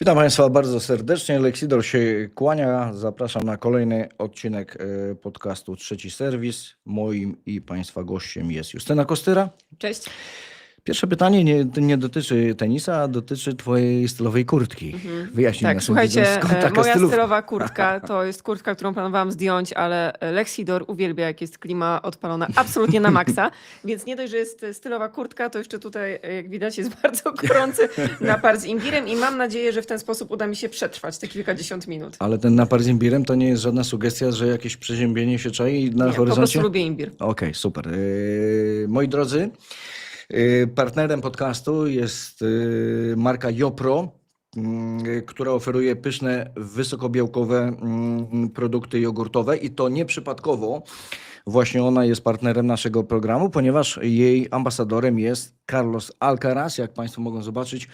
Witam Państwa bardzo serdecznie. Leksidor się kłania. Zapraszam na kolejny odcinek podcastu Trzeci Serwis. Moim i Państwa gościem jest Justyna Kostyra. Cześć. Pierwsze pytanie nie dotyczy tenisa, a dotyczy Twojej stylowej kurtki. Wyjaśnij Tak, naszym widzom, słuchajcie, skąd taka moja stylówka? stylowa kurtka to jest kurtka, którą planowałam zdjąć, ale Leksidor uwielbia, jak jest klima odpalona absolutnie na maksa, więc nie dość, że jest stylowa kurtka, to jeszcze tutaj, jak widać, jest bardzo gorący napar z imbirem i mam nadzieję, że w ten sposób uda mi się przetrwać te kilkadziesiąt minut. Ale ten napar z imbirem to nie jest żadna sugestia, że jakieś przeziębienie się czai na Nie, po horyzoncie? prostu lubię imbir. Okej, super. Moi drodzy, partnerem podcastu jest marka Jopro, która oferuje pyszne, wysokobiałkowe produkty jogurtowe i to nieprzypadkowo właśnie ona jest partnerem naszego programu, ponieważ jej ambasadorem jest Carlos Alcaraz, jak Państwo mogą zobaczyć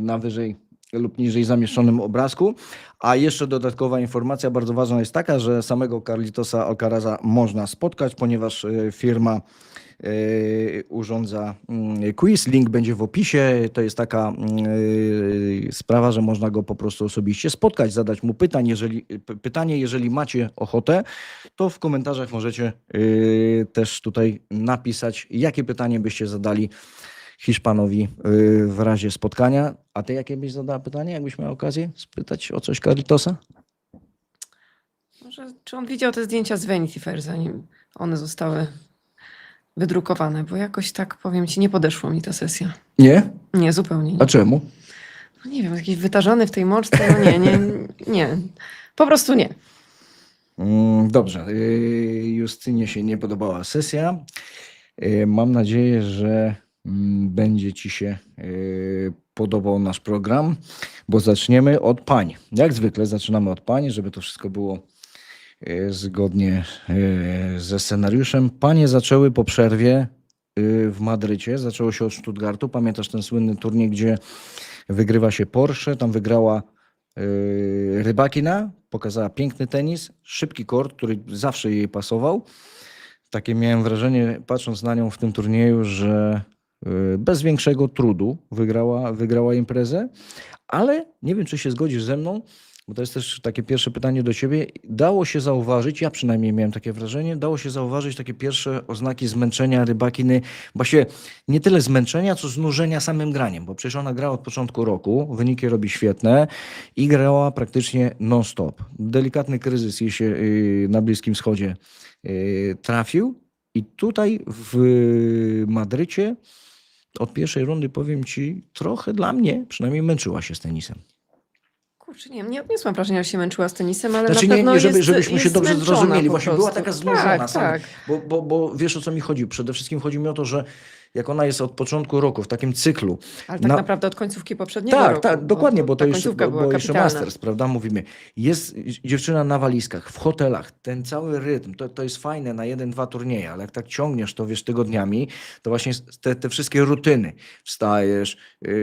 na wyżej lub niżej zamieszczonym obrazku. A jeszcze dodatkowa informacja bardzo ważna jest taka, że samego Carlitosa Alcaraza można spotkać, ponieważ firma urządza quiz. Link będzie w opisie. To jest taka sprawa, że można go po prostu osobiście spotkać, zadać mu pytanie. Jeżeli macie ochotę, to w komentarzach możecie też tutaj napisać, jakie pytanie byście zadali Hiszpanowi w razie spotkania. A ty jakie byś zadała pytanie, jakbyś miał okazję spytać o coś Carlitosa? Może, czy on widział te zdjęcia z Vanity Fair, zanim one zostały wydrukowane, bo jakoś tak, powiem ci, nie podeszła mi ta sesja. Nie? Nie, zupełnie nie. A czemu? No nie wiem, jakiś wytarzany w tej moczce, no nie. Po prostu nie. Dobrze. Justynie się nie podobała sesja. Mam nadzieję, że będzie Ci się podobał nasz program, bo zaczniemy od pań. Jak zwykle zaczynamy od pań, żeby to wszystko było zgodnie ze scenariuszem. Panie zaczęły po przerwie w Madrycie. Zaczęło się od Stuttgartu. Pamiętasz ten słynny turniej, gdzie wygrywa się Porsche? Tam wygrała Rybakina. Pokazała piękny tenis, szybki kort, który zawsze jej pasował. Takie miałem wrażenie, patrząc na nią w tym turnieju, że bez większego trudu wygrała imprezę. Ale nie wiem, czy się zgodzisz ze mną, bo to jest też takie pierwsze pytanie do ciebie. Dało się zauważyć, ja przynajmniej miałem takie wrażenie, dało się zauważyć takie pierwsze oznaki zmęczenia Rybakiny, właśnie nie tyle zmęczenia, co znużenia samym graniem, bo przecież ona grała od początku roku, wyniki robi świetne i grała praktycznie non-stop. Delikatny kryzys jej się na Bliskim Wschodzie trafił i tutaj w Madrycie od pierwszej rundy, powiem ci, trochę dla mnie przynajmniej męczyła się z tenisem. Kurczę, nie odniosłam wrażenia, że się męczyła z tenisem, ale Znaczy na pewno żebyśmy się dobrze zmęczona zrozumieli. po Właśnie prostu. była taka znużona. Tak. Bo wiesz, o co mi chodzi. Przede wszystkim chodzi mi o to, że jak ona jest od początku roku w takim cyklu. Ale tak naprawdę od końcówki poprzedniego roku. Tak, dokładnie, bo to jeszcze, końcówka była bo jeszcze kapitalna. Masters, prawda, mówimy. Jest dziewczyna na walizkach, w hotelach, ten cały rytm, to jest fajne na 1-2 turnieje, ale jak tak ciągniesz to, wiesz, tygodniami, to właśnie te wszystkie rutyny. Wstajesz,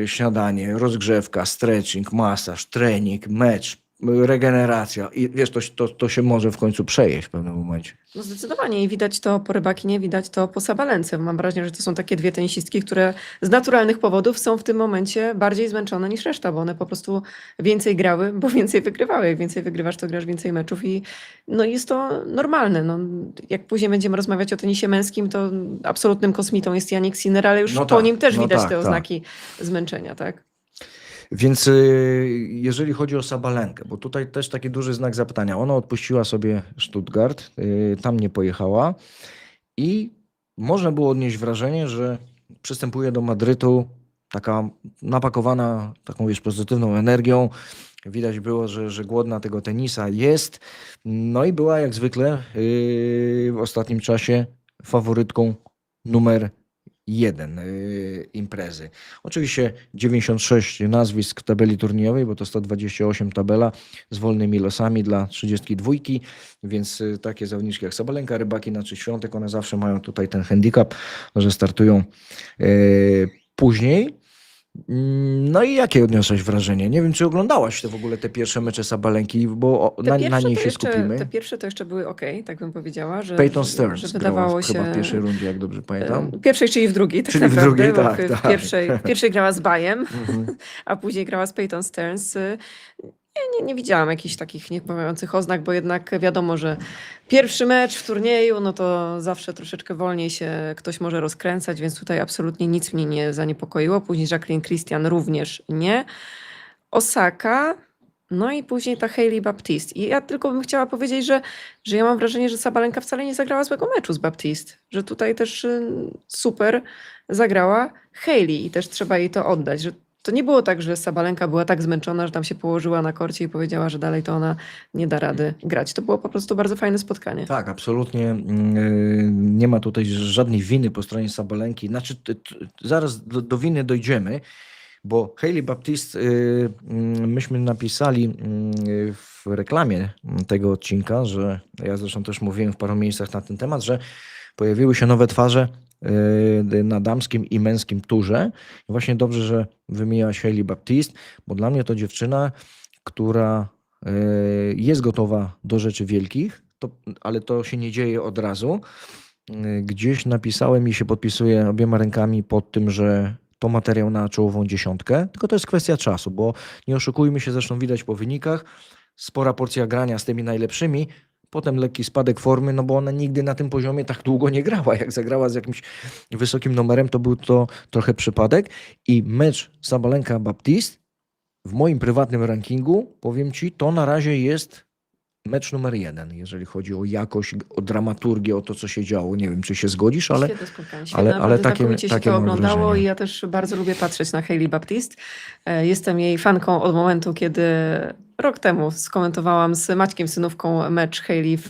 śniadanie, rozgrzewka, stretching, masaż, trening, mecz, regeneracja i wiesz, to się może w końcu przejeść w pewnym momencie. No zdecydowanie i widać to po Rybakinie, widać to po Sabalence. Mam wrażenie, że to są takie dwie tenisistki, które z naturalnych powodów są w tym momencie bardziej zmęczone niż reszta, bo one po prostu więcej grały, bo więcej wygrywały. Jak więcej wygrywasz, to grasz więcej meczów i no jest to normalne. No, jak później będziemy rozmawiać o tenisie męskim, to absolutnym kosmitą jest Jannik Sinner, ale już po nim też widać te oznaki zmęczenia, tak? Więc jeżeli chodzi o Sabalenkę, bo tutaj też taki duży znak zapytania. Ona odpuściła sobie Stuttgart, tam nie pojechała i można było odnieść wrażenie, że przystępuje do Madrytu taka napakowana taką, wiesz, pozytywną energią. Widać było, że głodna tego tenisa jest. No i była jak zwykle w ostatnim czasie faworytką numer 1 imprezy. Oczywiście 96 nazwisk w tabeli turniejowej, bo to 128 tabela z wolnymi losami dla 32, więc takie zawodniczki jak Sabalenka, Rybakina czy Świątek, one zawsze mają tutaj ten handicap, że startują później. No i jakie odniosłeś wrażenie? Nie wiem, czy oglądałaś w ogóle te pierwsze mecze Sabalenki, bo Te na pierwsze niej to się jeszcze, te skupimy. pierwsze to jeszcze były ok, tak bym powiedziała, Peyton że Stearns grała wydawało chyba w się pierwszej rundzie, jak dobrze pamiętam. w pierwszej, czyli w drugiej tak Czyli w naprawdę, drugiej, bo tak, tak. w pierwszej grała z Bajem, Mhm. a później grała z Peyton Stearns. Nie widziałam jakichś takich niepokojących oznak, bo jednak wiadomo, że pierwszy mecz w turnieju, no to zawsze troszeczkę wolniej się ktoś może rozkręcać, więc tutaj absolutnie nic mnie nie zaniepokoiło. Później Jacqueline Christian również nie. Osaka, no i później ta Hailey Baptiste. I ja tylko bym chciała powiedzieć, że ja mam wrażenie, że Sabalenka wcale nie zagrała złego meczu z Baptiste. Że tutaj też super zagrała Hailey i też trzeba jej to oddać, że to nie było tak, że Sabalenka była tak zmęczona, że tam się położyła na korcie i powiedziała, że dalej to ona nie da rady grać. To było po prostu bardzo fajne spotkanie. Tak, absolutnie nie ma tutaj żadnej winy po stronie Sabalenki. Znaczy, zaraz do winy dojdziemy, bo Hailey Baptiste, myśmy napisali w reklamie tego odcinka, że ja zresztą też mówiłem w paru miejscach na ten temat, że pojawiły się nowe twarze na damskim i męskim turze. I właśnie dobrze, że wymieniłaś Hailey Baptiste, bo dla mnie to dziewczyna, która jest gotowa do rzeczy wielkich, ale to się nie dzieje od razu. Gdzieś napisałem i się podpisuję obiema rękami pod tym, że to materiał na czołową dziesiątkę, tylko to jest kwestia czasu, bo nie oszukujmy się, zresztą widać po wynikach, spora porcja grania z tymi najlepszymi, potem lekki spadek formy, no bo ona nigdy na tym poziomie tak długo nie grała. Jak zagrała z jakimś wysokim numerem, to był to trochę przypadek i mecz Sabalenka-Baptiste w moim prywatnym rankingu, powiem Ci, to na razie jest mecz numer 1, jeżeli chodzi o jakość, o dramaturgię, o to, co się działo. Nie wiem, czy się zgodzisz, ale Świetne spotkanie, ale naprawdę takie znakomicie się takie to mam oglądało wrażenie. i ja też bardzo lubię patrzeć na Hailey Baptiste. Jestem jej fanką od momentu, kiedy rok temu skomentowałam z Maćkiem Synówką mecz Hailey w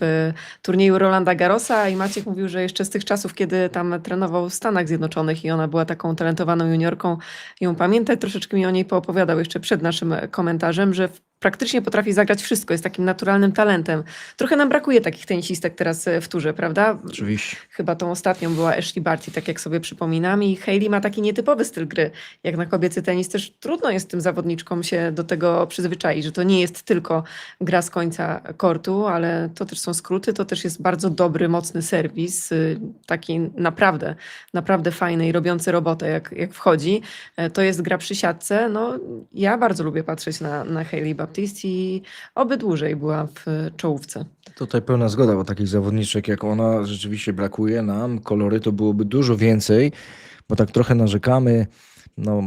turnieju Rolanda Garrosa i Maciek mówił, że jeszcze z tych czasów, kiedy tam trenował w Stanach Zjednoczonych i ona była taką talentowaną juniorką, ją pamiętać. Troszeczkę mi o niej poopowiadał jeszcze przed naszym komentarzem, że praktycznie potrafi zagrać wszystko, jest takim naturalnym talentem. Trochę nam brakuje takich tenisistek teraz w turze, prawda? Oczywiście. Chyba tą ostatnią była Ashley Barty, tak jak sobie przypominam. I Hailey ma taki nietypowy styl gry, jak na kobiecy tenis. Też trudno jest tym zawodniczkom się do tego przyzwyczaić, że to nie jest tylko gra z końca kortu, ale to też są skróty, to też jest bardzo dobry, mocny serwis, taki naprawdę, naprawdę fajny i robiący robotę, jak wchodzi. To jest gra przy siatce. No, ja bardzo lubię patrzeć na Hailey Baptiste i oby dłużej była w czołówce. Tutaj pełna zgoda, bo takich zawodniczek jak ona rzeczywiście brakuje nam. Kolory to byłoby dużo więcej, bo tak trochę narzekamy. No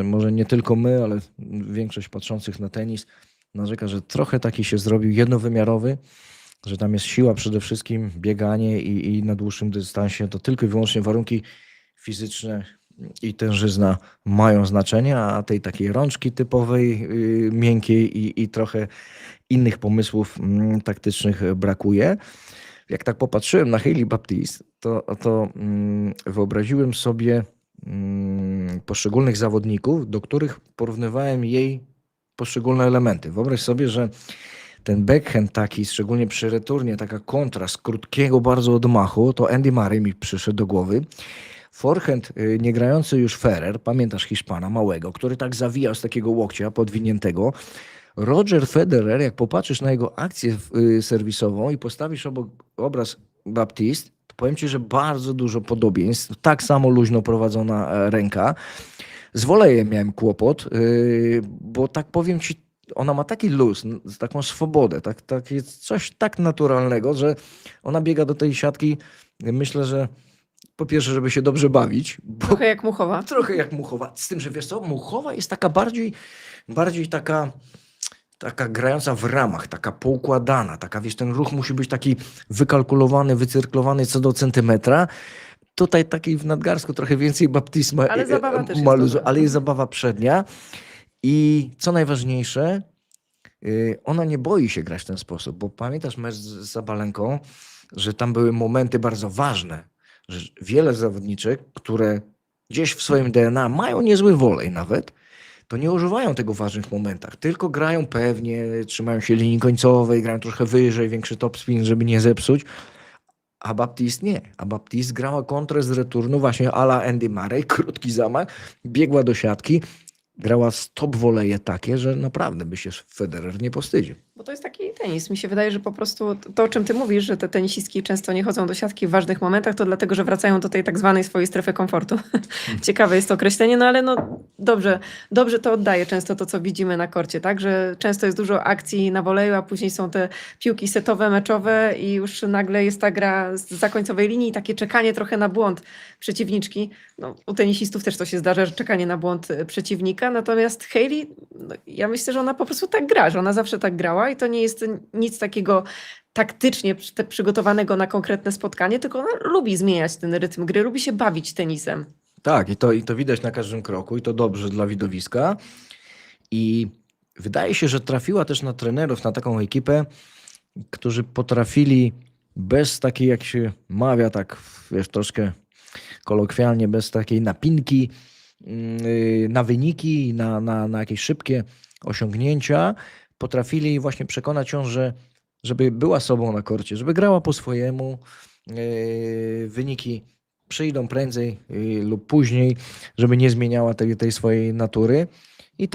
może nie tylko my, ale większość patrzących na tenis narzeka, że trochę taki się zrobił jednowymiarowy, że tam jest siła przede wszystkim, bieganie i na dłuższym dystansie to tylko i wyłącznie warunki fizyczne i tężyzna mają znaczenie, a tej takiej rączki typowej, miękkiej i trochę innych pomysłów taktycznych brakuje. Jak tak popatrzyłem na Hailey Baptiste, to wyobraziłem sobie poszczególnych zawodników, do których porównywałem jej poszczególne elementy. Wyobraź sobie, że ten backhand taki, szczególnie przy returnie, taka kontra z krótkiego bardzo odmachu, to Andy Murray mi przyszedł do głowy. Forehand niegrający już Ferrer, pamiętasz Hiszpana małego, który tak zawijał z takiego łokcia podwiniętego. Roger Federer, jak popatrzysz na jego akcję serwisową i postawisz obok obraz Baptiste, to powiem Ci, że bardzo dużo podobieństw. Tak samo luźno prowadzona ręka. Z volejem miałem kłopot, bo tak powiem Ci, ona ma taki luz, taką swobodę, tak jest coś tak naturalnego, że ona biega do tej siatki, myślę, że po pierwsze, żeby się dobrze bawić, bo Trochę jak Muchowa. trochę jak Muchowa. Z tym, że wiesz co, Muchowa jest taka bardziej taka grająca w ramach, taka poukładana, taka, wiesz, ten ruch musi być taki wykalkulowany, wycyrklowany co do centymetra. Tutaj taki w nadgarsku trochę więcej baptizma, Ale zabawa też jest dobra. ale jest zabawa przednia. I co najważniejsze, ona nie boi się grać w ten sposób, bo pamiętasz mecz z Sabalenką, że tam były momenty bardzo ważne, że wiele zawodniczek, które gdzieś w swoim DNA mają niezły wolej nawet, to nie używają tego w ważnych momentach, tylko grają pewnie, trzymają się linii końcowej, grają trochę wyżej, większy topspin, żeby nie zepsuć. A Baptiste nie. A Baptiste grała kontrę z returnu właśnie a la Andy Murray, krótki zamach, biegła do siatki, grała stop voleje takie, że naprawdę by się Federer nie powstydził. Bo to jest taki tenis. Mi się wydaje, że po prostu to, o czym ty mówisz, że te tenisistki często nie chodzą do siatki w ważnych momentach, to dlatego, że wracają do tej tak zwanej swojej strefy komfortu. Ciekawe jest to określenie, no ale no dobrze to oddaje często to, co widzimy na korcie, tak? Że często jest dużo akcji na woleju, a później są te piłki setowe, meczowe i już nagle jest ta gra za końcowej linii, takie czekanie trochę na błąd przeciwniczki. No, u tenisistów też to się zdarza, że czekanie na błąd przeciwnika, natomiast Hailey, no, ja myślę, że ona po prostu tak gra, że ona zawsze tak grała i to nie jest nic takiego taktycznie przygotowanego na konkretne spotkanie, tylko ona lubi zmieniać ten rytm gry, lubi się bawić tenisem. Tak, i to widać na każdym kroku i to dobrze dla widowiska. I wydaje się, że trafiła też na trenerów, na taką ekipę, którzy potrafili bez takiej, jak się mawia, tak wiesz, troszkę kolokwialnie, bez takiej napinki na wyniki, na jakieś szybkie osiągnięcia, potrafili właśnie przekonać ją, żeby była sobą na korcie, żeby grała po swojemu, wyniki przyjdą prędzej lub później, żeby nie zmieniała tej swojej natury. I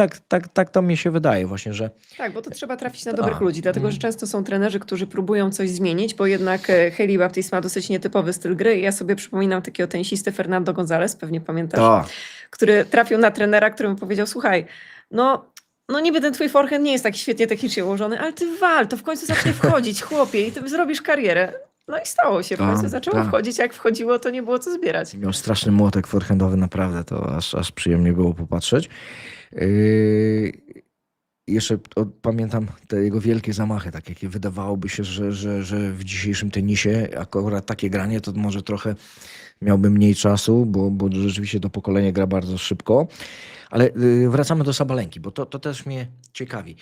tak to mi się wydaje właśnie, że Tak, bo to trzeba trafić na Tak. dobrych ludzi, dlatego że często są trenerzy, którzy próbują coś zmienić, bo jednak Hailey Baptiste ma dosyć nietypowy styl gry. I ja sobie przypominam takiego tenisisty Fernando González, pewnie pamiętasz, tak. który trafił na trenera, który mu powiedział, słuchaj, no niby ten twój forehand nie jest tak świetnie technicznie ułożony, ale ty wal, to w końcu zacznie wchodzić, chłopie, i ty zrobisz karierę. No i stało się, w końcu Tak, zaczęło tak. wchodzić, jak wchodziło, to nie było co zbierać. Miał straszny młotek forehandowy, naprawdę, to aż przyjemnie było popatrzeć. Jeszcze pamiętam te jego wielkie zamachy, tak jakie wydawałoby się, że w dzisiejszym tenisie akurat takie granie to może trochę miałby mniej czasu, bo rzeczywiście to pokolenie gra bardzo szybko. Ale wracamy do Sabalenki, bo to też mnie ciekawi.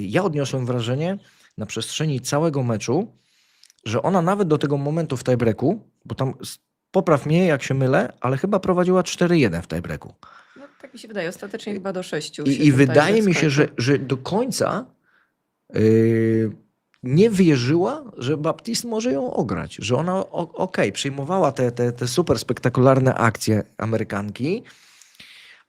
Ja odniosłem wrażenie na przestrzeni całego meczu, że ona nawet do tego momentu w tiebreaku, bo tam popraw mnie jak się mylę, ale chyba prowadziła 4-1 w tiebreaku. No tak mi się wydaje, ostatecznie chyba do 6. I wydaje mi się, że do końca nie wierzyła, że Baptiste może ją ograć. Że ona przyjmowała te super spektakularne akcje Amerykanki,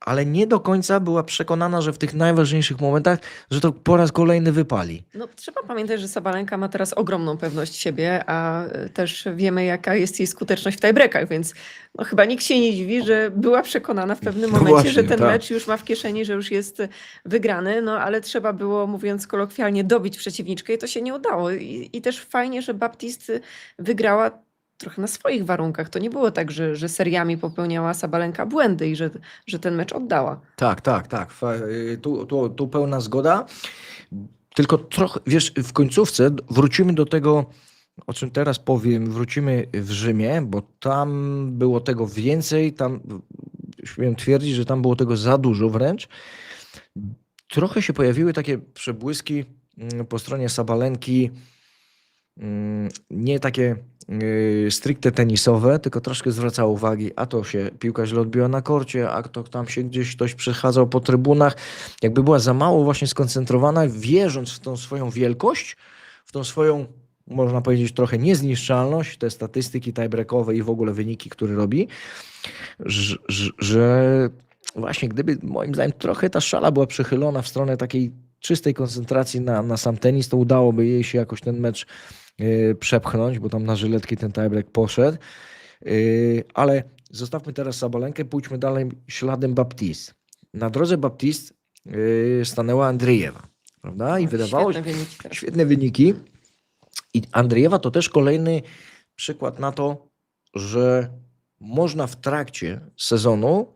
ale nie do końca była przekonana, że w tych najważniejszych momentach, że to po raz kolejny wypali. No, trzeba pamiętać, że Sabalenka ma teraz ogromną pewność siebie, a też wiemy, jaka jest jej skuteczność w tiebreakach, więc no, chyba nikt się nie dziwi, że była przekonana w pewnym No momencie, właśnie, że ten tak. mecz już ma w kieszeni, że już jest wygrany, no ale trzeba było, mówiąc kolokwialnie, dobić przeciwniczkę i to się nie udało. I też fajnie, że Baptiste wygrała trochę na swoich warunkach. To nie było tak, że seriami popełniała Sabalenka błędy i że ten mecz oddała. Tak. Tu pełna zgoda. Tylko trochę, wiesz, w końcówce wrócimy do tego, o czym teraz powiem, wrócimy w Rzymie, bo tam było tego więcej, tam śmiem twierdzić, że tam było tego za dużo wręcz. Trochę się pojawiły takie przebłyski po stronie Sabalenki, nie takie stricte tenisowe, tylko troszkę zwracało uwagi, a to się piłka źle odbiła na korcie, a to tam się gdzieś ktoś przechadzał po trybunach. Jakby była za mało właśnie skoncentrowana, wierząc w tą swoją wielkość, w tą swoją, można powiedzieć, trochę niezniszczalność, te statystyki tiebreakowe i w ogóle wyniki, które robi, że właśnie gdyby moim zdaniem trochę ta szala była przychylona w stronę takiej czystej koncentracji na sam tenis, to udałoby jej się jakoś ten mecz przepchnąć, bo tam na żyletki ten tiebreak poszedł. Ale zostawmy teraz Sabalenkę, pójdźmy dalej śladem Baptiste. Na drodze Baptiste stanęła Andriejewa, prawda? I wydawało się Świetne wyniki teraz. świetne wyniki. I Andriejewa to też kolejny przykład na to, że można w trakcie sezonu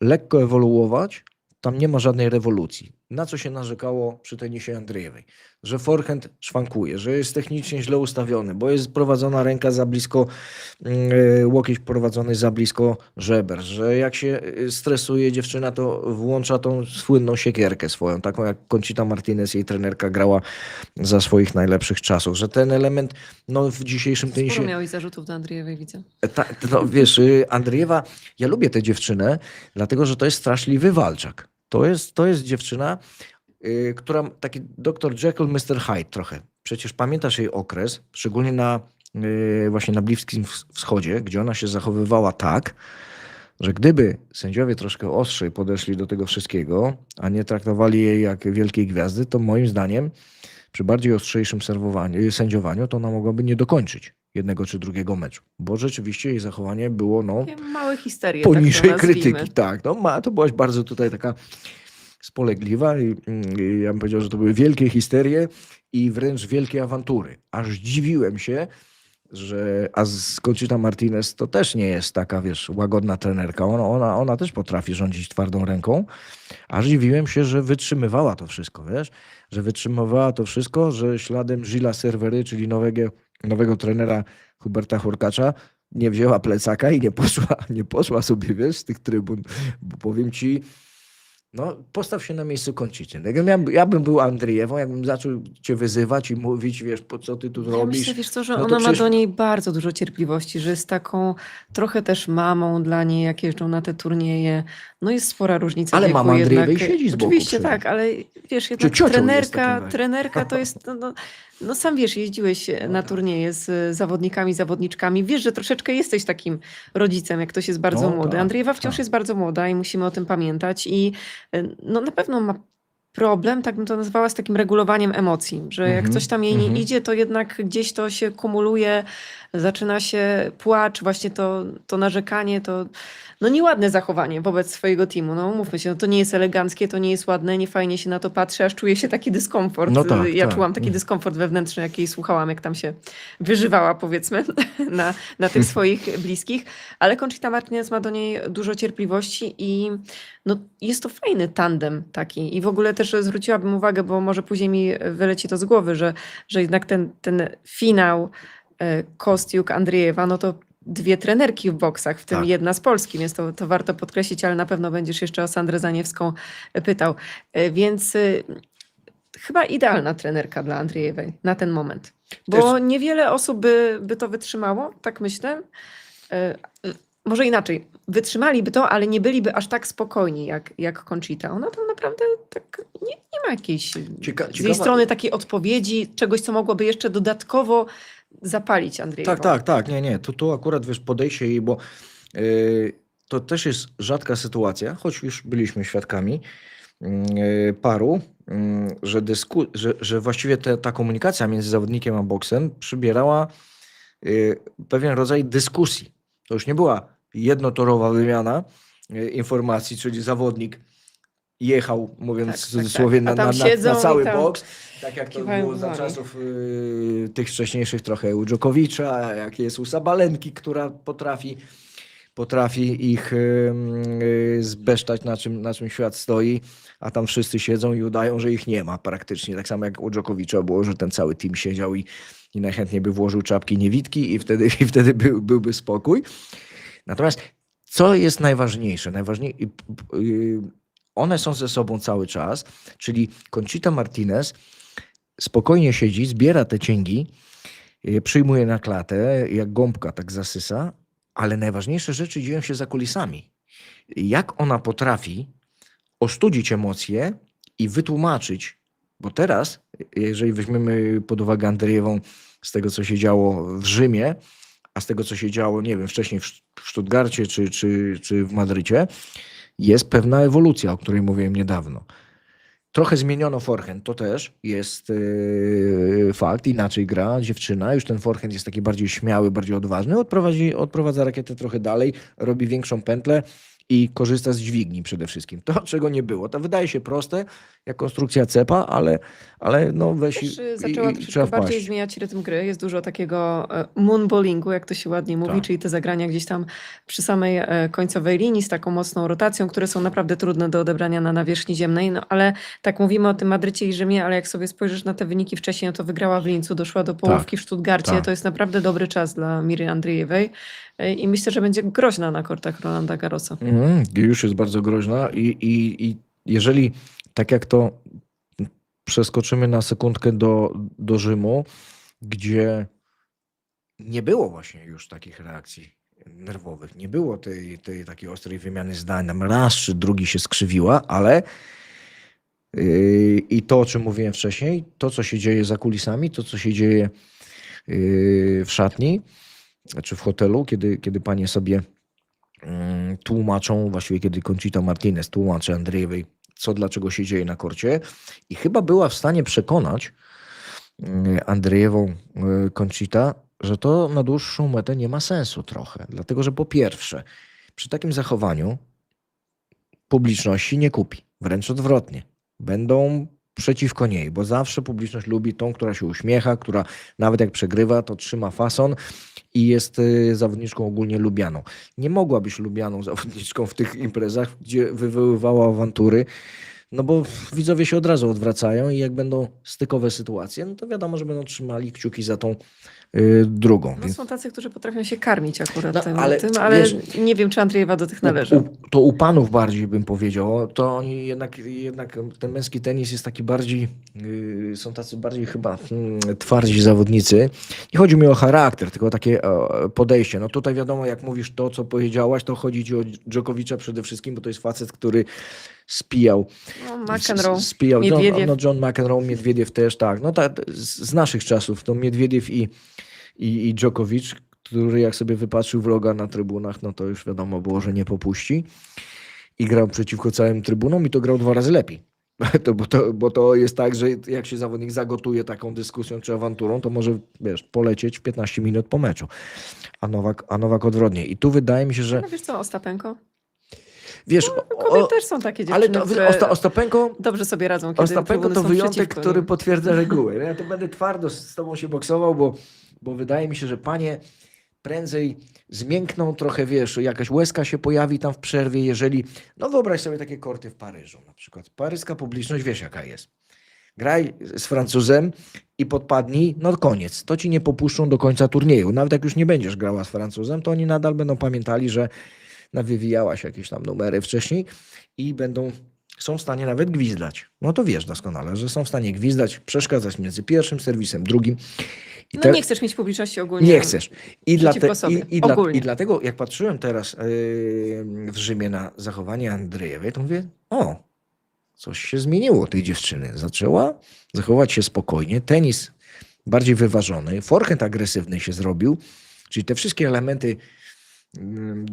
lekko ewoluować, tam nie ma żadnej rewolucji. Na co się narzekało przy tenisie Andriejewej? Że forehand szwankuje, że jest technicznie źle ustawiony, bo jest prowadzona ręka za blisko, łokieć prowadzony za blisko żeber, że jak się stresuje dziewczyna, to włącza tą słynną siekierkę swoją, taką jak Conchita Martinez, jej trenerka, grała za swoich najlepszych czasów, że ten element w dzisiejszym tenisie... Sporo miałeś zarzutów do Andriejewej, widzę. Wiesz, Andriejewa, ja lubię tę dziewczynę, dlatego że to jest straszliwy walczak. To jest dziewczyna, która taki Dr. Jekyll, Mr. Hyde trochę. Przecież pamiętasz jej okres, szczególnie właśnie na Bliskim Wschodzie, gdzie ona się zachowywała tak, że gdyby sędziowie troszkę ostrzej podeszli do tego wszystkiego, a nie traktowali jej jak wielkiej gwiazdy, to moim zdaniem przy bardziej ostrzejszym sędziowaniu to ona mogłaby nie dokończyć jednego czy drugiego meczu. Bo rzeczywiście jej zachowanie było Takie małe histerie, tak to poniżej nazwijmy. krytyki. Tak, to byłaś bardzo tutaj taka spolegliwa i ja bym powiedział, że to były wielkie histerie i wręcz wielkie awantury. Aż dziwiłem się, a Conchita Martinez to też nie jest taka, wiesz, łagodna trenerka. Ona też potrafi rządzić twardą ręką. Aż dziwiłem się, że wytrzymywała to wszystko, wiesz? Że wytrzymywała to wszystko, że śladem Gilles Servery, czyli nowego trenera Huberta Hurkacza, nie wzięła plecaka i nie poszła sobie, wiesz, z tych trybun. Bo powiem ci, postaw się na miejscu Conchity. Ja bym był Andrzejewą, jakbym zaczął cię wyzywać i mówić, wiesz, po co ty tu Ja robisz. myślę, wiesz co, że to ona ma przecież- do niej bardzo dużo cierpliwości, że jest taką trochę też mamą dla niej, jak jeżdżą na te turnieje. No jest spora różnica Ale wieku mama Andrzejewej jednak. siedzi z boku Oczywiście przecież. tak, ale wiesz, jednak ciocią jest w takim razie. trenerka to jest, no sam wiesz, jeździłeś na tak. turnieje z zawodnikami, zawodniczkami. Wiesz, że troszeczkę jesteś takim rodzicem, jak ktoś jest bardzo No młody. tak, Andrzejewa wciąż tak. jest bardzo młoda i musimy o tym pamiętać i na pewno ma problem, tak bym to nazwała, z takim regulowaniem emocji, że jak coś tam jej nie idzie, to jednak gdzieś to się kumuluje, zaczyna się płacz, właśnie to narzekanie, to nieładne zachowanie wobec swojego teamu. No mówmy się, to nie jest eleganckie, to nie jest ładne, nie fajnie się na to patrzy, aż czuje się taki dyskomfort. No tak, Ja tak. czułam taki dyskomfort wewnętrzny, jak jej słuchałam, jak tam się wyżywała, powiedzmy, na tych swoich bliskich. Ale Conchita Martinez ma do niej dużo cierpliwości i jest to fajny tandem taki. I w ogóle też zwróciłabym uwagę, bo może później mi wyleci to z głowy, że jednak ten finał Kostiuk, Andrzejewa, no to dwie trenerki w boksach, w tym Tak. jedna z Polski, więc to warto podkreślić, ale na pewno będziesz jeszcze o Sandrę Zaniewską pytał. Więc chyba idealna trenerka dla Andrzejewej na ten moment. Bo niewiele osób by to wytrzymało, tak myślę. Może inaczej, wytrzymaliby to, ale nie byliby aż tak spokojni jak Conchita. Ona tam naprawdę tak nie ma jakiejś z jej strony takiej odpowiedzi, czegoś, co mogłoby jeszcze dodatkowo zapalić Andrzejewą. Tak. Nie. Tu akurat, wiesz, podejście jej, bo to też jest rzadka sytuacja, choć już byliśmy świadkami paru, że właściwie ta komunikacja między zawodnikiem a boksem przybierała pewien rodzaj dyskusji. To już nie była jednotorowa wymiana informacji, czyli zawodnik jechał, mówiąc w cudzysłowie, tak. na cały boks, tak jak to było za głowami. czasów tych wcześniejszych trochę u Dżokowicza, jak jest u Sabalenki, która potrafi ich zbesztać, na czym świat stoi, a tam wszyscy siedzą i udają, że ich nie ma praktycznie. Tak samo jak u Dżokowicza było, że ten cały team siedział i najchętniej by włożył czapki niewidki i wtedy byłby spokój. Natomiast co jest najważniejsze? One są ze sobą cały czas, czyli Conchita Martinez spokojnie siedzi, zbiera te cięgi, przyjmuje na klatę, jak gąbka tak zasysa, ale najważniejsze rzeczy dzieją się za kulisami. Jak ona potrafi ostudzić emocje i wytłumaczyć, bo teraz, jeżeli weźmiemy pod uwagę Andrzejewą z tego, co się działo w Rzymie, a z tego, co się działo, nie wiem, wcześniej w Stuttgarcie czy w Madrycie, jest pewna ewolucja, o której mówiłem niedawno. Trochę zmieniono forehand, to też jest fakt, inaczej gra dziewczyna, już ten forehand jest taki bardziej śmiały, bardziej odważny, odprowadza rakietę trochę dalej, robi większą pętlę i korzysta z dźwigni przede wszystkim. To, czego nie było. To wydaje się proste, jak konstrukcja cepa, ale weź Też i zaczęła trzeba troszeczkę bardziej wpaść. zmieniać rytm gry. Jest dużo takiego moonballingu, jak to się ładnie mówi, Tak. czyli te zagrania gdzieś tam przy samej końcowej linii z taką mocną rotacją, które są naprawdę trudne do odebrania na nawierzchni ziemnej. No ale tak mówimy o tym Madrycie i Rzymie, ale jak sobie spojrzysz na te wyniki wcześniej, no to wygrała w Lincu, doszła do połówki w Stuttgarcie. tak. To jest naprawdę dobry czas dla Miry Andrzejewej i myślę, że będzie groźna na kortach Rolanda Garrosa. Już jest bardzo groźna i jeżeli tak jak to przeskoczymy na sekundkę do Rzymu, gdzie nie było właśnie już takich reakcji nerwowych, nie było tej takiej ostrej wymiany zdań, tam raz czy drugi się skrzywiła, ale i to, o czym mówiłem wcześniej, to, co się dzieje za kulisami, to, co się dzieje w szatni, czy w hotelu, kiedy panie sobie tłumaczą, właściwie kiedy Conchita Martinez tłumaczy Andrzejewej, co dlaczego się dzieje na korcie i chyba była w stanie przekonać Andrzejewą Conchita, że to na dłuższą metę nie ma sensu trochę. Dlatego, że po pierwsze, przy takim zachowaniu publiczności nie kupi. Wręcz odwrotnie. Będą przeciwko niej, bo zawsze publiczność lubi tą, która się uśmiecha, która nawet jak przegrywa, to trzyma fason i jest zawodniczką ogólnie lubianą. Nie mogła być lubianą zawodniczką w tych imprezach, gdzie wywoływała awantury, no bo widzowie się od razu odwracają i jak będą stykowe sytuacje, no to wiadomo, że będą trzymali kciuki za tą drugą. No są tacy, którzy potrafią się karmić akurat No, tym, ale ale wiesz, nie wiem, czy Andrzejewa do tych należy. To u panów bardziej bym powiedział, to oni jednak ten męski tenis jest taki bardziej, są tacy bardziej chyba twardzi zawodnicy. Nie chodzi mi o charakter, tylko o takie podejście. No tutaj wiadomo, jak mówisz to, co powiedziałaś, to chodzi ci o Dżokowicza przede wszystkim, bo to jest facet, który spijał. No, McEnroe, spijał Miedwiediew. John McEnroe, Miedwiediew też, tak. No tak, z naszych czasów to Miedwiediew i Dżokowicz, który jak sobie wypatrzył wroga na trybunach, no to już wiadomo było, że nie popuści. I grał przeciwko całym trybunom i to grał 2 razy lepiej. Bo to jest tak, że jak się zawodnik zagotuje taką dyskusją czy awanturą, to może, wiesz, polecieć w 15 minut po meczu. A Nowak odwrotnie. I tu wydaje mi się, że No wiesz co, Ostapenko? wiesz, Kobiety też są takie ale dziewczyny, to które Ostapenko dobrze sobie radzą, kiedy Ostapenko trybuny to są wyjątek, przeciwko który nim. potwierdza regułę. Ja to będę twardo z tobą się boksował, bo wydaje mi się, że panie prędzej zmiękną trochę, wiesz, jakaś łezka się pojawi tam w przerwie, jeżeli, no wyobraź sobie takie korty w Paryżu na przykład. Paryska publiczność, wiesz jaka jest. Graj z Francuzem i podpadnij, no koniec. To ci nie popuszczą do końca turnieju. Nawet jak już nie będziesz grała z Francuzem, to oni nadal będą pamiętali, że wywijałaś jakieś tam numery wcześniej i są w stanie nawet gwizdać. No to wiesz doskonale, że są w stanie gwizdać, przeszkadzać między pierwszym serwisem, drugim. I No nie chcesz mieć publiczności ogólnie. nie chcesz. przeciwko sobie. Ogólnie. I dlatego jak patrzyłem teraz w Rzymie na zachowanie Andrzejewej, to mówię, coś się zmieniło u tej dziewczyny. Zaczęła zachować się spokojnie, tenis bardziej wyważony, forehand agresywny się zrobił, czyli te wszystkie elementy,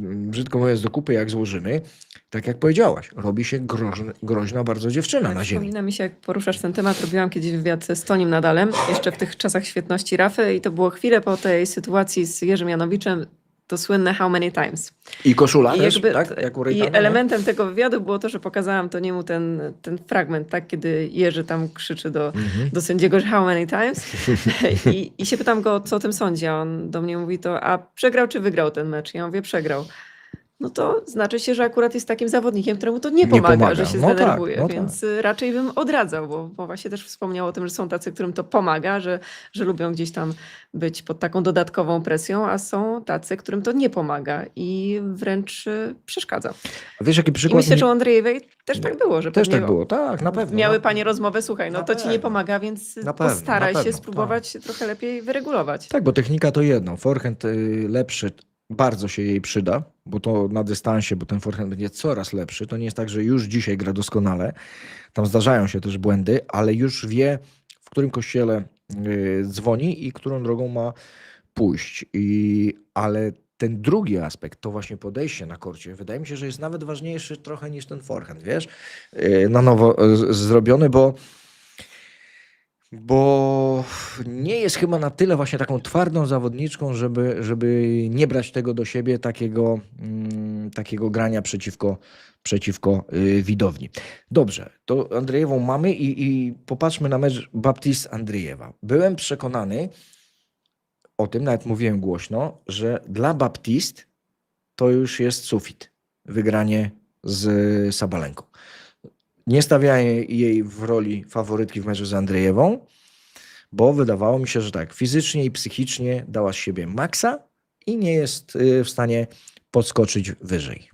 brzydko mówiąc, do kupy jak złożymy, tak jak powiedziałaś, robi się groźna bardzo dziewczyna na ziemi. Przypomina mi się, jak poruszasz ten temat, robiłam kiedyś wywiad z Tonim Nadalem, jeszcze w tych czasach świetności Rafy i to było chwilę po tej sytuacji z Jerzym Janowiczem, to słynne How Many Times. I koszula I też, jakby tak? Jak u I Rejtana, nie? elementem tego wywiadu było to, że pokazałam Toniemu ten fragment, tak, kiedy Jerzy tam krzyczy do sędziego, że how many times? I się pytam go, co o tym sądzi, a on do mnie mówi to, a przegrał czy wygrał ten mecz? Ja mówię, przegrał. No to znaczy się, że akurat jest takim zawodnikiem, któremu to nie pomaga. Że się No tak, zdenerwuje, no więc raczej bym odradzał, bo właśnie też wspomniał o tym, że są tacy, którym to pomaga, że lubią gdzieś tam być pod taką dodatkową presją, a są tacy, którym to nie pomaga i wręcz przeszkadza. A wiesz, jaki I przykład? myślę, że u Andrzejewej też tak było, że Też pewnie tak było, tak, na pewno. miały no. panie rozmowę, słuchaj, no Na to ci nie pewno. pomaga, więc Na pewno, postaraj na się pewno, spróbować trochę lepiej wyregulować. Tak, bo technika to jedno. Forehand lepszy bardzo się jej przyda, bo to na dystansie, bo ten forehand będzie coraz lepszy. To nie jest tak, że już dzisiaj gra doskonale. Tam zdarzają się też błędy, ale już wie, w którym kościele dzwoni i którą drogą ma pójść. Ale ten drugi aspekt, to właśnie podejście na korcie, wydaje mi się, że jest nawet ważniejszy trochę niż ten forehand, wiesz? Na nowo zrobiony, bo nie jest chyba na tyle właśnie taką twardą zawodniczką, żeby nie brać tego do siebie, takiego grania przeciwko widowni. Dobrze, to Andrzejewą mamy i popatrzmy na mecz Baptiste-Andrzejewa. Byłem przekonany o tym, nawet mówiłem głośno, że dla Baptiste to już jest sufit, wygranie z Sabalenką. Nie stawiałem jej w roli faworytki w meczu z Andrzejewą, bo wydawało mi się, że tak, fizycznie i psychicznie dała z siebie maksa i nie jest w stanie podskoczyć wyżej.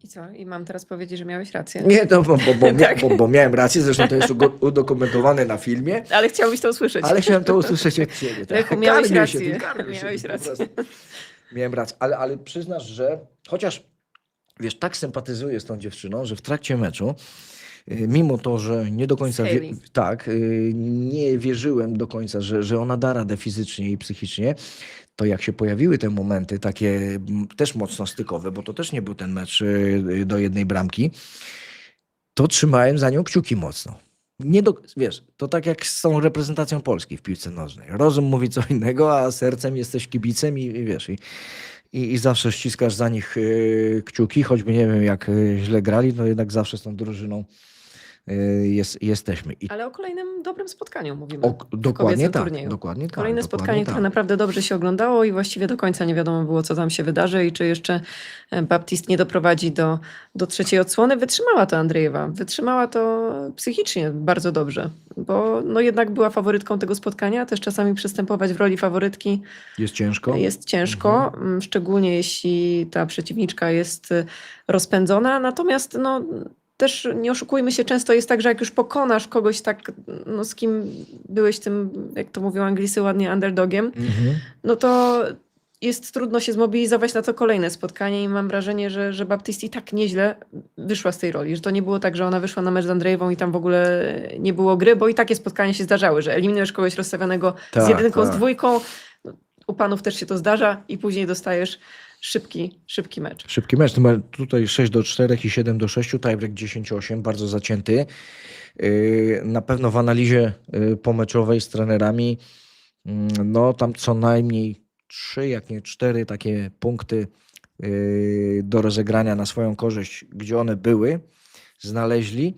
I co? I mam teraz powiedzieć, że miałeś rację. Nie, to Tak. bo miałem rację, zresztą to jest udokumentowane na filmie, Ale chciałbyś to usłyszeć. ale chciałem to usłyszeć od ciebie. Tak. Lechu, miałeś Karmię się rację. tym, karmię się Miałeś tym, rację. po prostu. Miałem rację, ale przyznasz, że chociaż wiesz, tak sympatyzuję z tą dziewczyną, że w trakcie meczu Mimo to, że nie do końca Hailey. nie wierzyłem do końca, że ona da radę fizycznie i psychicznie, to jak się pojawiły te momenty takie też mocno stykowe, bo to też nie był ten mecz do jednej bramki, to trzymałem za nią kciuki mocno. Wiesz, to tak jak z tą reprezentacją Polski w piłce nożnej. Rozum mówi co innego, a sercem jesteś kibicem i wiesz, i zawsze ściskasz za nich kciuki, choćby nie wiem jak źle grali, no jednak zawsze z tą drużyną jesteśmy. Ale o kolejnym dobrym spotkaniu mówimy. Dokładnie tak. Turnieju. Dokładnie tak. Kolejne spotkanie, dokładnie które tak. naprawdę dobrze się oglądało i właściwie do końca nie wiadomo było, co tam się wydarzy i czy jeszcze Baptiste nie doprowadzi do trzeciej odsłony. Wytrzymała to Andrzejewa. Wytrzymała to psychicznie bardzo dobrze, bo no jednak była faworytką tego spotkania. Też czasami przystępować w roli faworytki Jest ciężko? jest ciężko, szczególnie jeśli ta przeciwniczka jest rozpędzona. Natomiast no, też nie oszukujmy się, często jest tak, że jak już pokonasz kogoś tak, no, z kim byłeś tym, jak to mówią Anglicy ładnie, underdogiem, no to jest trudno się zmobilizować na to kolejne spotkanie i mam wrażenie, że Baptiste i tak nieźle wyszła z tej roli, że to nie było tak, że ona wyszła na mecz z Andrzejewą i tam w ogóle nie było gry, bo i takie spotkania się zdarzały, że eliminujesz kogoś rozstawionego z jedynką, z dwójką, no, u panów też się to zdarza i później dostajesz szybki mecz. Szybki mecz. Numer tutaj 6-4 i 7-6, tiebreak 10-8, bardzo zacięty. Na pewno w analizie pomeczowej z trenerami, no tam co najmniej 3, jak nie 4 takie punkty do rozegrania na swoją korzyść, gdzie one były, znaleźli.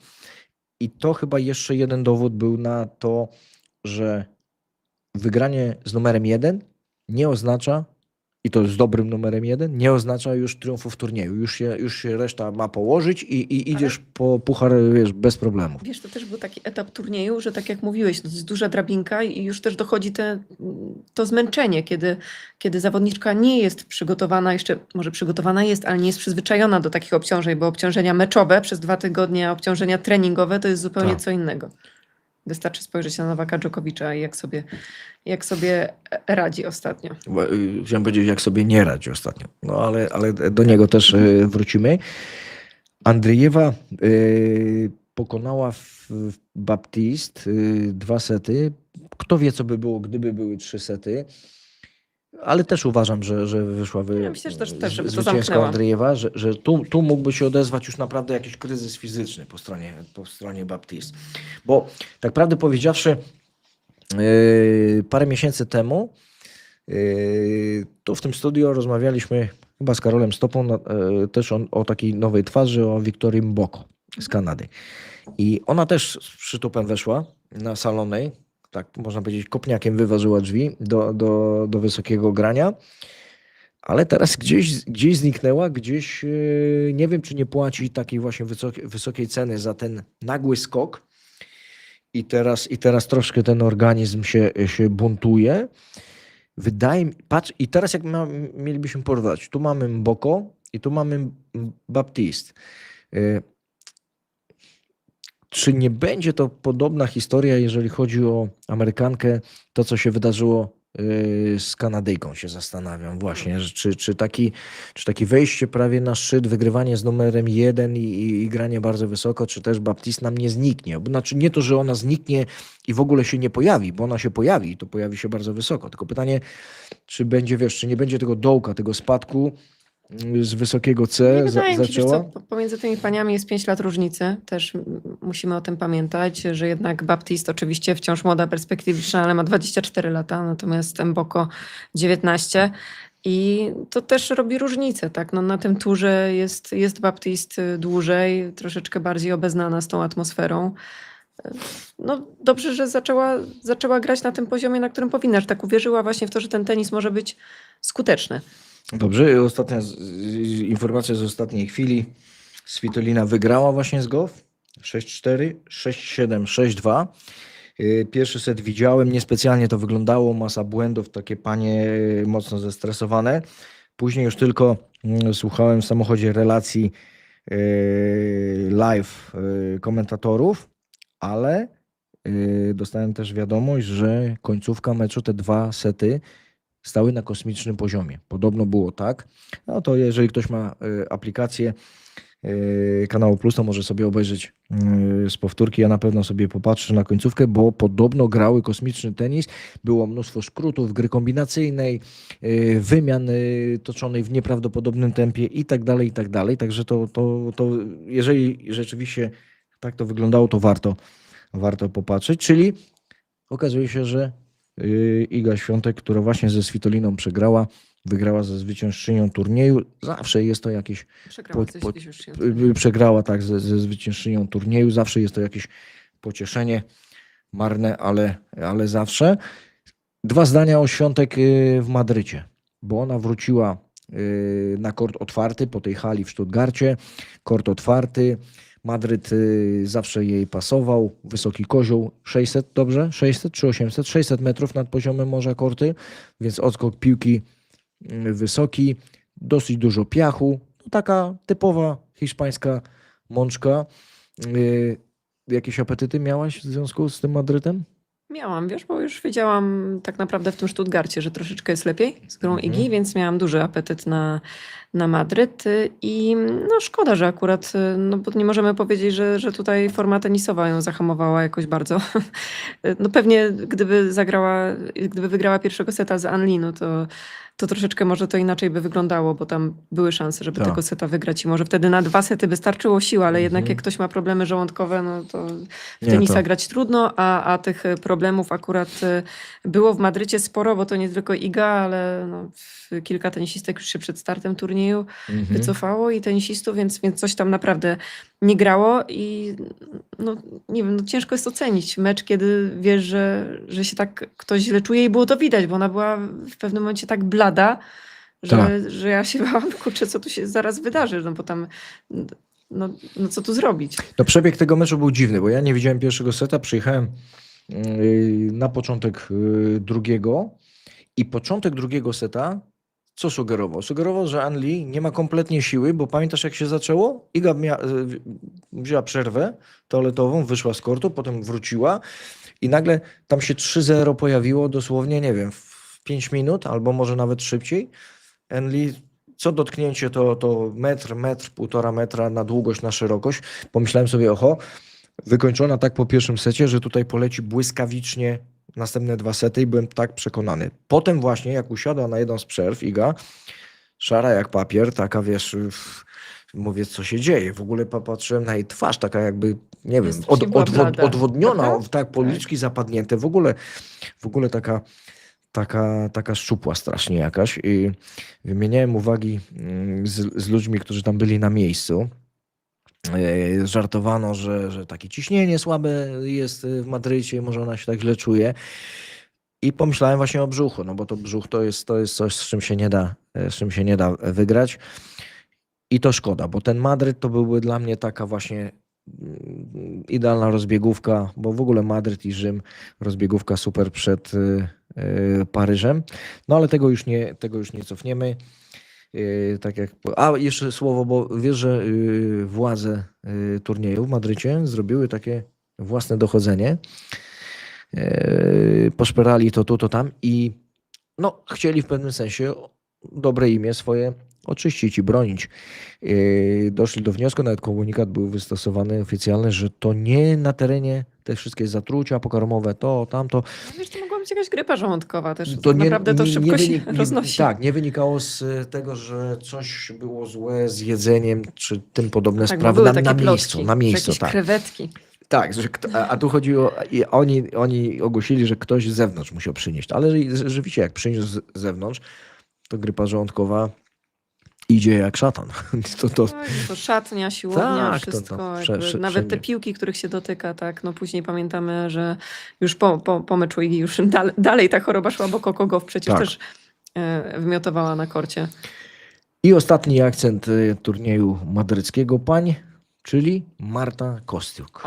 I to chyba jeszcze jeden dowód był na to, że wygranie z numerem 1 nie oznacza, i to z dobrym numerem 1, nie oznacza już triumfu w turnieju. Już się reszta ma położyć i idziesz po puchar, wiesz, bez problemów. Wiesz, to też był taki etap turnieju, że tak jak mówiłeś, to jest duża drabinka i już też dochodzi to zmęczenie, kiedy zawodniczka nie jest przygotowana, jeszcze może przygotowana jest, ale nie jest przyzwyczajona do takich obciążeń, bo obciążenia meczowe przez 2 tygodnie, a obciążenia treningowe to jest zupełnie co innego. Wystarczy spojrzeć na Nowaka Dżokowicza i jak sobie radzi ostatnio. Chciałem powiedzieć, jak sobie nie radzi ostatnio. No ale do niego też wrócimy. Andrzejewa pokonała Baptiste 2 sety. Kto wie, co by było, gdyby były 3 sety. Ale też uważam, że wyszła Ja myślę, że też żeby to zwycięska zamknęła. Andrzejewa, że tu mógłby się odezwać już naprawdę jakiś kryzys fizyczny po stronie Baptiste. Bo tak prawdę powiedziawszy, parę miesięcy temu tu w tym studio rozmawialiśmy chyba z Karolem Stopą też o takiej nowej twarzy, o Wiktorii Mboko z Kanady. I ona też z przytupem weszła na salonej, tak można powiedzieć, kopniakiem wyważyła drzwi do wysokiego grania, ale teraz gdzieś zniknęła, gdzieś nie wiem, czy nie płaci takiej właśnie wysokiej ceny za ten nagły skok. I teraz troszkę ten organizm się buntuje. Wydaje mi, patrz, i teraz jak mielibyśmy porównać, tu mamy Mboko i tu mamy Baptiste. Czy nie będzie to podobna historia, jeżeli chodzi o Amerykankę, to co się wydarzyło z Kanadyjką, się zastanawiam właśnie, czy takie wejście prawie na szczyt, wygrywanie z numerem 1 i granie bardzo wysoko, czy też Baptiste nam nie zniknie. Znaczy nie to, że ona zniknie i w ogóle się nie pojawi, bo ona się pojawi i to pojawi się bardzo wysoko. Tylko pytanie, czy będzie, wiesz, czy nie będzie tego dołka, tego spadku z wysokiego C Wydaje mi się, zaczęła? wiesz co, pomiędzy tymi paniami jest 5 lat różnicy. Też musimy o tym pamiętać, że jednak Baptiste oczywiście wciąż młoda, perspektywiczna, ale ma 24 lata, natomiast Mboko 19. I to też robi różnicę, tak? No, na tym turze jest Baptiste dłużej, troszeczkę bardziej obeznana z tą atmosferą. No dobrze, że zaczęła grać na tym poziomie, na którym powinna, że tak uwierzyła właśnie w to, że ten tenis może być skuteczny. Dobrze, ostatnia informacja z ostatniej chwili. Svitolina wygrała właśnie z Goff 6-4, 6-7, 6-2. Pierwszy set widziałem, niespecjalnie to wyglądało, masa błędów, takie panie mocno zestresowane. Później już tylko słuchałem w samochodzie relacji live komentatorów, ale dostałem też wiadomość, że końcówka meczu, te 2 sety stały na kosmicznym poziomie. Podobno było tak. No to jeżeli ktoś ma aplikację kanału Plus, to może sobie obejrzeć z powtórki. Ja na pewno sobie popatrzę na końcówkę, bo podobno grały kosmiczny tenis. Było mnóstwo skrótów, gry kombinacyjnej, wymian toczonej w nieprawdopodobnym tempie i tak dalej, i tak dalej. Także to jeżeli rzeczywiście tak to wyglądało, to warto popatrzeć. Czyli okazuje się, że Iga Świątek, która właśnie ze Svitoliną przegrała, wygrała ze zwyciężczynią turnieju. Zawsze jest to jakieś Przegrała coś po- już się. przegrała tak ze zwyciężczynią turnieju. Zawsze jest to jakieś pocieszenie, marne, ale zawsze. 2 zdania o Świątek w Madrycie, bo ona wróciła na kort otwarty po tej hali w Stuttgarcie. Kort otwarty. Madryt zawsze jej pasował. Wysoki kozioł. 600, dobrze? 600 czy 800? 600 metrów nad poziomem morza korty, więc odskok piłki wysoki. Dosyć dużo piachu. No, taka typowa hiszpańska mączka. Jakieś apetyty miałaś w związku z tym Madrytem? Miałam, wiesz, bo już wiedziałam tak naprawdę w tym Stuttgarcie, że troszeczkę jest lepiej z grą Mhm. Igi, więc miałam duży apetyt na Madryt i no szkoda, że akurat, no bo nie możemy powiedzieć, że tutaj forma tenisowa ją zahamowała jakoś bardzo. No pewnie gdyby wygrała pierwszego seta z Anli, no to troszeczkę może to inaczej by wyglądało, bo tam były szanse, żeby Tak. tego seta wygrać i może wtedy na 2 sety by starczyło sił, ale jednak Mhm. jak ktoś ma problemy żołądkowe, no to w Nie, tenisa to- grać trudno, a tych problemów akurat było w Madrycie sporo, bo to nie tylko Iga, ale no, kilka tenisistek już się przed startem turnieju Mhm. wycofało i tenisistów, więc coś tam naprawdę nie grało i no nie wiem, no ciężko jest ocenić mecz, kiedy wiesz, że się tak ktoś źle czuje i było to widać, bo ona była w pewnym momencie tak blada, że ja się bałam, kurczę, co tu się zaraz wydarzy, no bo tam no co tu zrobić? No, przebieg tego meczu był dziwny, bo ja nie widziałem pierwszego seta. Przyjechałem na początek drugiego i początek drugiego seta co sugerował? Sugerował, że Anli nie ma kompletnie siły, bo pamiętasz jak się zaczęło? Iga wzięła przerwę toaletową, wyszła z kortu, potem wróciła i nagle tam się 3-0 pojawiło dosłownie, nie wiem, w 5 minut albo może nawet szybciej. Anli co dotknięcie to metr, 1,5 metra na długość, na szerokość. Pomyślałem sobie, oho, wykończona tak po pierwszym secie, że tutaj poleci błyskawicznie następne 2 sety i byłem tak przekonany. Potem właśnie, jak usiadła na jedną z przerw Iga, szara jak papier, taka wiesz, mówię, co się dzieje. W ogóle patrzyłem na jej twarz, taka jakby, nie wiem, Strasznie była blada, odwodniona, prawda? tak, policzki zapadnięte, w ogóle taka szczupła strasznie jakaś. I wymieniałem uwagi z ludźmi, którzy tam byli na miejscu. Żartowano, że takie ciśnienie słabe jest w Madrycie, może ona się tak źle czuje. I pomyślałem właśnie o brzuchu, no bo to brzuch to jest coś, z czym się nie da wygrać. I to szkoda, bo ten Madryt to byłby dla mnie taka właśnie idealna rozbiegówka, bo w ogóle Madryt i Rzym, rozbiegówka super przed Paryżem. No ale tego już nie cofniemy. Tak jak, jeszcze słowo, bo wiesz, że władze turnieju w Madrycie zrobiły takie własne dochodzenie. Poszperali to tu, to tam i no, chcieli w pewnym sensie dobre imię swoje oczyścić i bronić. Doszli do wniosku, nawet komunikat był wystosowany oficjalny, że to nie na terenie te wszystkie zatrucia pokarmowe, to, tamto. No wiesz, to mogła być jakaś grypa żołądkowa też. To Naprawdę to szybko się roznosi. Tak, nie wynikało z tego, że coś było złe z jedzeniem, czy tym podobne Tak, bo sprawy były na takie miejscu. plotki, Na że miejscu, jakieś tak. krewetki. Tak, a tu chodziło, i oni ogłosili, że ktoś z zewnątrz musiał przynieść. Ale rzeczywiście, jak przyniósł z zewnątrz, to grypa żołądkowa idzie jak szatan. To szatnia, siłownia, Tak, to wszystko. wszędzie. Nawet te piłki, których się dotyka, tak. No później pamiętamy, że już po meczu Igi już dalej ta choroba szła, bo Coco Gauff przecież Tak. też wymiotowała na korcie. I ostatni akcent turnieju madryckiego pań, czyli Marta Kostiuk.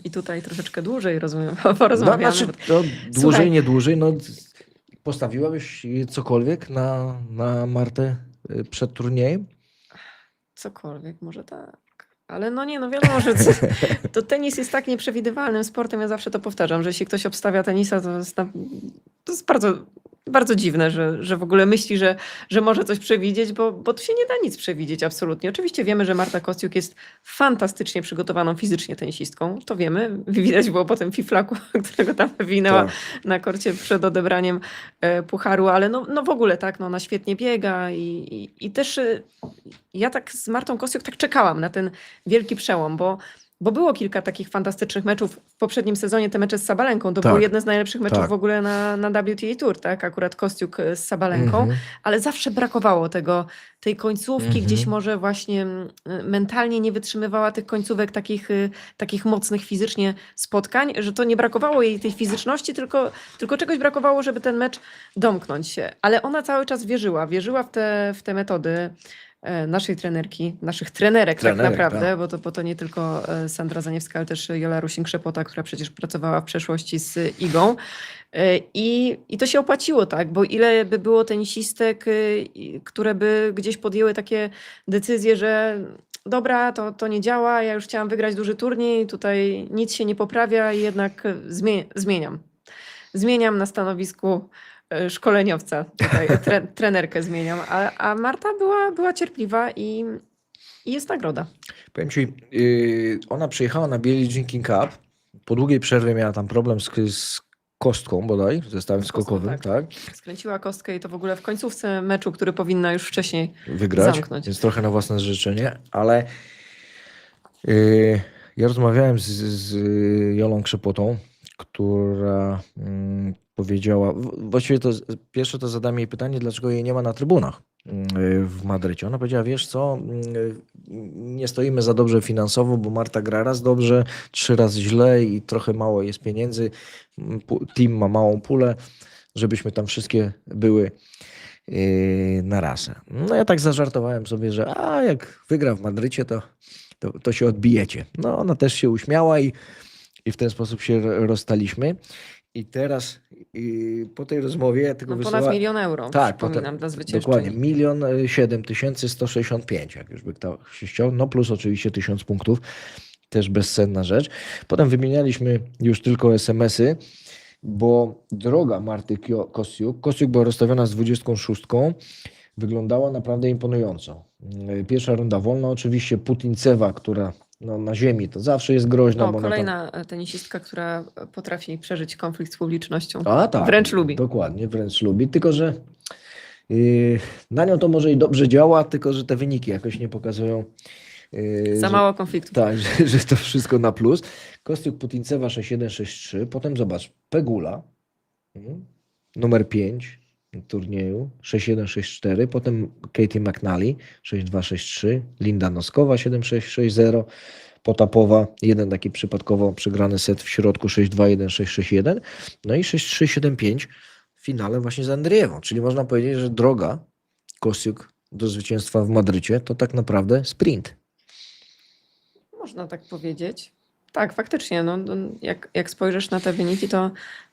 I tutaj troszeczkę dłużej porozmawiamy. No, znaczy, to dłużej, nie dłużej. No, postawiłabyś cokolwiek na Martę przed turniejem? Cokolwiek, może tak. Ale no nie, no wiadomo, że to tenis jest tak nieprzewidywalnym sportem. Ja zawsze to powtarzam, że jeśli ktoś obstawia tenisa, to jest bardzo bardzo dziwne, że w ogóle myśli, że może coś przewidzieć, bo tu się nie da nic przewidzieć absolutnie. Oczywiście wiemy, że Marta Kostiuk jest fantastycznie przygotowaną fizycznie tenisistką. To wiemy. Widać było po tym fiflaku, którego tam wywinęła Tak. na korcie przed odebraniem pucharu, ale no w ogóle tak, no ona świetnie biega i też ja tak z Martą Kostiuk tak czekałam na ten wielki przełom, bo było kilka takich fantastycznych meczów w poprzednim sezonie, te mecze z Sabalenką, to Tak, były jedne z najlepszych meczów tak. w ogóle na WTA Tour, tak? Akurat Kostiuk z Sabalenką, Mhm. ale zawsze brakowało tej końcówki, gdzieś Mhm. może właśnie mentalnie nie wytrzymywała tych końcówek takich mocnych fizycznie spotkań, że to nie brakowało jej tej fizyczności, tylko czegoś brakowało, żeby ten mecz domknąć się. Ale ona cały czas wierzyła w te metody naszej trenerki, naszych trenerek tak Trenerek, naprawdę, bo to nie tylko Sandra Zaniewska, ale też Jola Rusin-Krzepota, która przecież pracowała w przeszłości z Igą. I to się opłaciło, tak, bo ile by było tenisistek, które by gdzieś podjęły takie decyzje, że dobra, to nie działa, ja już chciałam wygrać duży turniej, tutaj nic się nie poprawia i jednak zmieniam. Zmieniam na stanowisku szkoleniowca, tutaj trenerkę zmieniam, a Marta była cierpliwa i jest nagroda. Powiem ci, ona przyjechała na Billie Jean King Cup. Po długiej przerwie miała tam problem z kostką bodaj, ze stawem Z kostką, skokowym, tak? Skręciła kostkę i to w ogóle w końcówce meczu, który powinna już wcześniej Wygrać, zamknąć. więc trochę na własne życzenie, ale ja rozmawiałem z Jolą Krzepotą, która powiedziała, właściwie to pierwsze to zadałem jej pytanie, dlaczego jej nie ma na trybunach w Madrycie. Ona powiedziała, wiesz co, nie stoimy za dobrze finansowo, bo Marta gra raz dobrze, 3 razy źle i trochę mało jest pieniędzy. Team ma małą pulę, żebyśmy tam wszystkie były na rasę. No ja tak zażartowałem sobie, że jak wygra w Madrycie, to się odbijecie. No ona też się uśmiała i w ten sposób się rozstaliśmy. I teraz po tej rozmowie tylko No ponad 1 000 000 euro, tak, przypominam, dla zwyciężczyni. dokładnie, 1 7 165, jak już by ktoś chciał, no plus oczywiście 1000 punktów, też bezcenna rzecz. Potem wymienialiśmy już tylko SMS-y, bo droga Marty Kostiuk była rozstawiona z 26, wyglądała naprawdę imponująco. Pierwsza runda wolna, oczywiście Putincewa, która na ziemi to zawsze jest groźna. O, bo kolejna tenisistka, która potrafi przeżyć konflikt z publicznością. tak, Wręcz lubi. Dokładnie, wręcz lubi, tylko że na nią to może i dobrze działa, tylko że te wyniki jakoś nie pokazują. Za mało konfliktów. Tak, że to wszystko na plus. Kostiuk Putincewa 6-1, 6-3, potem zobacz, Pegula, numer 5 turnieju, 6-1, 6-4, potem Katie McNally, 6-2, 6-3, Linda Noskowa, 7-6, 6-0, Potapowa, jeden taki przypadkowo przegrany set w środku, 6-2, 1, 6-6, 1, no i 6-3, 7-5 w finale właśnie z Andriewą, czyli można powiedzieć, że droga Kostiuk do zwycięstwa w Madrycie to tak naprawdę sprint. Można tak powiedzieć. Tak, faktycznie. No, jak spojrzysz na te wyniki,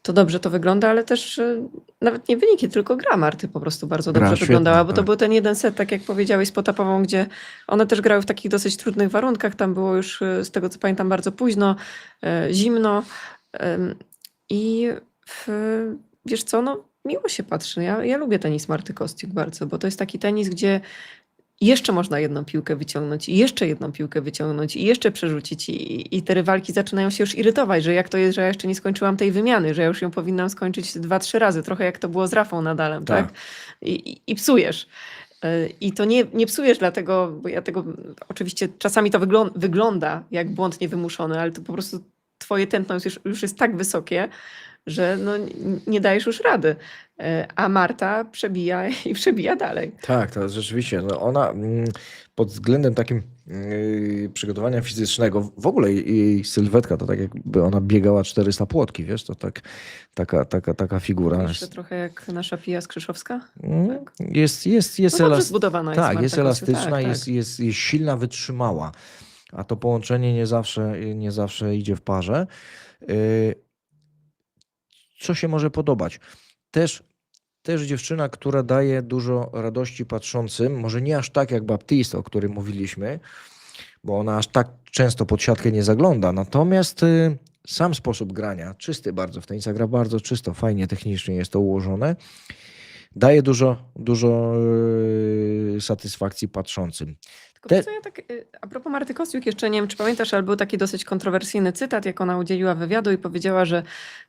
to dobrze to wygląda, ale też nawet nie wyniki, tylko gra Marty po prostu bardzo dobrze Świetna, wyglądała, bo to tak. był ten jeden set, tak jak powiedziałeś, z Potapową, gdzie one też grały w takich dosyć trudnych warunkach. Tam było już, z tego co pamiętam, bardzo późno, zimno. I wiesz co, no miło się patrzy. Ja lubię tenis Marty Kostiuk bardzo, bo to jest taki tenis, gdzie jeszcze można jedną piłkę wyciągnąć i jeszcze jedną piłkę wyciągnąć i jeszcze przerzucić i te rywalki zaczynają się już irytować, że jak to jest, że ja jeszcze nie skończyłam tej wymiany, że ja już ją powinnam skończyć 2-3 razy, trochę jak to było z Rafą Nadalem, tak? I psujesz. I to nie psujesz dlatego, bo ja tego, oczywiście czasami to wygląda jak błąd niewymuszony, ale to po prostu twoje tętno już jest tak wysokie, że no, nie dajesz już rady. A Marta przebija i przebija dalej. Tak, to rzeczywiście. No ona pod względem takim przygotowania fizycznego, w ogóle jej sylwetka to tak jakby ona biegała 400 płotki, wiesz, to taka figura. Jeszcze trochę jak nasza Pija Skrzyszowska. Tak. Jest No dobrze zbudowana jest tak, Marta jest Kostiuk, elastyczna, tak. jest silna, wytrzymała, a to połączenie nie zawsze idzie w parze. Co się może podobać? Też dziewczyna, która daje dużo radości patrzącym, może nie aż tak jak Baptiste, o którym mówiliśmy, bo ona aż tak często pod siatkę nie zagląda, natomiast sam sposób grania, czysty bardzo, w tenisa gra bardzo czysto, fajnie technicznie jest to ułożone, daje dużo satysfakcji patrzącym. Tylko Te, wiesz co, ja tak, a propos Marty Kostiuk, jeszcze nie wiem, czy pamiętasz, ale był taki dosyć kontrowersyjny cytat, jak ona udzieliła wywiadu i powiedziała,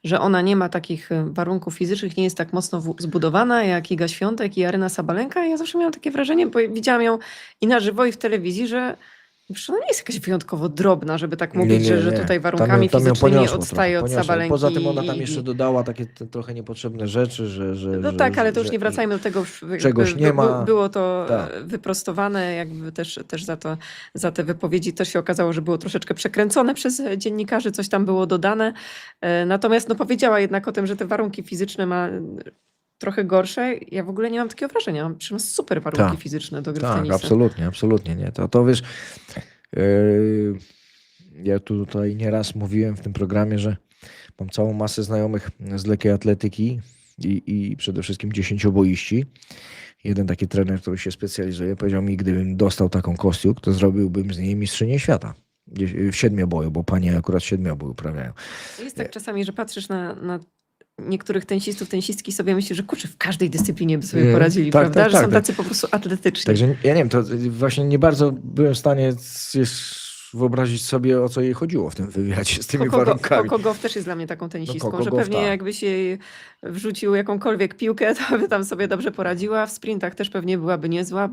że ona nie ma takich warunków fizycznych, nie jest tak mocno zbudowana jak Iga Świątek i Aryna Sabalenka. I ja zawsze miałam takie wrażenie, bo widziałam ją i na żywo, i w telewizji, że przecież ona nie jest jakaś wyjątkowo drobna, żeby tak mówić, że tutaj warunkami Tam ją fizycznymi poniosło odstaje od poniosło. Sabalenki. Poza tym ona tam jeszcze dodała takie trochę niepotrzebne rzeczy, No tak, ale to już nie wracajmy do tego. czegoś nie ma. Było to Tak. wyprostowane, jakby też za te wypowiedzi też się okazało, że było troszeczkę przekręcone przez dziennikarzy, coś tam było dodane. Natomiast no, powiedziała jednak o tym, że te warunki fizyczne ma trochę gorsze. Ja w ogóle nie mam takiego wrażenia. Przecież ma super warunki fizyczne do gry w Tak, tenisa. absolutnie nie. To wiesz, ja tutaj nieraz mówiłem w tym programie, że mam całą masę znajomych z lekkiej atletyki i przede wszystkim dziesięcioboiści. Jeden taki trener, który się specjalizuje, powiedział mi, gdybym dostał taką Kostiuk, to zrobiłbym z niej mistrzynię świata. W siedmioboju, bo panie akurat siedmiobój uprawiają. Jest tak czasami, że patrzysz na niektórych tenisistów, tenisistki sobie myślisz, że kurczę, w każdej dyscyplinie by sobie poradzili, tak, prawda? tak, Że tak, są tak. tacy po prostu atletyczni. Także ja nie wiem, to właśnie nie bardzo byłem w stanie wyobrazić sobie, o co jej chodziło w tym wywiadzie z tymi warunkami. Coco Gauff też jest dla mnie taką tenisistką, Coco że Gauff, pewnie tak. jakbyś jej wrzucił jakąkolwiek piłkę, to by tam sobie dobrze poradziła. W sprintach też pewnie byłaby niezła,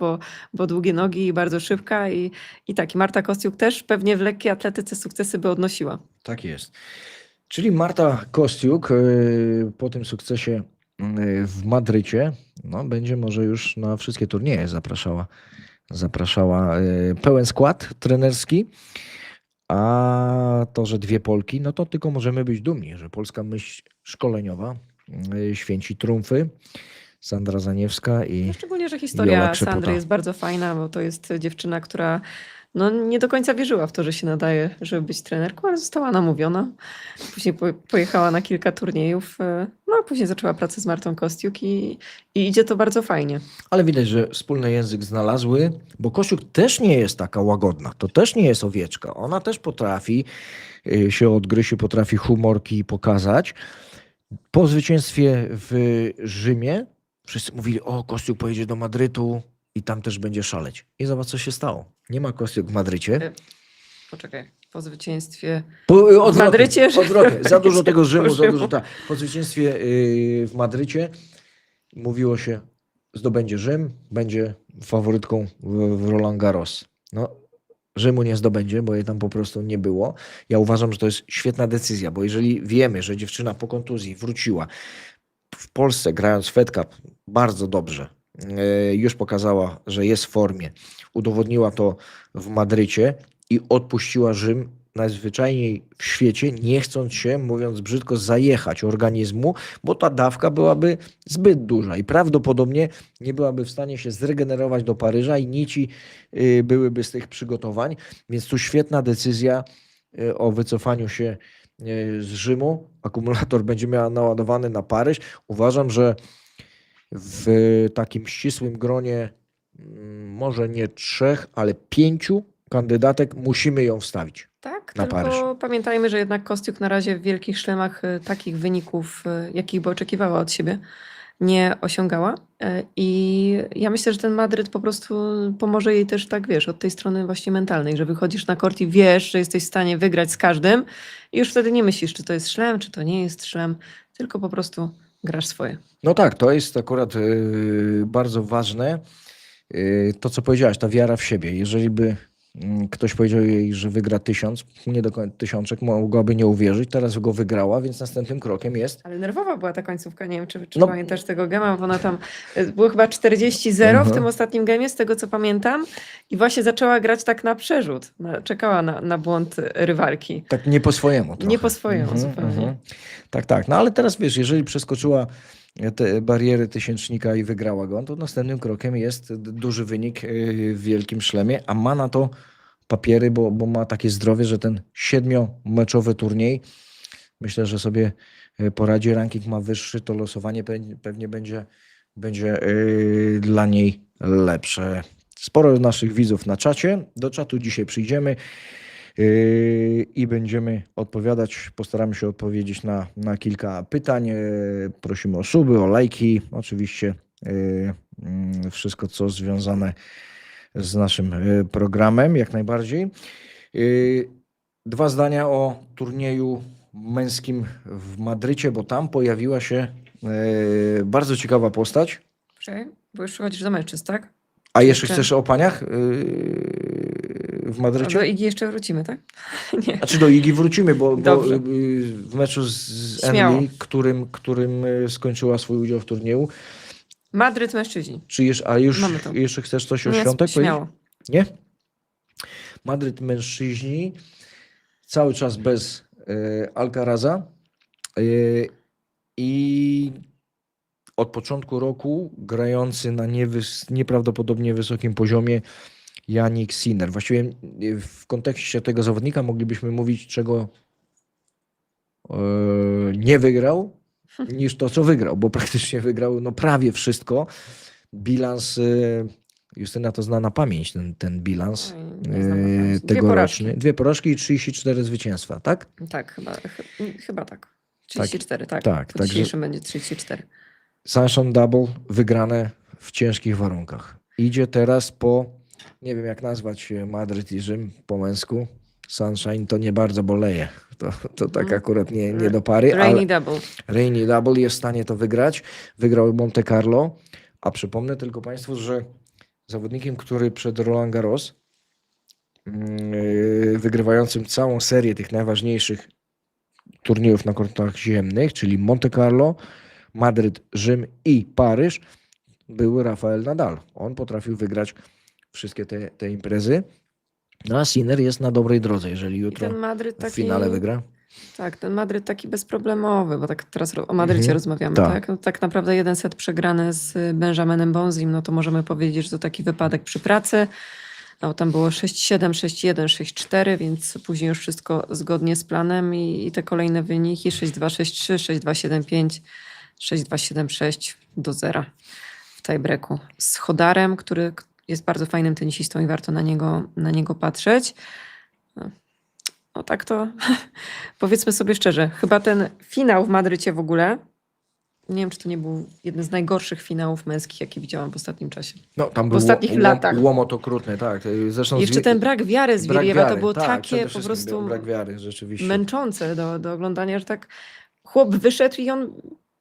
bo długie nogi i bardzo szybka. I tak, i Marta Kostiuk też pewnie w lekkiej atletyce sukcesy by odnosiła. Tak jest. Czyli Marta Kostiuk po tym sukcesie w Madrycie będzie może już na wszystkie turnieje zapraszała pełen skład trenerski, a to, że dwie Polki, no to tylko możemy być dumni, że polska myśl szkoleniowa święci triumfy. Sandra Zaniewska i No szczególnie, że Jola historia Krzepota. Sandry jest bardzo fajna, bo to jest dziewczyna, która no, nie do końca wierzyła w to, że się nadaje, żeby być trenerką, ale została namówiona. Później pojechała na kilka turniejów, no a później zaczęła pracę z Martą Kostiuk i idzie to bardzo fajnie. Ale widać, że wspólny język znalazły, bo Kościuk też nie jest taka łagodna. To też nie jest owieczka. Ona też potrafi się odgryźć, potrafi humorki pokazać. Po zwycięstwie w Rzymie wszyscy mówili, o, Kościuk pojedzie do Madrytu i tam też będzie szaleć. I zobacz, co się stało. Nie ma Kościuk w Madrycie. Poczekaj, po zwycięstwie W Madrycie. Odwrotnie. Za dużo tego Rzymu, za Rzymu. dużo. Tak. Po zwycięstwie w Madrycie mówiło się, zdobędzie Rzym, będzie faworytką w Roland Garros. No, Rzymu nie zdobędzie, bo jej tam po prostu nie było. Ja uważam, że to jest świetna decyzja, bo jeżeli wiemy, że dziewczyna po kontuzji wróciła w Polsce, grając Fed Cup bardzo dobrze, już pokazała, że jest w formie, udowodniła to w Madrycie i odpuściła Rzym najzwyczajniej w świecie, nie chcąc się, mówiąc brzydko, zajechać organizmu, bo ta dawka byłaby zbyt duża i prawdopodobnie nie byłaby w stanie się zregenerować do Paryża i nici byłyby z tych przygotowań. Więc tu świetna decyzja o wycofaniu się z Rzymu. Akumulator będzie miała naładowany na Paryż. Uważam, że w takim ścisłym gronie może nie 3, ale 5 kandydatek musimy ją wstawić. Tak, na tylko Paryż. pamiętajmy, że jednak Kostiuk na razie w wielkich szlemach takich wyników, jakich by oczekiwała od siebie, nie osiągała. I ja myślę, że ten Madryt po prostu pomoże jej też tak, wiesz, od tej strony właśnie mentalnej, że wychodzisz na kort i wiesz, że jesteś w stanie wygrać z każdym i już wtedy nie myślisz, czy to jest szlem, czy to nie jest szlem, tylko po prostu grasz swoje. No tak, to jest akurat bardzo ważne. To, co powiedziałaś, ta wiara w siebie. Jeżeli by ktoś powiedział jej, że wygra 1000, nie do końca tysiączek, mogłaby nie uwierzyć. Teraz go wygrała, więc następnym krokiem jest. Ale nerwowa była ta końcówka, nie wiem, czy No. pamiętasz tego gema, bo ona tam było chyba 40-0 w tym ostatnim gemie, z tego co pamiętam, i właśnie zaczęła grać tak na przerzut. Czekała na błąd rywalki. Tak nie po swojemu. Nie po swojemu zupełnie. Tak. No ale teraz wiesz, jeżeli przeskoczyła te bariery tysięcznika i wygrała go, to następnym krokiem jest duży wynik w wielkim szlemie, a ma na to papiery, bo ma takie zdrowie, że ten 7-meczowy turniej, myślę, że sobie poradzi, ranking ma wyższy, to losowanie pewnie będzie dla niej lepsze. Sporo naszych widzów na czacie, do czatu dzisiaj przyjdziemy. I będziemy odpowiadać, postaramy się odpowiedzieć na kilka pytań. Prosimy o suby, o lajki, oczywiście wszystko, co związane z naszym programem, jak najbardziej. 2 zdania o turnieju męskim w Madrycie, bo tam pojawiła się bardzo ciekawa postać. Okej, bo już przechodzisz do mężczyzn, tak? A jeszcze Jeszcze- chcesz o paniach w A Madrycie? do Igi jeszcze wrócimy, tak? Nie. Znaczy do Igi wrócimy, bo Dobrze. w meczu z Śmiało. Enli, którym skończyła swój udział w turnieju. Madryt mężczyźni. Czy już Mamy to. jeszcze chcesz coś o Nie, świątek śmiało. powiedzieć? Nie? Madryt mężczyźni, cały czas bez Alcaraza i od początku roku grający na nieprawdopodobnie wysokim poziomie Jannik Sinner. Właściwie w kontekście tego zawodnika moglibyśmy mówić, czego nie wygrał, niż to, co wygrał, bo praktycznie wygrał no, prawie wszystko. Bilans, Justyna to zna na pamięć ten bilans Oj, nie znam na pamięć. 2 tegoroczny. 2 porażki i 34 zwycięstwa, tak? Tak, chyba tak. 34, tak. tak, Po także- dzisiejszym będzie 34. Sunshine Double wygrane w ciężkich warunkach. Idzie teraz po, nie wiem jak nazwać Madryt i Rzym po męsku. Sunshine to nie bardzo boleje. To tak akurat nie do pary, ale Rainy double. Rainy Double jest w stanie to wygrać. Wygrał Monte Carlo, a przypomnę tylko Państwu, że zawodnikiem, który przed Roland Garros, wygrywającym całą serię tych najważniejszych turniejów na kortach ziemnych, czyli Monte Carlo, Madryt, Rzym i Paryż, był Rafael Nadal. On potrafił wygrać wszystkie te imprezy. No a Sinner jest na dobrej drodze, jeżeli I jutro ten Madryt w taki... finale wygra. Tak, ten Madryt taki bezproblemowy, bo tak teraz o Madrycie rozmawiamy, tak. tak? No, tak naprawdę jeden set przegrany z Benjaminem Bonzim, no to możemy powiedzieć, że to taki wypadek przy pracy. No, tam było 6-7, 6-1, 6-4, więc później już wszystko zgodnie z planem i te kolejne wyniki 6-2, 6-3, 6-2, 7-5, 6-2, 7-6 do 0 w tiebreaku. Z Chodarem, który jest bardzo fajnym tenisistą i warto na niego patrzeć. No tak to powiedzmy sobie szczerze, chyba ten finał w Madrycie w ogóle, nie wiem, czy to nie był jeden z najgorszych finałów męskich, jaki widziałam w ostatnim czasie. No, tam W był ostatnich latach. łomot okrutny, tak. Zresztą Jeszcze ten brak wiary z brak Wiriewa to wiary, było tak, takie przede po wszystkim prostu brak wiary, rzeczywiście. męczące do oglądania, że tak chłop wyszedł i on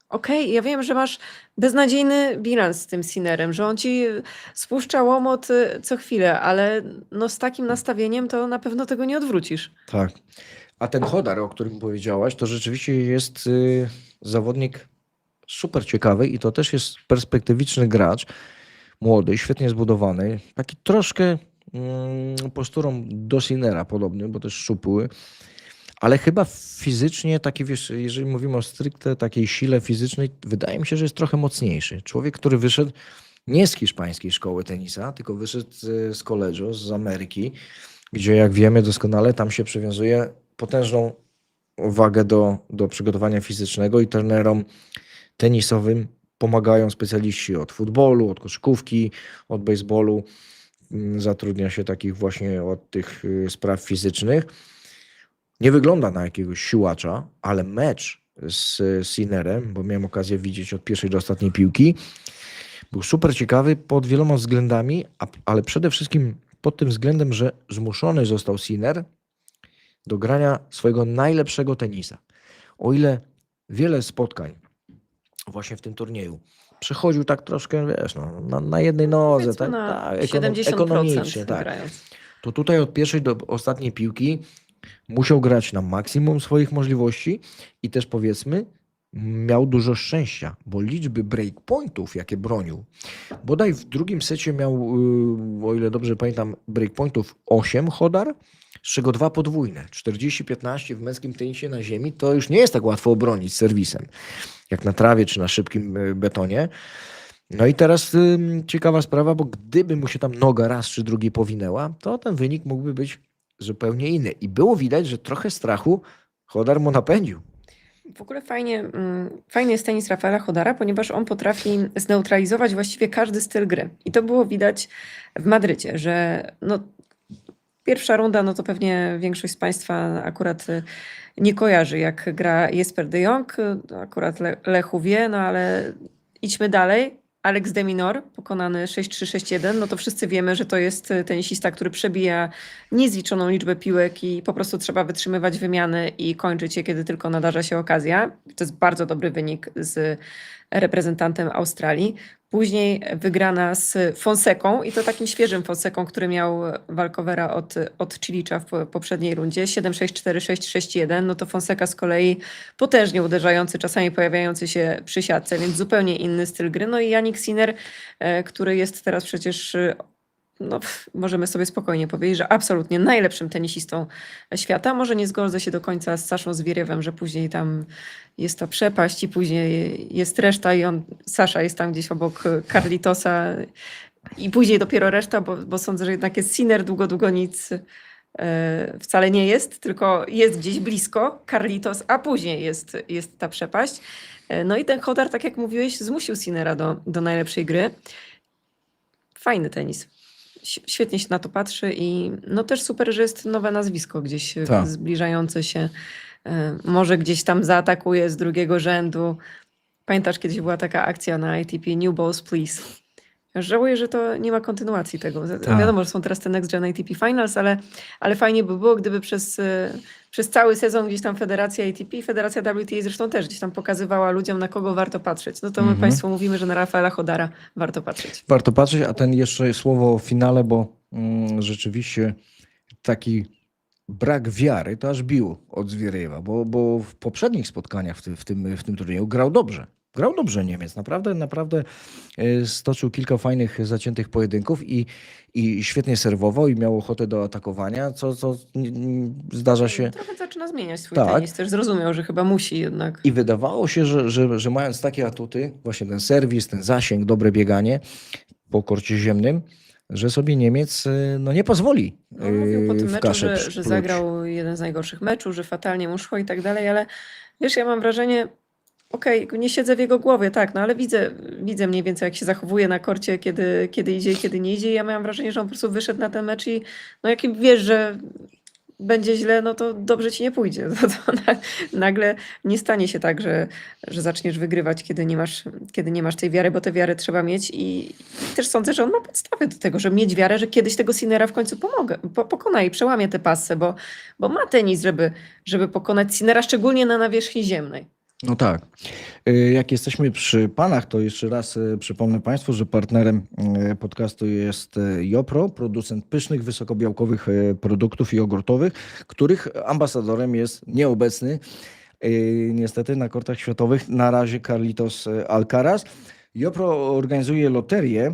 okej, ja wiem, że masz beznadziejny bilans z tym Sinnerem, że on ci spuszcza łomot co chwilę, ale no z takim nastawieniem to na pewno tego nie odwrócisz. Tak. A ten Chodar, o którym powiedziałaś, to rzeczywiście jest zawodnik super ciekawy i to też jest perspektywiczny gracz, młody, świetnie zbudowany, taki troszkę posturą do Sinnera podobny, bo też szczupły, ale chyba fizycznie taki, wiesz, jeżeli mówimy o stricte takiej sile fizycznej, wydaje mi się, że jest trochę mocniejszy. Człowiek, który wyszedł nie z hiszpańskiej szkoły tenisa, tylko wyszedł z college'u, z Ameryki, gdzie jak wiemy doskonale, tam się przywiązuje potężną wagę do przygotowania fizycznego i trenerom tenisowym pomagają specjaliści od futbolu, od koszykówki, od baseballu. Zatrudnia się takich właśnie od tych spraw fizycznych. Nie wygląda na jakiegoś siłacza, ale mecz z Sinnerem, bo miałem okazję widzieć od pierwszej do ostatniej piłki, był super ciekawy pod wieloma względami, ale przede wszystkim pod tym względem, że zmuszony został Sinner do grania swojego najlepszego tenisa. O ile wiele spotkań właśnie w tym turnieju przechodził tak troszkę, wiesz, na jednej nodze, Powiedzmy tak, na tak, 70% ekonomicznie, tak. grając. To tutaj od pierwszej do ostatniej piłki musiał grać na maksimum swoich możliwości i też powiedzmy miał dużo szczęścia, bo liczby breakpointów, jakie bronił, bodaj w drugim secie miał, o ile dobrze pamiętam, breakpointów 8 Chodar, z czego 2 podwójne. 40-15 w męskim tenisie na ziemi to już nie jest tak łatwo obronić serwisem, jak na trawie czy na szybkim betonie. No i teraz ciekawa sprawa, bo gdyby mu się tam noga raz czy drugi powinęła, to ten wynik mógłby być zupełnie inny. I było widać, że trochę strachu Chodar mu napędził. W ogóle fajny jest tenis Rafaela Chodara, ponieważ on potrafi zneutralizować właściwie każdy styl gry. I to było widać w Madrycie, że no, Pierwsza runda, no to pewnie większość z Państwa akurat nie kojarzy, jak gra Jesper de Jong. Akurat Lechu wie, no ale idźmy dalej. Alex de Minaur, pokonany 6-3, 6-1, no to wszyscy wiemy, że to jest tenisista, który przebija niezliczoną liczbę piłek i po prostu trzeba wytrzymywać wymiany i kończyć je, kiedy tylko nadarza się okazja. To jest bardzo dobry wynik z reprezentantem Australii. Później wygrana z Fonseką i to takim świeżym Fonseką, który miał walkowera od Chilicza w poprzedniej rundzie. 7-6, 4-6, 6-1. No to Fonseca z kolei potężnie uderzający, czasami pojawiający się przy siatce, więc zupełnie inny styl gry. No i Jannik Sinner, który jest teraz przecież, no, możemy sobie spokojnie powiedzieć, że absolutnie najlepszym tenisistą świata. Może nie zgodzę się do końca z Saszą Zwieriewem, że później tam jest ta przepaść i później jest reszta i Sasza jest tam gdzieś obok Carlitosa i później dopiero reszta, bo sądzę, że jednak jest Sinner, długo nic wcale nie jest, tylko jest gdzieś blisko Carlitos, a później jest ta przepaść. No i ten Hodar, tak jak mówiłeś, zmusił Sinnera do najlepszej gry. Fajny tenis. Świetnie się na to patrzy i no też super, że jest nowe nazwisko gdzieś Tak. zbliżające się. Może gdzieś tam zaatakuje z drugiego rzędu. Pamiętasz, kiedyś była taka akcja na ATP New Balls Please. Żałuję, że to nie ma kontynuacji tego. Tak. Wiadomo, że są teraz te Next Gen ATP Finals, ale fajnie by było, gdyby przez cały sezon gdzieś tam Federacja ATP, Federacja WTA zresztą też gdzieś tam pokazywała ludziom, na kogo warto patrzeć. No to my Państwu mówimy, że na Rafaela Hodara warto patrzeć. Warto patrzeć, a ten jeszcze słowo o finale, bo rzeczywiście taki brak wiary to aż bił od Zwieriewa, bo w poprzednich spotkaniach w tym turnieju grał dobrze. Grał dobrze Niemiec, naprawdę stoczył kilka fajnych, zaciętych pojedynków i świetnie serwował i miał ochotę do atakowania, co zdarza się. Trochę zaczyna zmieniać swój Tak. tenis. Też zrozumiał, że chyba musi jednak. I wydawało się, że mając takie atuty, właśnie ten serwis, ten zasięg, dobre bieganie po korcie ziemnym, że sobie Niemiec no, nie pozwoli No, mówił po tym w meczu, kaszę że spluć. zagrał jeden z najgorszych meczów, że fatalnie mu szło i tak dalej, ale wiesz, ja mam wrażenie, okej, nie siedzę w jego głowie, tak, no ale widzę mniej więcej, jak się zachowuje na korcie, kiedy idzie i kiedy nie idzie. I ja miałam wrażenie, że on po prostu wyszedł na ten mecz i no jak wiesz, że będzie źle, no to dobrze ci nie pójdzie. Nagle nie stanie się tak, że zaczniesz wygrywać, kiedy nie masz tej wiary, bo tę wiarę trzeba mieć i też sądzę, że on ma podstawę do tego, żeby mieć wiarę, że kiedyś tego Sinnera w końcu pokona i przełamie te pasy, bo ma tenis, żeby pokonać Sinnera, szczególnie na nawierzchni ziemnej. No tak. Jak jesteśmy przy panach, to jeszcze raz przypomnę Państwu, że partnerem podcastu jest Jopro, producent pysznych, wysokobiałkowych produktów jogurtowych, których ambasadorem jest nieobecny niestety na kortach światowych na razie Carlitos Alcaraz. Jopro organizuje loterię,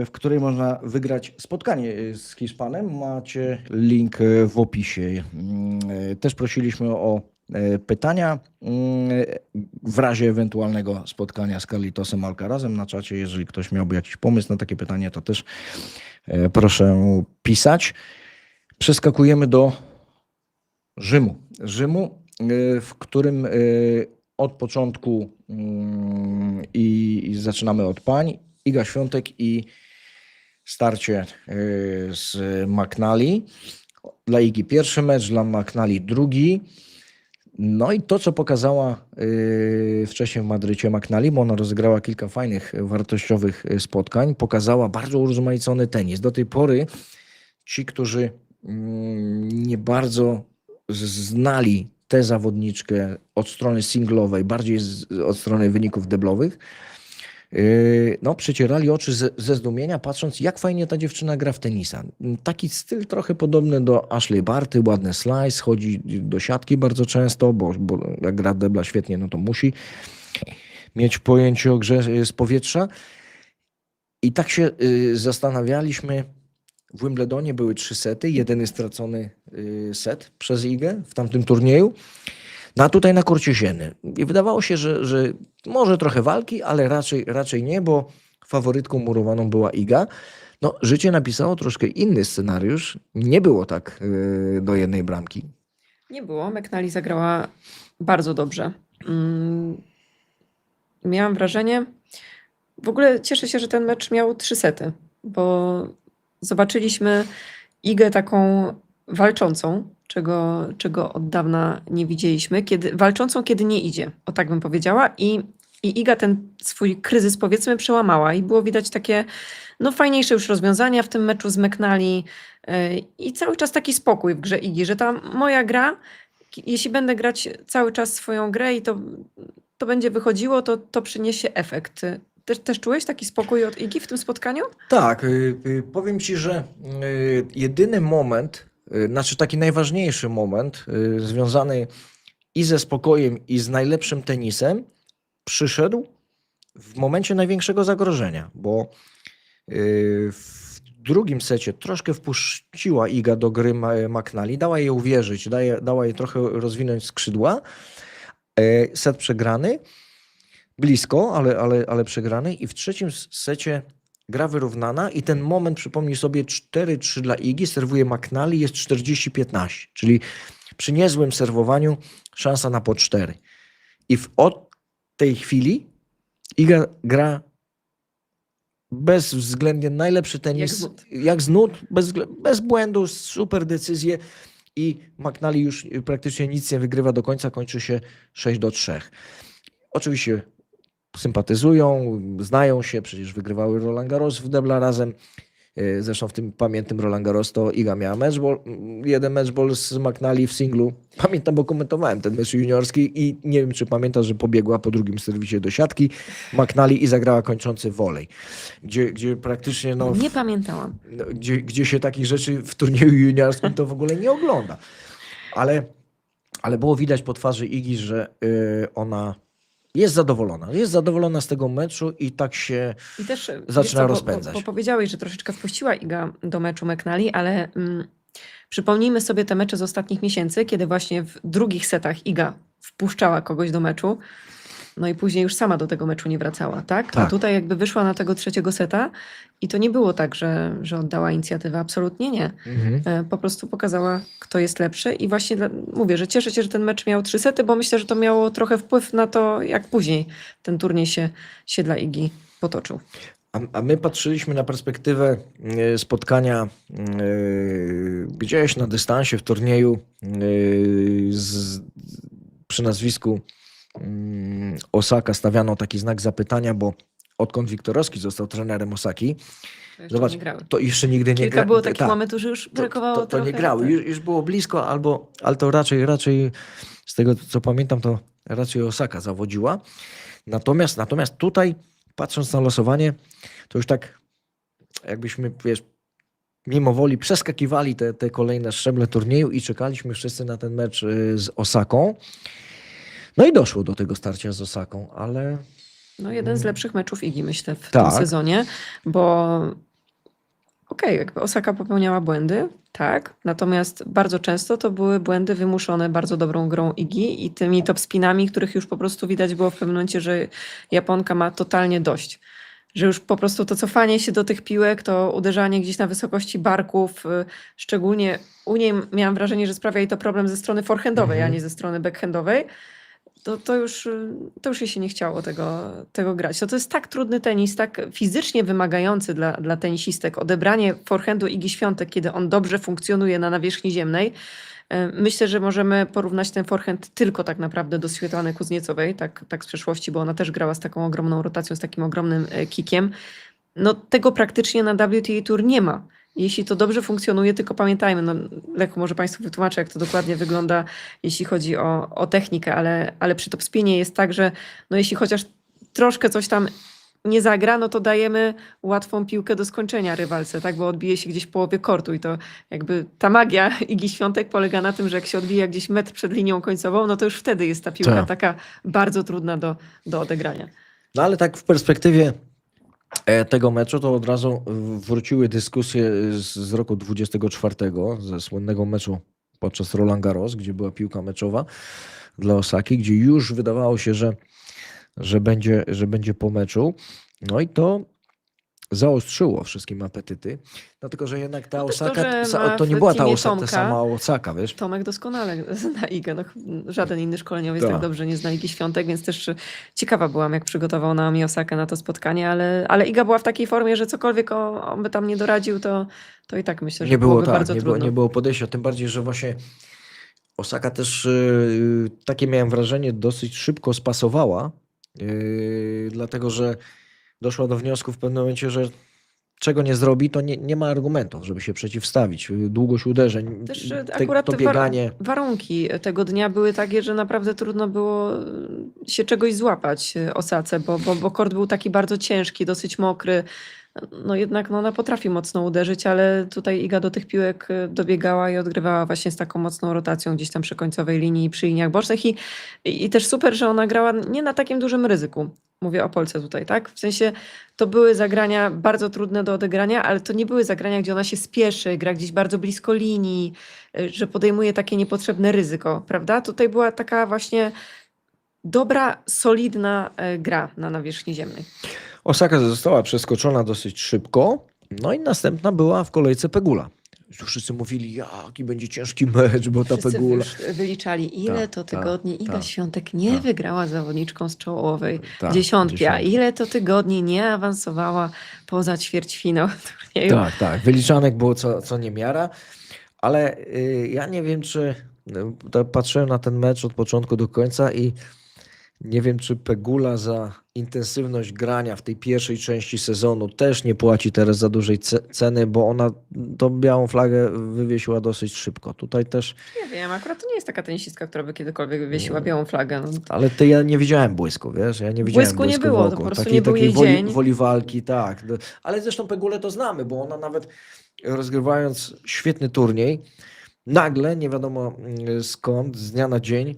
w której można wygrać spotkanie z Hiszpanem. Macie link w opisie. Też prosiliśmy o pytania w razie ewentualnego spotkania z Carlitosem Alcarazem na czacie. Jeżeli ktoś miałby jakiś pomysł na takie pytanie, to też proszę pisać. Przeskakujemy do Rzymu, w którym od początku i zaczynamy od pań. Iga Świątek i starcie z McNally. Dla Igi pierwszy mecz, dla McNally drugi. No i to, co pokazała wcześniej w Madrycie McNally, bo ona rozegrała kilka fajnych, wartościowych spotkań, pokazała bardzo urozmaicony tenis. Do tej pory ci, którzy nie bardzo znali tę zawodniczkę od strony singlowej, bardziej od strony wyników deblowych, no, przecierali oczy ze zdumienia, patrząc, jak fajnie ta dziewczyna gra w tenisa. Taki styl trochę podobny do Ashley Barty, ładny slice, chodzi do siatki bardzo często, bo jak gra debla świetnie, no to musi mieć pojęcie o grze z powietrza. I tak się zastanawialiśmy, w Wimbledonie były 3 sety, jeden jest stracony set przez Igę w tamtym turnieju. No a tutaj na korcie ziemnym. I wydawało się, że może trochę walki, ale raczej nie, bo faworytką murowaną była Iga. No, życie napisało troszkę inny scenariusz. Nie było tak do jednej bramki. Nie było. McNally zagrała bardzo dobrze. Miałam wrażenie, w ogóle cieszę się, że ten mecz miał 3 sety, bo zobaczyliśmy, Igę taką walczącą, czego od dawna nie widzieliśmy, walczącą, kiedy nie idzie, o tak bym powiedziała. I Iga ten swój kryzys, powiedzmy, przełamała i było widać takie fajniejsze już rozwiązania w tym meczu z McNally i cały czas taki spokój w grze Igi, że ta moja gra, jeśli będę grać cały czas swoją grę i to będzie wychodziło, to przyniesie efekt. Też czułeś taki spokój od Igi w tym spotkaniu? Tak, powiem Ci, że jedyny moment, znaczy taki najważniejszy moment związany i ze spokojem, i z najlepszym tenisem przyszedł w momencie największego zagrożenia, bo w drugim secie troszkę wpuściła Iga do gry McNally, dała jej uwierzyć, dała jej trochę rozwinąć skrzydła. Set przegrany, blisko, ale przegrany i w trzecim secie gra wyrównana i ten moment, przypomnij sobie, 4-3 dla Igi, serwuje McNally, jest 40-15, czyli przy niezłym serwowaniu szansa na po 4. I od tej chwili Iga gra bezwzględnie najlepszy tenis, jak z nut, bez błędu, super decyzje i McNally już praktycznie nic nie wygrywa do końca, kończy się 6-3. Oczywiście sympatyzują, znają się, przecież wygrywały Roland Garros w debla razem. Zresztą w tym pamiętnym Roland Garros to Iga miała jeden matchball z McNally w singlu. Pamiętam, bo komentowałem ten mecz juniorski i nie wiem, czy pamiętasz, że pobiegła po drugim serwisie do siatki McNally i zagrała kończący volej, gdzie praktycznie nie pamiętałam. Gdzie się takich rzeczy w turnieju juniorskim to w ogóle nie ogląda. Ale było widać po twarzy Igi, że ona jest zadowolona. Jest zadowolona z tego meczu i tak się I też, zaczyna rozpędzać. Bo powiedziałeś, że troszeczkę wpuściła Iga do meczu McNally, ale przypomnijmy sobie te mecze z ostatnich miesięcy, kiedy właśnie w drugich setach Iga wpuszczała kogoś do meczu, no i później już sama do tego meczu nie wracała, tak? Tak. A tutaj jakby wyszła na tego trzeciego seta i to nie było tak, że oddała inicjatywę. Absolutnie nie. Po prostu pokazała, kto jest lepszy i właśnie mówię, że cieszę się, że ten mecz miał 3 sety, bo myślę, że to miało trochę wpływ na to, jak później ten turniej się dla Igi potoczył. A my patrzyliśmy na perspektywę spotkania gdzieś na dystansie w turnieju przy nazwisku Osaka stawiano taki znak zapytania, bo odkąd Wiktorowski został trenerem Osaki, zobacz, to jeszcze nigdy nie grał. Kilka było takich momentów, że już brakowało to nie grały, już było blisko, ale to raczej z tego, co pamiętam, to raczej Osaka zawodziła. Natomiast tutaj, patrząc na losowanie, to już tak jakbyśmy, mimo woli przeskakiwali te kolejne szczeble turnieju i czekaliśmy wszyscy na ten mecz z Osaką. No i doszło do tego starcia z Osaką, ale... jeden z lepszych meczów Igi, myślę, w tym sezonie, bo jakby Osaka popełniała błędy, tak, natomiast bardzo często to były błędy wymuszone bardzo dobrą grą Igi i tymi topspinami, których już po prostu widać było w pewnym momencie, że Japonka ma totalnie dość. Że już po prostu to cofanie się do tych piłek, to uderzanie gdzieś na wysokości barków, szczególnie u niej miałam wrażenie, że sprawia jej to problem ze strony forehandowej, a nie ze strony backhandowej. To już jej się nie chciało tego grać. To jest tak trudny tenis, tak fizycznie wymagający dla tenisistek. Odebranie forehandu Igi Świątek, kiedy on dobrze funkcjonuje na nawierzchni ziemnej. Myślę, że możemy porównać ten forehand tylko tak naprawdę do Swiatlany Kuzniecowej, tak z przeszłości, bo ona też grała z taką ogromną rotacją, z takim ogromnym kickiem. Tego praktycznie na WTA Tour nie ma. Jeśli to dobrze funkcjonuje, tylko pamiętajmy, Lechu może Państwu wytłumaczę, jak to dokładnie wygląda, jeśli chodzi o technikę, ale przy topspinie jest tak, że jeśli chociaż troszkę coś tam nie zagra, to dajemy łatwą piłkę do skończenia rywalce, tak? Bo odbije się gdzieś w połowie kortu i to jakby ta magia Igi Świątek polega na tym, że jak się odbija gdzieś metr przed linią końcową, to już wtedy jest ta piłka taka bardzo trudna do odegrania. No ale tak w perspektywie tego meczu to od razu wróciły dyskusje z roku 24, ze słynnego meczu podczas Roland Garros, gdzie była piłka meczowa dla Osaki, gdzie już wydawało się, że będzie po meczu. No i to zaostrzyło wszystkim apetyty. Dlatego, że jednak ta No też to, Osaka, że ma to nie w była ta, teamie ta Tomka. sama Osaka, wiesz? Tomek doskonale zna Igę. No, żaden inny szkoleniowiec Tak. tak dobrze nie zna Igi Świątek, więc też ciekawa byłam, jak przygotował Naomi Osakę na to spotkanie, ale Iga była w takiej formie, że cokolwiek on by tam nie doradził, to i tak myślę, że Nie było byłoby tak, bardzo trudno. nie było podejścia, tym bardziej, że właśnie Osaka też takie miałem wrażenie dosyć szybko spasowała, dlatego że doszła do wniosku w pewnym momencie, że czego nie zrobi, to nie ma argumentów, żeby się przeciwstawić. Długość uderzeń, Też akurat to te bieganie. warunki tego dnia były takie, że naprawdę trudno było się czegoś złapać Osace, bo kort był taki bardzo ciężki, dosyć mokry. No jednak ona potrafi mocno uderzyć, ale tutaj Iga do tych piłek dobiegała i odgrywała właśnie z taką mocną rotacją gdzieś tam przy końcowej linii i przy liniach bocznych i też super, że ona grała nie na takim dużym ryzyku. Mówię o Polsce tutaj, tak? W sensie to były zagrania bardzo trudne do odegrania, ale to nie były zagrania, gdzie ona się spieszy, gra gdzieś bardzo blisko linii, że podejmuje takie niepotrzebne ryzyko, prawda? Tutaj była taka właśnie dobra, solidna gra na nawierzchni ziemnej. Osaka została przeskoczona dosyć szybko, no i następna była w kolejce Pegula. Wszyscy mówili, jaki będzie ciężki mecz, bo ta Wszyscy Pegula... już wyliczali, ile Tak, to tak, tygodni Iga tak, Świątek nie tak. wygrała z zawodniczką z czołowej Tak, dziesiątki, a dziesiątki. ile to tygodni nie awansowała poza ćwierćfinał turnieju. Tak. Wyliczanek było co niemiara, ale ja nie wiem, czy... Patrzyłem na ten mecz od początku do końca i nie wiem, czy Pegula za intensywność grania w tej pierwszej części sezonu też nie płaci teraz za dużej ceny, bo ona tą białą flagę wywiesiła dosyć szybko. Tutaj też... Nie wiem, akurat to nie jest taka tenisistka, która by kiedykolwiek wywiesiła białą flagę. No. Ale ja nie widziałem błysku, wiesz? Ja nie widziałem Błysku nie w było, oku. to po prostu nie był jej dzień. Woli walki, tak. Ale zresztą Pegulę to znamy, bo ona nawet rozgrywając świetny turniej, nagle, nie wiadomo skąd, z dnia na dzień,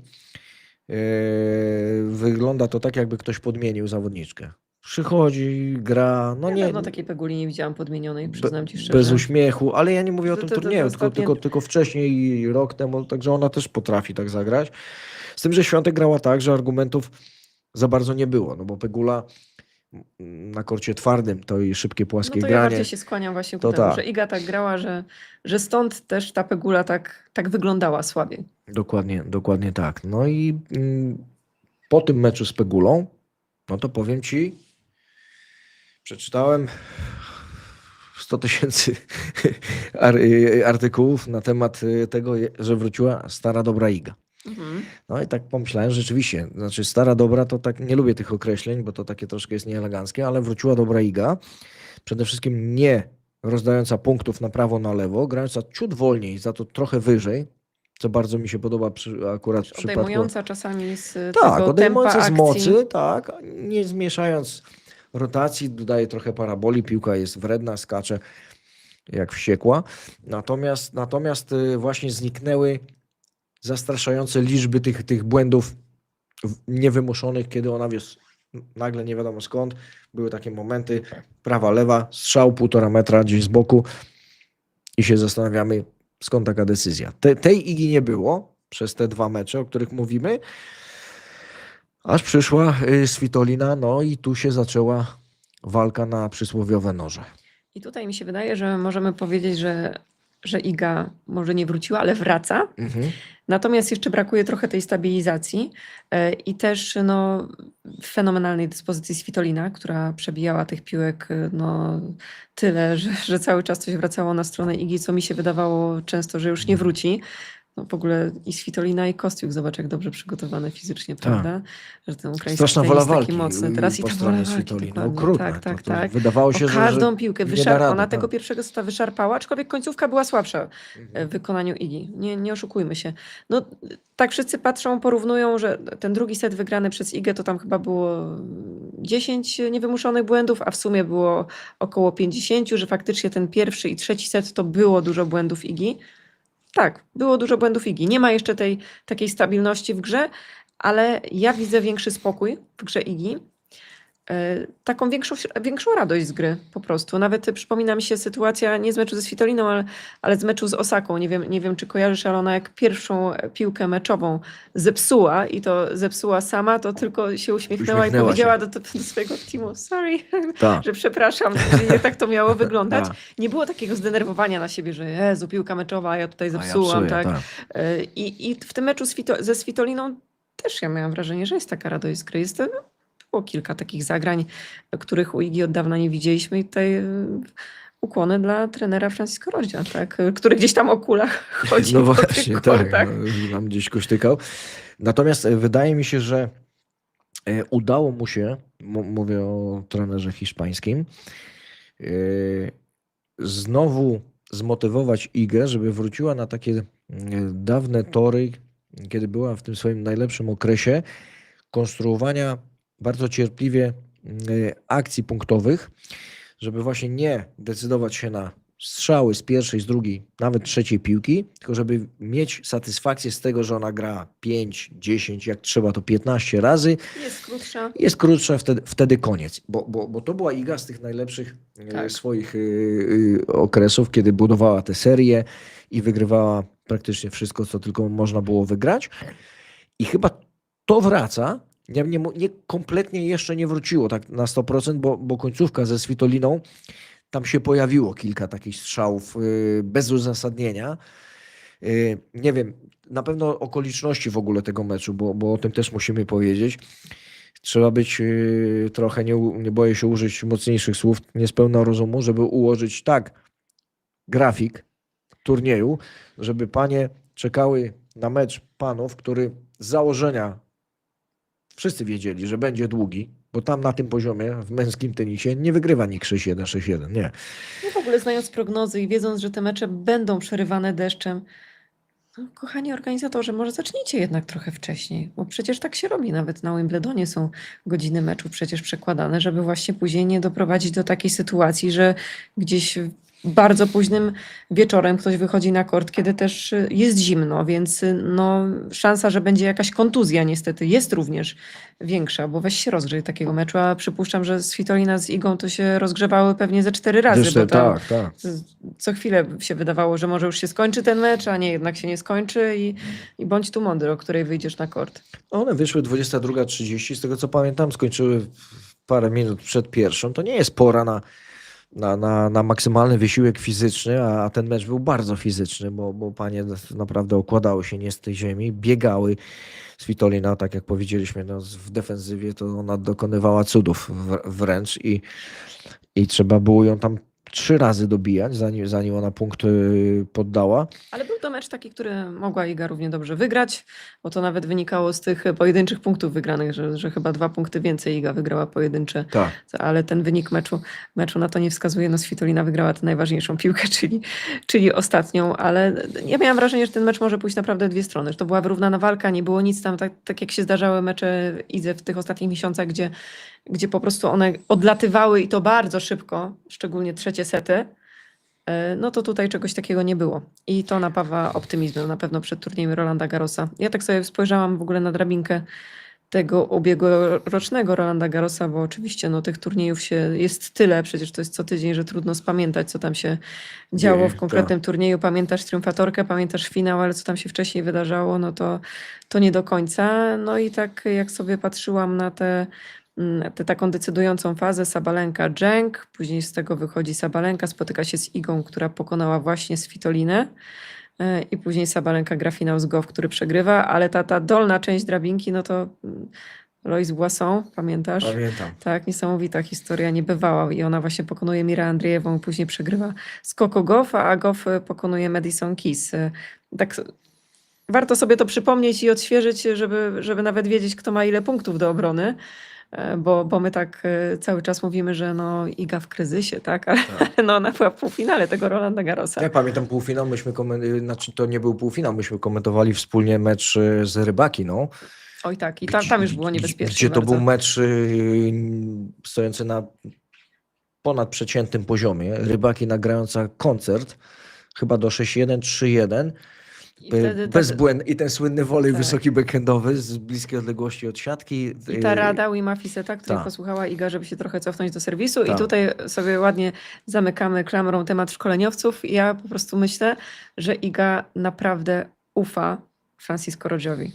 wygląda to tak, jakby ktoś podmienił zawodniczkę. Przychodzi, gra, no Ja nie, dawno takiej Peguli nie widziałam podmienionej, przyznam ci szczerze. bez uśmiechu, ale ja nie mówię o tym To turnieju, ostatnie- tylko wcześniej i rok temu, także ona też potrafi tak zagrać. Z tym, że Świątek grała tak, że argumentów za bardzo nie było, no bo Pegula na korcie twardym to i szybkie, płaskie No to ja granie. bardziej się skłaniam właśnie ku To temu, tak. że Iga tak grała, że stąd też ta Pegula tak wyglądała słabiej. Dokładnie tak. No i po tym meczu z Pegulą, no to powiem ci, przeczytałem 100 000 artykułów na temat tego, że wróciła stara dobra Iga. Mhm. No i tak pomyślałem, rzeczywiście, znaczy stara dobra to tak, nie lubię tych określeń, bo to takie troszkę jest nieeleganckie, ale wróciła dobra Iga. Przede wszystkim nie rozdająca punktów na prawo, na lewo, grająca ciut wolniej, za to trochę wyżej, co bardzo mi się podoba akurat w przypadku... Odejmująca czasami z Tak, tego odejmująca tempa z akcji. mocy, tak, nie zmieszając rotacji, dodaje trochę paraboli, piłka jest wredna, skacze jak wściekła. Natomiast właśnie zniknęły zastraszające liczby tych błędów niewymuszonych, kiedy ona nagle nie wiadomo skąd, były takie momenty, prawa, lewa, strzał 1,5 metra gdzieś z boku i się zastanawiamy, skąd taka decyzja. Tej Igi nie było przez te 2 mecze, o których mówimy, aż przyszła Svitolina, no i tu się zaczęła walka na przysłowiowe noże. I tutaj mi się wydaje, że możemy powiedzieć, że Iga może nie wróciła, ale wraca. Natomiast jeszcze brakuje trochę tej stabilizacji i też no, fenomenalnej dyspozycji Svitolina, która przebijała tych piłek no, tyle, że cały czas coś wracało na stronę Igi, co mi się wydawało często, że już nie wróci. No, w ogóle i Svitolina, i Kostiuk, zobacz jak dobrze przygotowane fizycznie, prawda? Że ten ukraiński Straszna tenis wola taki walki mocny. Teraz i po ta stronie wola walki, Svitolina. dokładnie. Okrutna. Tak. Wydawało się, O że każdą piłkę nie da rady, ona tego tak. pierwszego seta wyszarpała, aczkolwiek końcówka była słabsza w wykonaniu Igi. Nie oszukujmy się. No, tak wszyscy patrzą, porównują, że ten drugi set wygrany przez Igę to tam chyba było 10 niewymuszonych błędów, a w sumie było około 50, że faktycznie ten pierwszy i trzeci set to było dużo błędów Igi. Tak, było dużo błędów Igi. Nie ma jeszcze tej takiej stabilności w grze, ale ja widzę większy spokój w grze Igi. taką większą radość z gry po prostu. Nawet przypomina mi się sytuacja nie z meczu ze Svitoliną, ale z meczu z Osaką. Nie wiem, czy kojarzysz, ale ona jak pierwszą piłkę meczową zepsuła i to zepsuła sama, to tylko się uśmiechnęła i Uśmiechnęła powiedziała się. do swojego teamu sorry, Tak, że przepraszam, że nie tak to miało wyglądać. tak. Nie było takiego zdenerwowania na siebie, że Jezu, piłka meczowa, a ja tutaj A ja zepsułam. psuję, Tak. tak. I w tym meczu ze Svitoliną też ja miałam wrażenie, że jest taka radość z gry. Było kilka takich zagrań, których u Igi od dawna nie widzieliśmy i tutaj ukłony dla trenera Francisco Roździa, tak? Który gdzieś tam o kulach chodzi No po właśnie, tych tak. kortach. Nam gdzieś kośtykał. Natomiast wydaje mi się, że udało mu się, mówię o trenerze hiszpańskim, e, znowu zmotywować Igę, żeby wróciła na takie dawne tory, kiedy była w tym swoim najlepszym okresie konstruowania bardzo cierpliwie akcji punktowych, żeby właśnie nie decydować się na strzały z pierwszej, z drugiej, nawet trzeciej piłki, tylko żeby mieć satysfakcję z tego, że ona gra 5, 10, jak trzeba to 15 razy. Jest krótsza. Jest krótsza, wtedy koniec. Bo to była Iga z tych najlepszych Tak. swoich okresów, kiedy budowała te serie i wygrywała praktycznie wszystko, co tylko można było wygrać. I chyba to wraca. Nie kompletnie jeszcze nie wróciło tak na 100%, bo końcówka ze Svitoliną, tam się pojawiło kilka takich strzałów bez uzasadnienia. Nie wiem, na pewno okoliczności w ogóle tego meczu, bo o tym też musimy powiedzieć. Trzeba być trochę, nie boję się użyć mocniejszych słów, niespełna rozumu, żeby ułożyć tak grafik turnieju, żeby panie czekały na mecz panów, który z założenia wszyscy wiedzieli, że będzie długi, bo tam na tym poziomie w męskim tenisie nie wygrywa nikt 6-1, 6-1, nie. No w ogóle znając prognozy i wiedząc, że te mecze będą przerywane deszczem, no, kochani organizatorzy, może zacznijcie jednak trochę wcześniej, bo przecież tak się robi. Nawet na Wimbledonie są godziny meczów przecież przekładane, żeby właśnie później nie doprowadzić do takiej sytuacji, że gdzieś bardzo późnym wieczorem ktoś wychodzi na kort, kiedy też jest zimno, więc no, szansa, że będzie jakaś kontuzja niestety jest również większa, bo weź się rozgrzej takiego meczu, a przypuszczam, że Svitolina z Igą to się rozgrzewały pewnie ze 4 razy, Zresztą, bo tam tak. co chwilę się wydawało, że może już się skończy ten mecz, a nie, jednak się nie skończy i bądź tu mądry, o której wyjdziesz na kort. One wyszły 22:30, z tego co pamiętam, skończyły parę minut przed pierwszą. To nie jest pora na maksymalny wysiłek fizyczny, a ten mecz był bardzo fizyczny, bo panie naprawdę okładały się nie z tej ziemi, biegały. Svitolina, tak jak powiedzieliśmy, no, w defensywie to ona dokonywała cudów wręcz i trzeba było ją tam 3 razy dobijać, zanim ona punkt poddała. Ale był to mecz taki, który mogła Iga równie dobrze wygrać, bo to nawet wynikało z tych pojedynczych punktów wygranych, że chyba 2 punkty więcej Iga wygrała pojedyncze. Tak. Ale ten wynik meczu na to nie wskazuje. No Svitolina wygrała tę najważniejszą piłkę, czyli ostatnią, ale ja miałam wrażenie, że ten mecz może pójść naprawdę w dwie strony, że to była wyrównana walka, nie było nic tam, tak jak się zdarzały mecze Idze w tych ostatnich miesiącach, gdzie po prostu one odlatywały i to bardzo szybko, szczególnie trzecie sety, no to tutaj czegoś takiego nie było. I to napawa optymizmem na pewno przed turniejem Rolanda Garrosa. Ja tak sobie spojrzałam w ogóle na drabinkę tego ubiegłorocznego Rolanda Garrosa, bo oczywiście no, tych turniejów jest tyle, przecież to jest co tydzień, że trudno spamiętać, co tam się działo w konkretnym turnieju. Pamiętasz triumfatorkę, pamiętasz finał, ale co tam się wcześniej wydarzało, no to nie do końca. No i tak jak sobie patrzyłam na tę taką decydującą fazę Sabalenka Dżeng, później z tego wychodzi Sabalenka, spotyka się z Igą, która pokonała właśnie Svitolinę i później Sabalenka gra finał z Goff, który przegrywa, ale ta dolna część drabinki, no to Lois Boisson, pamiętasz? Pamiętam. Tak, niesamowita historia, niebywała i ona właśnie pokonuje Mirę Andrzejewą, później przegrywa z Coco Gauff, a Goff pokonuje Madison Keys. Tak warto sobie to przypomnieć i odświeżyć, żeby nawet wiedzieć, kto ma ile punktów do obrony. Bo my tak cały czas mówimy, że no Iga w kryzysie, tak? Ale no ona była w półfinale tego Rolanda Garrosa. Ja pamiętam półfinał, znaczy to nie był półfinał, myśmy komentowali wspólnie mecz z Rybakiną. Oj tak, i tam już było niebezpiecznie Gdzie to bardzo. był mecz stojący na ponadprzeciętnym poziomie. Rybakina grająca koncert, chyba do 6-1, 3-1. I wtedy ta, I ten słynny wolej tak. wysoki backhandowy z bliskiej odległości od siatki. I ta rada Wima Fiseta, której Tak. posłuchała Iga, żeby się trochę cofnąć do serwisu. I Tak. tutaj sobie ładnie zamykamy klamrą temat szkoleniowców. Ja po prostu myślę, że Iga naprawdę ufa Francisco Rodziowi.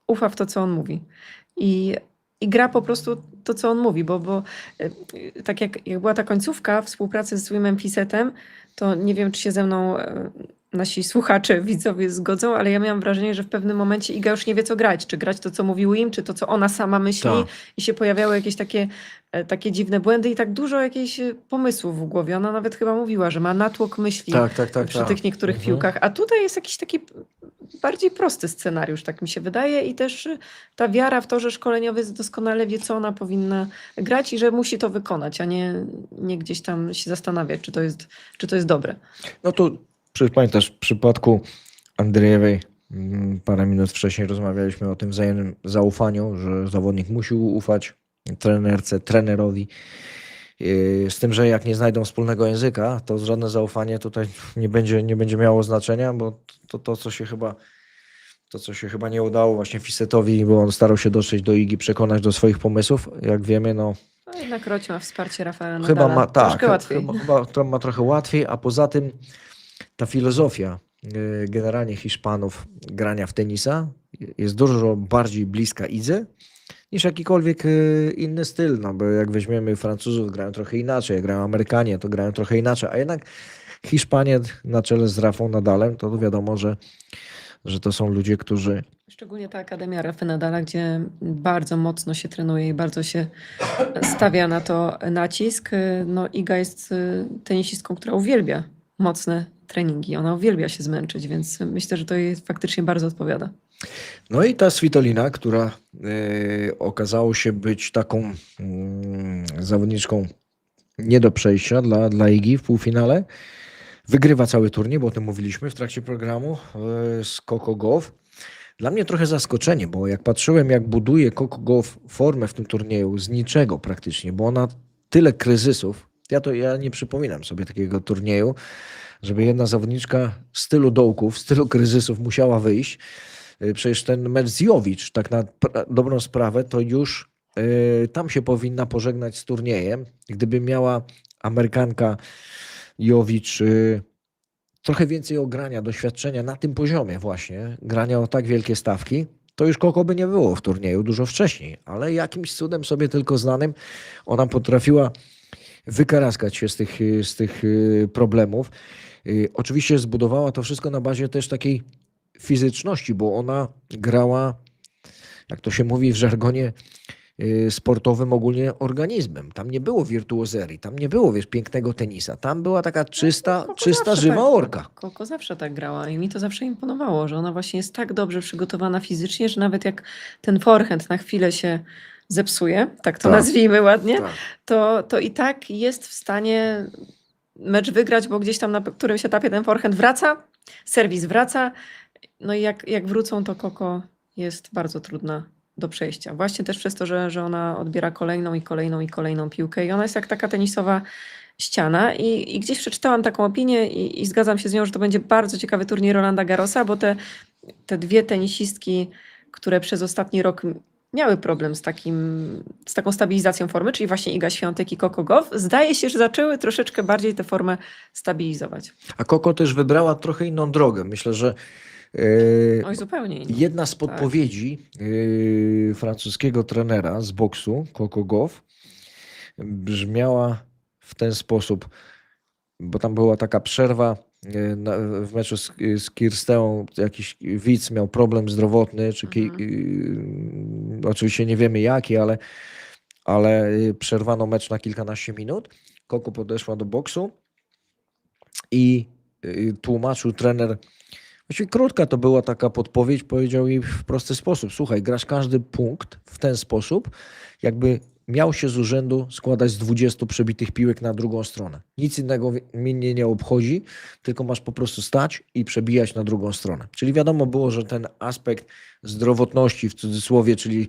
Ufa w to, co on mówi. I gra po prostu to, co on mówi, bo tak jak była ta końcówka współpracy z Wimem Fisetem, to nie wiem, czy się ze mną nasi słuchacze, widzowie zgodzą, ale ja miałam wrażenie, że w pewnym momencie Iga już nie wie, co grać. Czy grać to, co mówi Wim, czy to, co ona sama myśli. Tak. I się pojawiały jakieś takie dziwne błędy i tak dużo jakichś pomysłów w głowie. Ona nawet chyba mówiła, że ma natłok myśli Tak. przy tych niektórych piłkach. A tutaj jest jakiś taki bardziej prosty scenariusz, tak mi się wydaje. I też ta wiara w to, że szkoleniowiec doskonale wie, co ona powinna grać i że musi to wykonać, a nie gdzieś tam się zastanawiać, czy to jest dobre. No to pamiętasz, w przypadku Andrzejewej parę minut wcześniej rozmawialiśmy o tym wzajemnym zaufaniu, że zawodnik musi ufać trenerce, trenerowi. Z tym, że jak nie znajdą wspólnego języka, to żadne zaufanie tutaj nie będzie miało znaczenia, bo to co się chyba nie udało właśnie Fisetowi, bo on starał się dotrzeć do Igi, przekonać do swoich pomysłów. Jak wiemy, no No jednak Roć ma wsparcie Rafaela Nadala. chyba ma Troszkę łatwiej. chyba to ma trochę łatwiej, a poza tym ta filozofia generalnie Hiszpanów grania w tenisa jest dużo bardziej bliska Idze niż jakikolwiek inny styl, no bo jak weźmiemy Francuzów, grają trochę inaczej, jak grają Amerykanie, to grają trochę inaczej, a jednak Hiszpanie na czele z Rafą Nadalem, to wiadomo, że to są ludzie, którzy Szczególnie ta Akademia Rafy Nadala, gdzie bardzo mocno się trenuje i bardzo się stawia na to nacisk. No Iga jest tenisistką, która uwielbia mocne treningi. Ona uwielbia się zmęczyć, więc myślę, że to jej faktycznie bardzo odpowiada. No i ta Svitolina, która okazało się być taką zawodniczką nie do przejścia dla Igi w półfinale, wygrywa cały turniej, bo o tym mówiliśmy w trakcie programu z Coco Gauff. Dla mnie trochę zaskoczenie, bo jak patrzyłem, jak buduje Coco Gauff formę w tym turnieju z niczego praktycznie, bo ona tyle kryzysów, ja nie przypominam sobie takiego turnieju, żeby jedna zawodniczka w stylu dołków, w stylu kryzysów musiała wyjść. Przecież ten mecz z Jovic, tak na dobrą sprawę, to już tam się powinna pożegnać z turniejem. Gdyby miała Amerykanka Jovic trochę więcej ogrania, doświadczenia na tym poziomie właśnie, grania o tak wielkie stawki, to już Coco by nie było w turnieju dużo wcześniej, ale jakimś cudem sobie tylko znanym ona potrafiła wykaraskać się z tych problemów. Oczywiście zbudowała to wszystko na bazie też takiej fizyczności, bo ona grała, jak to się mówi w żargonie sportowym, ogólnie organizmem. Tam nie było wirtuozerii, tam nie było, pięknego tenisa. Tam była taka czysta żywa orka. Coco zawsze tak grała i mi to zawsze imponowało, że ona właśnie jest tak dobrze przygotowana fizycznie, że nawet jak ten forehand na chwilę się zepsuje, tak to Tak. nazwijmy ładnie, Tak. to i tak jest w stanie mecz wygrać, bo gdzieś tam na którymś etapie ten forehand wraca, serwis wraca, no i jak wrócą, to Coco jest bardzo trudna do przejścia. Właśnie też przez to, że ona odbiera kolejną i kolejną i kolejną piłkę i ona jest jak taka tenisowa ściana i gdzieś przeczytałam taką opinię i zgadzam się z nią, że to będzie bardzo ciekawy turniej Rolanda Garrosa, bo te dwie tenisistki, które przez ostatni rok miały problem z taką stabilizacją formy, czyli właśnie Iga Świątek i Coco Gauff, zdaje się, że zaczęły troszeczkę bardziej tę formę stabilizować. A Coco też wybrała trochę inną drogę. Myślę, że Oj, zupełnie inną. jedna z podpowiedzi francuskiego trenera z boksu, Coco Gauff, brzmiała w ten sposób, bo tam była taka przerwa w meczu z Kirsteą, jakiś widz miał problem zdrowotny, oczywiście nie wiemy jaki, ale przerwano mecz na kilkanaście minut. Coco podeszła do boksu i tłumaczył trener, właściwie krótka to była taka podpowiedź, powiedział jej w prosty sposób: słuchaj, grasz każdy punkt w ten sposób, jakby miał się z urzędu składać z 20 przebitych piłek na drugą stronę. Nic innego mnie nie obchodzi, tylko masz po prostu stać i przebijać na drugą stronę. Czyli wiadomo było, że ten aspekt zdrowotności w cudzysłowie, czyli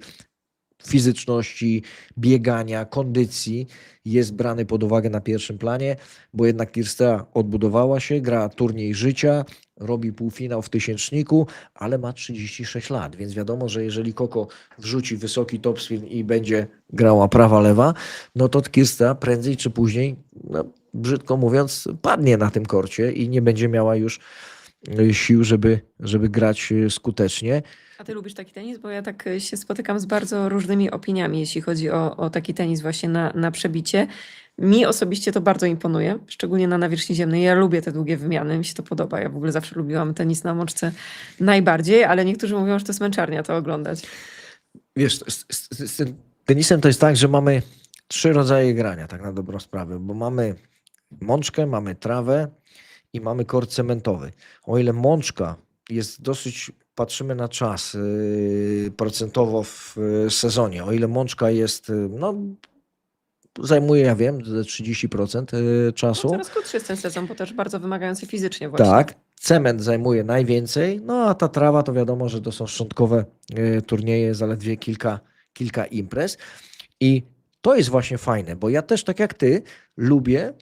fizyczności, biegania, kondycji jest brany pod uwagę na pierwszym planie, bo jednak Kirstea odbudowała się, gra turniej życia, robi półfinał w tysięczniku, ale ma 36 lat, więc wiadomo, że jeżeli Koko wrzuci wysoki topspin i będzie grała prawa-lewa, no to Kirstea prędzej czy później, no, brzydko mówiąc, padnie na tym korcie i nie będzie miała już sił, żeby grać skutecznie. A ty lubisz taki tenis? Bo ja tak się spotykam z bardzo różnymi opiniami, jeśli chodzi o taki tenis właśnie na przebicie. Mi osobiście to bardzo imponuje, szczególnie na nawierzchni ziemnej. Ja lubię te długie wymiany, mi się to podoba. Ja w ogóle zawsze lubiłam tenis na mączce najbardziej, ale niektórzy mówią, że to jest męczarnia to oglądać. Wiesz, z tym tenisem to jest tak, że mamy 3 rodzaje grania, tak na dobrą sprawę, bo mamy mączkę, mamy trawę i mamy kort cementowy. O ile mączka jest dosyć, patrzymy na czas procentowo w sezonie, o ile mączka jest, no zajmuje, ja wiem, ze 30% No, czasu. coraz krótszy jest ten sezon, bo też bardzo wymagający fizycznie właśnie. Tak, cement zajmuje najwięcej, no a ta trawa to wiadomo, że to są szczątkowe turnieje, zaledwie kilka imprez i to jest właśnie fajne, bo ja też tak jak ty lubię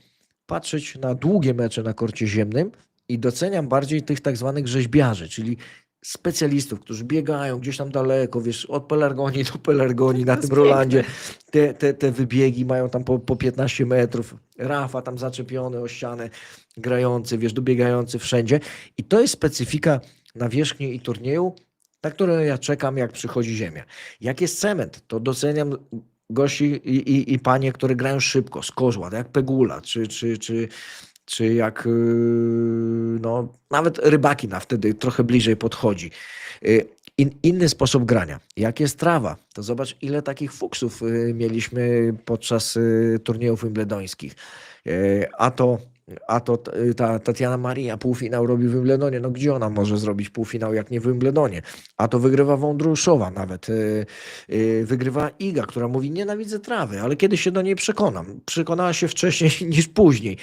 patrzeć na długie mecze na korcie ziemnym i doceniam bardziej tych tak zwanych rzeźbiarzy, czyli specjalistów, którzy biegają gdzieś tam daleko, wiesz, od pelargonii do pelargonii To na jest tym Rolandzie. Te wybiegi mają tam po 15 metrów. Rafa tam zaczepiony o ścianę, grający, wiesz, dobiegający wszędzie. I to jest specyfika nawierzchni i turnieju, na które ja czekam, jak przychodzi ziemia. Jak jest cement, to doceniam gości i panie, które grają szybko, z kozła, tak jak Pegula, czy jak no, nawet Rybakina wtedy trochę bliżej podchodzi. Inny sposób grania. Jak jest trawa, to zobacz, ile takich fuksów mieliśmy podczas turniejów wimbledońskich. A to ta Tatiana Maria półfinał robi w Wimbledonie. No gdzie ona może zrobić półfinał, jak nie w Wimbledonie? A to wygrywa Wądruszowa nawet. Wygrywa Iga, która mówi, nienawidzę trawy, ale kiedy się do niej przekonam. Przekonała się wcześniej niż później.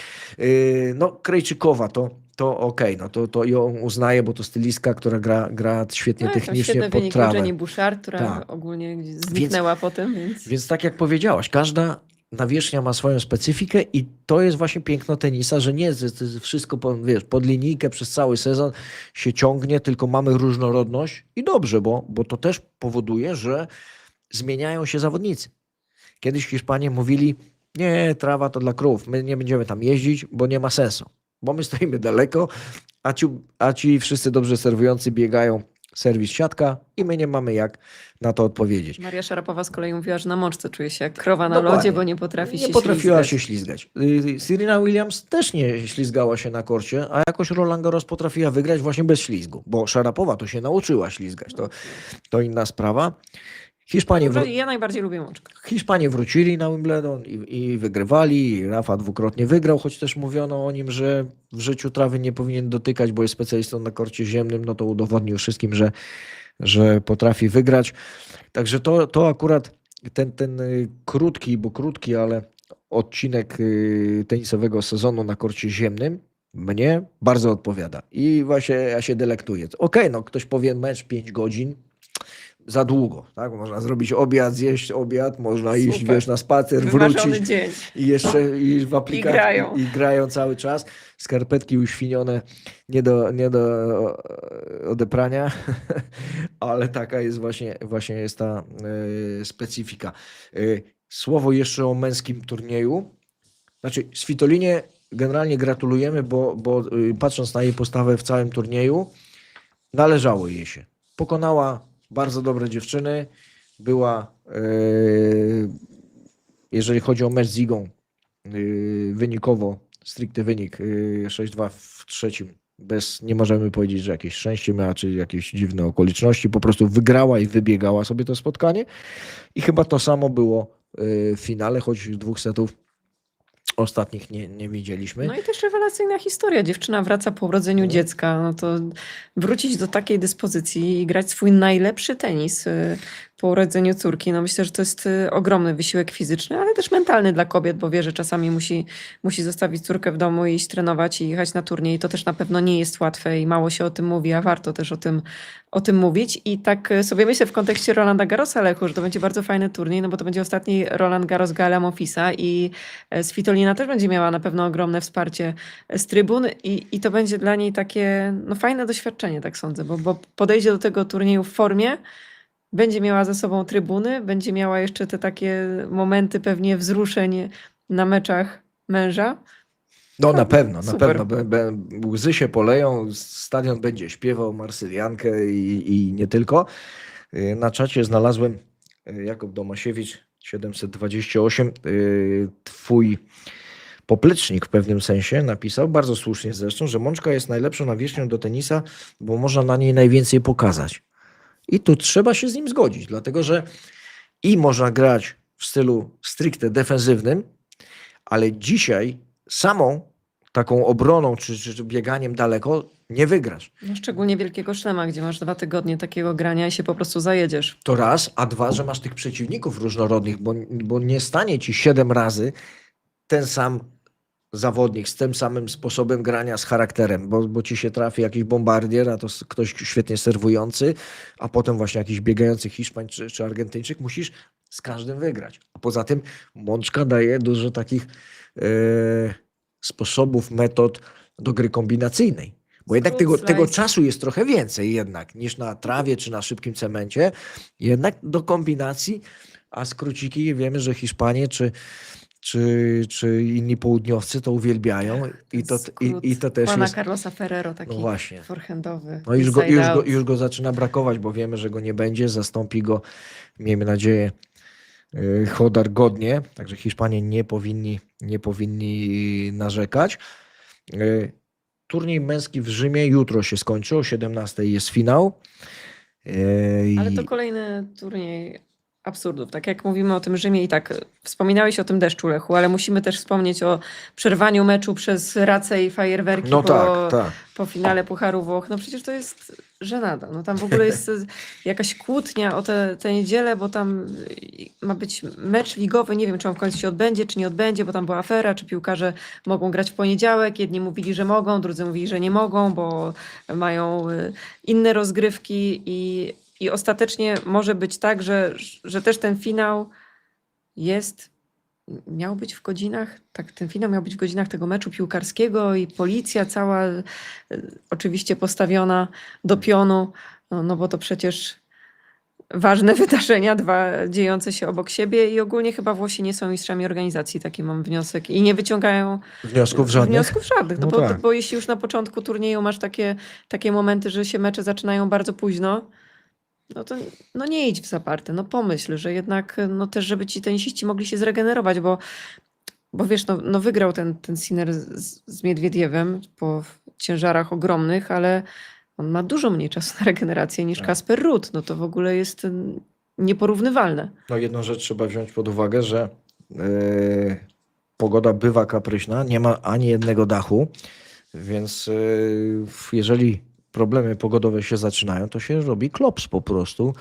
No Krejczykowa to okej, no to ją uznaję, bo to stylistka, która gra świetnie Tak, to technicznie świetny pod wynik trawę. Jenny Bouchard, która Tak. ogólnie zniknęła potem, więc... Więc tak jak powiedziałaś, każda nawierzchnia ma swoją specyfikę i to jest właśnie piękno tenisa, że nie jest wszystko wiesz, pod linijkę przez cały sezon się ciągnie, tylko mamy różnorodność i dobrze, bo to też powoduje, że zmieniają się zawodnicy. Kiedyś Hiszpanie mówili, nie, trawa to dla krów, my nie będziemy tam jeździć, bo nie ma sensu, bo my stoimy daleko, a ci wszyscy dobrze serwujący biegają serwis siatka i my nie mamy jak na to odpowiedzieć. Maria Szarapowa z kolei mówiła, że na mączce czuje się jak krowa na Dokładnie. lodzie, bo nie potrafi się Nie potrafiła ślizgać. się ślizgać. Serena Williams też nie ślizgała się na korcie, a jakoś Roland Garros potrafiła wygrać właśnie bez ślizgu, bo Szarapowa to się nauczyła ślizgać. To inna sprawa. Ja najbardziej lubię mączkę. Hiszpanie wrócili na Wimbledon i wygrywali. I Rafa dwukrotnie wygrał, choć też mówiono o nim, że w życiu trawy nie powinien dotykać, bo jest specjalistą na korcie ziemnym. No to udowodnił wszystkim, że potrafi wygrać. Także to akurat ten krótki, ale odcinek tenisowego sezonu na korcie ziemnym mnie bardzo odpowiada. I właśnie ja się delektuję. Okej, no ktoś powie mecz 5 godzin, za długo, tak? Można zrobić obiad, zjeść obiad, można iść, Super. wiesz, na spacer, Wymarzony wrócić dzień. i jeszcze i w aplikacji grają. i grają cały czas. Skarpetki uświnione, nie do odeprania, ale taka jest właśnie jest ta specyfika. Słowo jeszcze o męskim turnieju. Znaczy, Svitolinie generalnie gratulujemy, bo patrząc na jej postawę w całym turnieju, należało jej się. Pokonała bardzo dobre dziewczyny. Była, jeżeli chodzi o mecz z Igą, wynikowo, stricte wynik 6-2 w trzecim. Nie możemy powiedzieć, że jakieś szczęście miała, czy jakieś dziwne okoliczności. Po prostu wygrała i wybiegała sobie to spotkanie. I chyba to samo było w finale, choć 2 setów ostatnich nie widzieliśmy. No i też rewelacyjna historia. Dziewczyna wraca po urodzeniu dziecka. No to wrócić do takiej dyspozycji i grać swój najlepszy tenis po urodzeniu córki. No myślę, że to jest ogromny wysiłek fizyczny, ale też mentalny dla kobiet, bo wie, że czasami musi zostawić córkę w domu i iść trenować i jechać na turniej. To też na pewno nie jest łatwe i mało się o tym mówi, a warto też o tym mówić. I tak sobie myślę w kontekście Rolanda Garrosa, Lechu, że to będzie bardzo fajny turniej, no bo to będzie ostatni Roland Garros Gala Monfilsa i Svitolina też będzie miała na pewno ogromne wsparcie z trybun i to będzie dla niej takie no, fajne doświadczenie, tak sądzę, bo podejdzie do tego turnieju w formie, będzie miała ze sobą trybuny, będzie miała jeszcze te takie momenty pewnie wzruszeń na meczach męża. No na pewno, na super. pewno. Łzy się poleją, stadion będzie śpiewał Marsyliankę i nie tylko. Na czacie znalazłem Jakub Domasiewicz 728. Twój poplecznik w pewnym sensie napisał, bardzo słusznie zresztą, że mączka jest najlepszą nawierzchnią do tenisa, bo można na niej najwięcej pokazać. I tu trzeba się z nim zgodzić, dlatego że i można grać w stylu stricte defensywnym, ale dzisiaj samą taką obroną czy bieganiem daleko nie wygrasz. No, szczególnie Wielkiego Szlema, gdzie masz 2 tygodnie takiego grania i się po prostu zajedziesz. To raz, a dwa, że masz tych przeciwników różnorodnych, bo nie stanie ci 7 razy ten sam zawodnik z tym samym sposobem grania, z charakterem, bo ci się trafi jakiś bombardier, a to ktoś świetnie serwujący, a potem właśnie jakiś biegający Hiszpan czy Argentyńczyk, musisz z każdym wygrać. A poza tym Mączka daje dużo takich sposobów, metod do gry kombinacyjnej. Bo jednak tego czasu jest trochę więcej jednak niż na trawie czy na szybkim cemencie. Jednak do kombinacji, a skróciki wiemy, że Hiszpanie czy inni południowcy to uwielbiają i to też Pana jest... Carlosa Ferrero, taki No właśnie. forehandowy. No już go zaczyna brakować, bo wiemy, że go nie będzie. Zastąpi go, miejmy nadzieję, Hodar godnie. Także Hiszpanie nie powinni narzekać. Turniej męski w Rzymie jutro się skończy. O 17 jest finał. Ale to kolejny turniej absurdów. Tak jak mówimy o tym Rzymie i tak wspominałeś o tym deszczu, Lechu, ale musimy też wspomnieć o przerwaniu meczu przez race i fajerwerki No tak. po finale Pucharu Włoch. No przecież to jest żenada. No tam w ogóle jest jakaś kłótnia o tę niedzielę, bo tam ma być mecz ligowy. Nie wiem, czy on w końcu się odbędzie, czy nie odbędzie, bo tam była afera, czy piłkarze mogą grać w poniedziałek. Jedni mówili, że mogą, drudzy mówili, że nie mogą, bo mają inne rozgrywki i ostatecznie może być tak, że też ten finał miał być w godzinach, tak, ten finał miał być w godzinach tego meczu piłkarskiego i policja cała oczywiście postawiona do pionu, no bo to przecież ważne wydarzenia, 2 dziejące się obok siebie i ogólnie chyba Włosi nie są mistrzami organizacji, taki mam wniosek i nie wyciągają Wniosków żadnych? No No bo jeśli już na początku turnieju masz takie momenty, że się mecze zaczynają bardzo późno, no to no nie idź w zaparte, no pomyśl, że jednak no też, żeby ci tenisiści mogli się zregenerować, bo wiesz, no wygrał ten Sinner z Miedwiediewem po ciężarach ogromnych, ale on ma dużo mniej czasu na regenerację niż Tak. Kasper Ruud. No to w ogóle jest nieporównywalne. No jedną rzecz trzeba wziąć pod uwagę, że pogoda bywa kapryśna, nie ma ani jednego dachu, więc jeżeli problemy pogodowe się zaczynają, to się robi klops po prostu.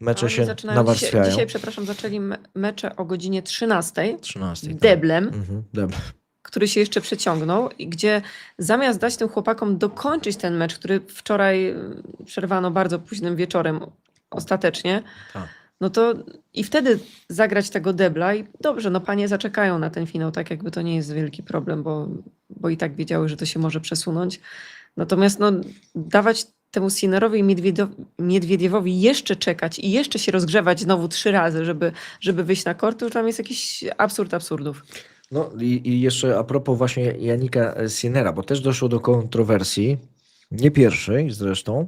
Mecze Oni się zaczynają nawarstwiają. Dzisiaj, przepraszam, zaczęli mecze o godzinie 13. 13. Tak. Deblem, Deblem. który się jeszcze przeciągnął i gdzie zamiast dać tym chłopakom dokończyć ten mecz, który wczoraj przerwano bardzo późnym wieczorem ostatecznie, Tak. no to i wtedy zagrać tego debla i dobrze, no panie zaczekają na ten finał, tak jakby to nie jest wielki problem, bo i tak wiedziały, że to się może przesunąć. Natomiast no dawać temu Sinnerowi i Miedwiediewowi jeszcze czekać i jeszcze się rozgrzewać znowu 3 razy, żeby wyjść na kort, to już tam jest jakiś absurd absurdów. No i jeszcze a propos właśnie Jannika Sinnera, bo też doszło do kontrowersji, nie pierwszej zresztą,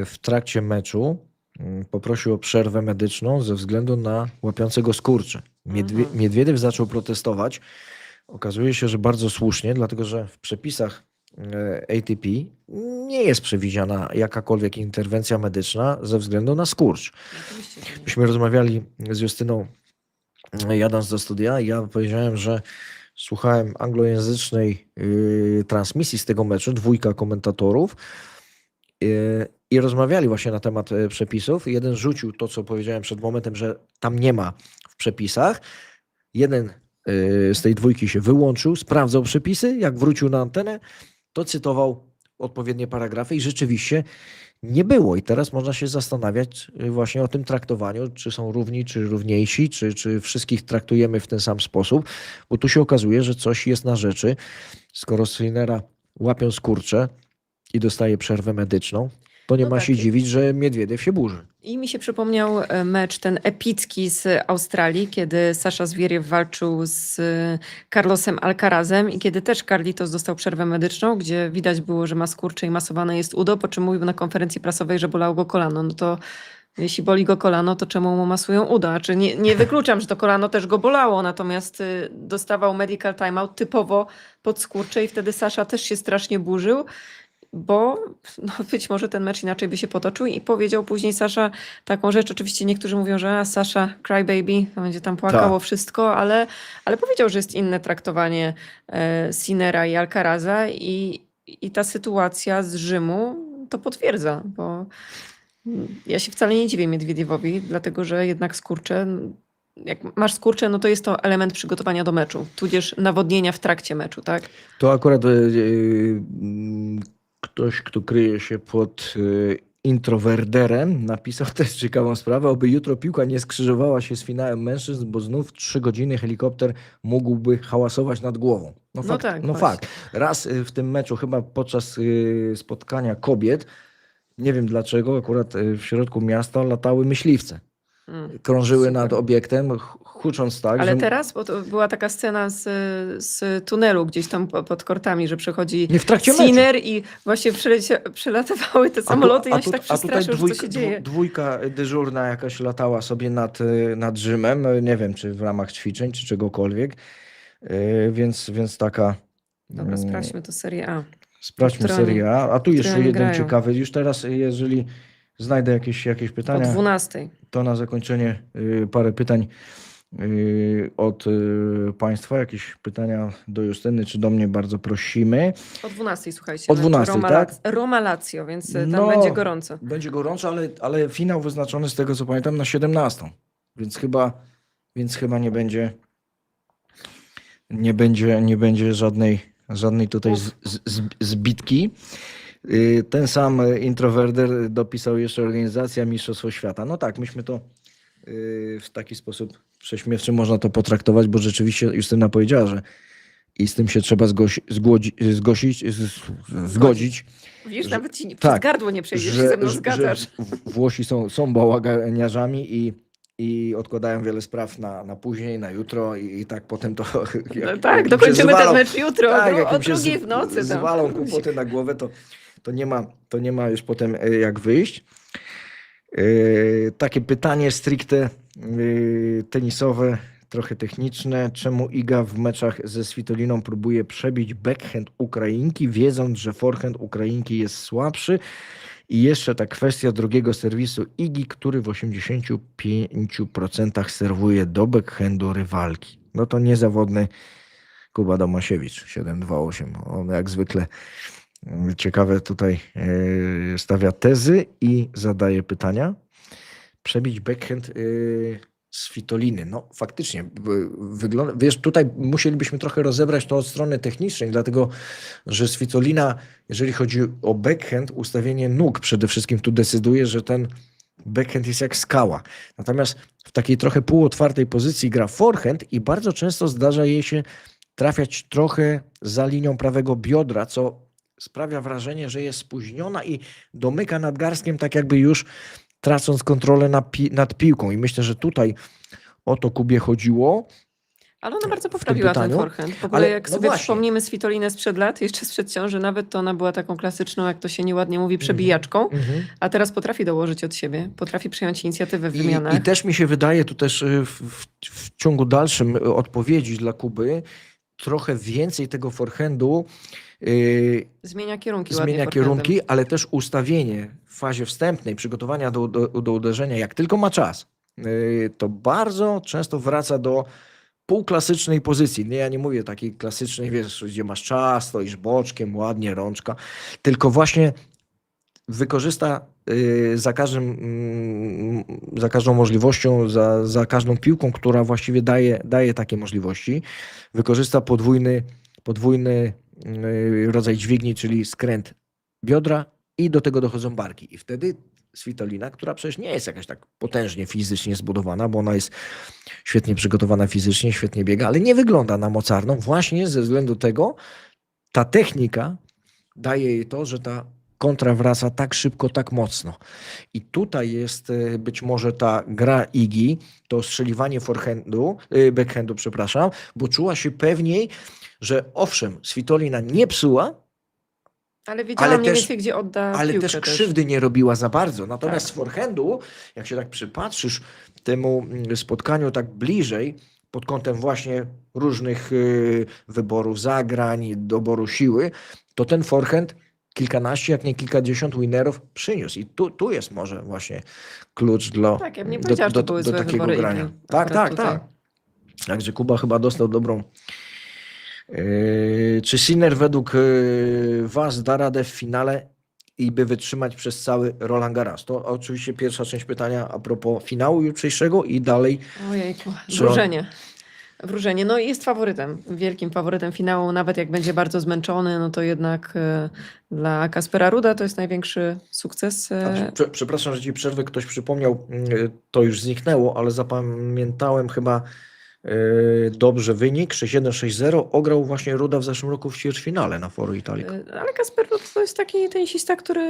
w trakcie meczu poprosił o przerwę medyczną ze względu na łapiącego skurcze. Miedwiediew zaczął protestować. Okazuje się, że bardzo słusznie, dlatego że w przepisach ATP nie jest przewidziana jakakolwiek interwencja medyczna ze względu na skurcz. Oczywiście, że nie. Myśmy rozmawiali z Justyną jadąc do studia, ja powiedziałem, że słuchałem anglojęzycznej transmisji z tego meczu, 2 komentatorów i rozmawiali właśnie na temat przepisów. Jeden rzucił to, co powiedziałem przed momentem, że tam nie ma w przepisach. Jeden z tej dwójki się wyłączył, sprawdzał przepisy, jak wrócił na antenę, to cytował odpowiednie paragrafy i rzeczywiście nie było. I teraz można się zastanawiać właśnie o tym traktowaniu, czy są równi, czy równiejsi, czy wszystkich traktujemy w ten sam sposób, bo tu się okazuje, że coś jest na rzeczy. Skoro Sinera łapią skurcze i dostaje przerwę medyczną, to nie No ma tak. się dziwić, że Miedwiediew się burzy. I mi się przypomniał mecz ten epicki z Australii, kiedy Sasza Zwieriew walczył z Carlosem Alcarazem i kiedy też Carlitos dostał przerwę medyczną, gdzie widać było, że ma skurcze i masowane jest udo, po czym mówił na konferencji prasowej, że bolało go kolano. No to jeśli boli go kolano, to czemu mu masują uda? Znaczy nie wykluczam, że to kolano też go bolało, natomiast dostawał medical timeout typowo pod skurcze i wtedy Sasza też się strasznie burzył, bo no, być może ten mecz inaczej by się potoczył i powiedział później Sasza taką rzecz, oczywiście niektórzy mówią, że Sasza crybaby, to będzie tam płakało wszystko, ale powiedział, że jest inne traktowanie Sinera i Alcaraza i ta sytuacja z Rzymu to potwierdza, bo ja się wcale nie dziwię Miedwiediewowi, dlatego że jednak skurcze, jak masz skurcze, no to jest to element przygotowania do meczu, tudzież nawodnienia w trakcie meczu, tak? To akurat ktoś, kto kryje się pod introwerderem, napisał też ciekawą sprawę, aby jutro piłka nie skrzyżowała się z finałem mężczyzn, bo znów 3 godziny helikopter mógłby hałasować nad głową. No Fakt, tak, no właśnie. fakt. Raz w tym meczu, chyba podczas spotkania kobiet, nie wiem dlaczego, akurat w środku miasta latały myśliwce. Krążyły Super. nad obiektem, hucząc tak, Ale że... teraz, bo to była taka scena z tunelu gdzieś tam pod kortami, że przychodzi Nie, w trakcie meczu. Sinner i właśnie przelatywały te samoloty i on się tak tutaj przestraszył, że co się dzieje. dwójka dyżurna jakaś latała sobie nad Rzymem, nie wiem, czy w ramach ćwiczeń, czy czegokolwiek, więc taka... Dobra, sprawdźmy to Serię A. Sprawdźmy które oni- Serię A. A tu jeszcze oni jeden grają. ciekawy. Już teraz, jeżeli znajdę jakieś Po pytania, 12. to na zakończenie parę pytań od Państwa. Jakieś pytania do Justyny, czy do mnie, bardzo prosimy. O 12, słuchajcie. O 12, tak? Roma Lazio, więc tam No, będzie gorąco. Będzie gorąco, ale finał wyznaczony z tego, co pamiętam, na 17. Więc chyba nie będzie żadnej tutaj zbitki. Ten sam introwerder dopisał jeszcze organizacja Mistrzostwo Świata. No tak, myśmy to w taki sposób prześmiewczy można to potraktować, bo rzeczywiście Justyna powiedziała, że i z tym się trzeba zgodzić. Wiesz, nawet ci tak, przez gardło nie przejdziesz, się ze mną zgadzasz. Włosi są bałaganiarzami i odkładają wiele spraw na później, na jutro i tak potem to... No tak, dokończymy ten mecz jutro, jak o im się 2:00 w nocy. zwalą kłopoty na głowę, to nie ma już potem jak wyjść. Takie pytanie stricte tenisowe, trochę techniczne. Czemu Iga w meczach ze Svitoliną próbuje przebić backhand Ukrainki, wiedząc, że forehand Ukrainki jest słabszy? I jeszcze ta kwestia drugiego serwisu Igi, który w 85% serwuje do backhandu rywalki. No to niezawodny Kuba Domasiewicz, 728. On jak zwykle ciekawe tutaj stawia tezy i zadaje pytania. Przebić backhand Svitoliny. No faktycznie wygląda, wiesz, tutaj musielibyśmy trochę rozebrać to od strony technicznej, dlatego że Svitolina, jeżeli chodzi o backhand, ustawienie nóg przede wszystkim tu decyduje, że ten backhand jest jak skała. Natomiast w takiej trochę półotwartej pozycji gra forehand i bardzo często zdarza jej się trafiać trochę za linią prawego biodra, co sprawia wrażenie, że jest spóźniona i domyka nadgarstkiem, tak jakby już tracąc kontrolę nad piłką. I myślę, że tutaj o to Kubie chodziło. Ale ona bardzo poprawiła ten forehand. W ogóle jak sobie przypomnimy Svitolinę sprzed lat, jeszcze sprzed ciąży, nawet to ona była taką klasyczną, jak to się nieładnie mówi, przebijaczką, a teraz potrafi dołożyć od siebie, potrafi przejąć inicjatywę w wymianach. I też mi się wydaje, tu też w ciągu dalszym odpowiedzi dla Kuby, trochę więcej tego forehandu zmienia kierunki, ale też ustawienie w fazie wstępnej, przygotowania do uderzenia, jak tylko ma czas, to bardzo często wraca do półklasycznej pozycji. Nie, ja nie mówię takiej klasycznej, wiesz, gdzie masz czas, stoisz boczkiem, ładnie, rączka, tylko właśnie wykorzysta za każdą możliwością, za każdą piłką, która właściwie daje takie możliwości. Wykorzysta podwójny rodzaj dźwigni, czyli skręt biodra i do tego dochodzą barki. I wtedy Svitolina, która przecież nie jest jakaś tak potężnie fizycznie zbudowana, bo ona jest świetnie przygotowana fizycznie, świetnie biega, ale nie wygląda na mocarną właśnie ze względu tego, ta technika daje jej to, że ta kontra wraca tak szybko, tak mocno. I tutaj jest być może ta gra Igi, to strzeliwanie backhandu, przepraszam, bo czuła się pewniej, że owszem, Svitolina nie psuła, Ale wiedziałam ale mniej też- więcej, gdzie odda ale piłkę też krzywdy nie robiła za bardzo. Natomiast Tak. z forehandu, jak się tak przypatrzysz temu spotkaniu tak bliżej, pod kątem właśnie różnych wyborów zagrań, doboru siły, to ten forehand kilkanaście, jak nie kilkadziesiąt winnerów przyniósł. I tu jest może właśnie klucz Tak, ja bym nie powiedziała, że to były do złe takiego wybory grania. Igi Tak, akurat tak, tutaj. tak. Także Kuba chyba dostał dobrą. Czy Sinner według Was da radę w finale i by wytrzymać przez cały Roland Garros? To oczywiście pierwsza część pytania a propos finału jutrzejszego i dalej. Ojejku, Czy on- wróżenie. Wróżenie. No jest faworytem, wielkim faworytem finału. Nawet jak będzie bardzo zmęczony, no to jednak dla Kaspera Ruda to jest największy sukces. Przepraszam, że Ci przerwę, ktoś przypomniał, to już zniknęło, ale zapamiętałem chyba dobrze wynik 6-1, 6-0. Ograł właśnie Ruda w zeszłym roku w ćwierćfinale na Foro Italico. Ale Kasper Ruud to jest taki tenisista, który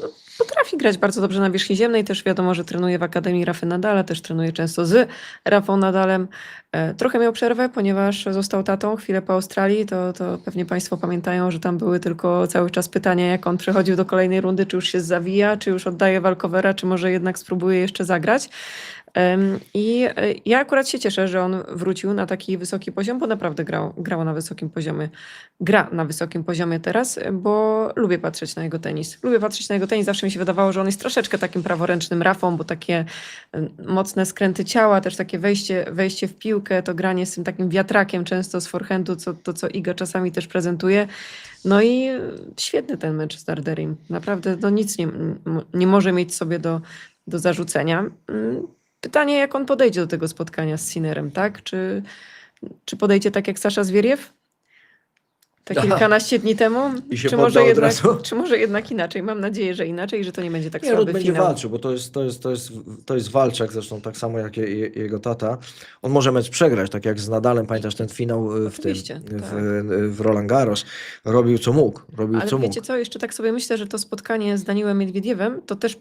no, potrafi grać bardzo dobrze na wierzchni ziemnej. Też wiadomo, że trenuje w Akademii Rafy Nadala, też trenuje często z Rafą Nadalem. Trochę miał przerwę, ponieważ został tatą chwilę po Australii. To pewnie Państwo pamiętają, że tam były tylko cały czas pytania, jak on przechodził do kolejnej rundy, czy już się zawija, czy już oddaje walkowera, czy może jednak spróbuje jeszcze zagrać. I ja akurat się cieszę, że on wrócił na taki wysoki poziom, bo naprawdę grał na wysokim poziomie. Gra na wysokim poziomie teraz, bo lubię patrzeć na jego tenis. Lubię patrzeć na jego tenis. Zawsze mi się wydawało, że on jest troszeczkę takim praworęcznym Rafą, bo takie mocne skręty ciała, też takie wejście w piłkę, to granie z tym takim wiatrakiem często z forehandu, co Iga czasami też prezentuje. No i świetny ten mecz z Darderim. Naprawdę no nic nie może mieć sobie do zarzucenia. Pytanie, jak on podejdzie do tego spotkania z Sinnerem, tak? Czy podejdzie tak jak Sasza Zwieriew? Te Aha. kilkanaście dni temu? I się Czy poddał od razu? czy może jednak inaczej? Mam nadzieję, że inaczej, że to nie będzie tak Nie, Rud słaby będzie finał. walczył, bo to jest walczak, zresztą tak samo jak jego tata. On może mecz przegrać, tak jak z Nadalem, pamiętasz ten finał Oczywiście, w Roland Garros. Robił co mógł, Ale wiecie co, jeszcze tak sobie myślę, że to spotkanie z Daniłem Miedwiediewem to też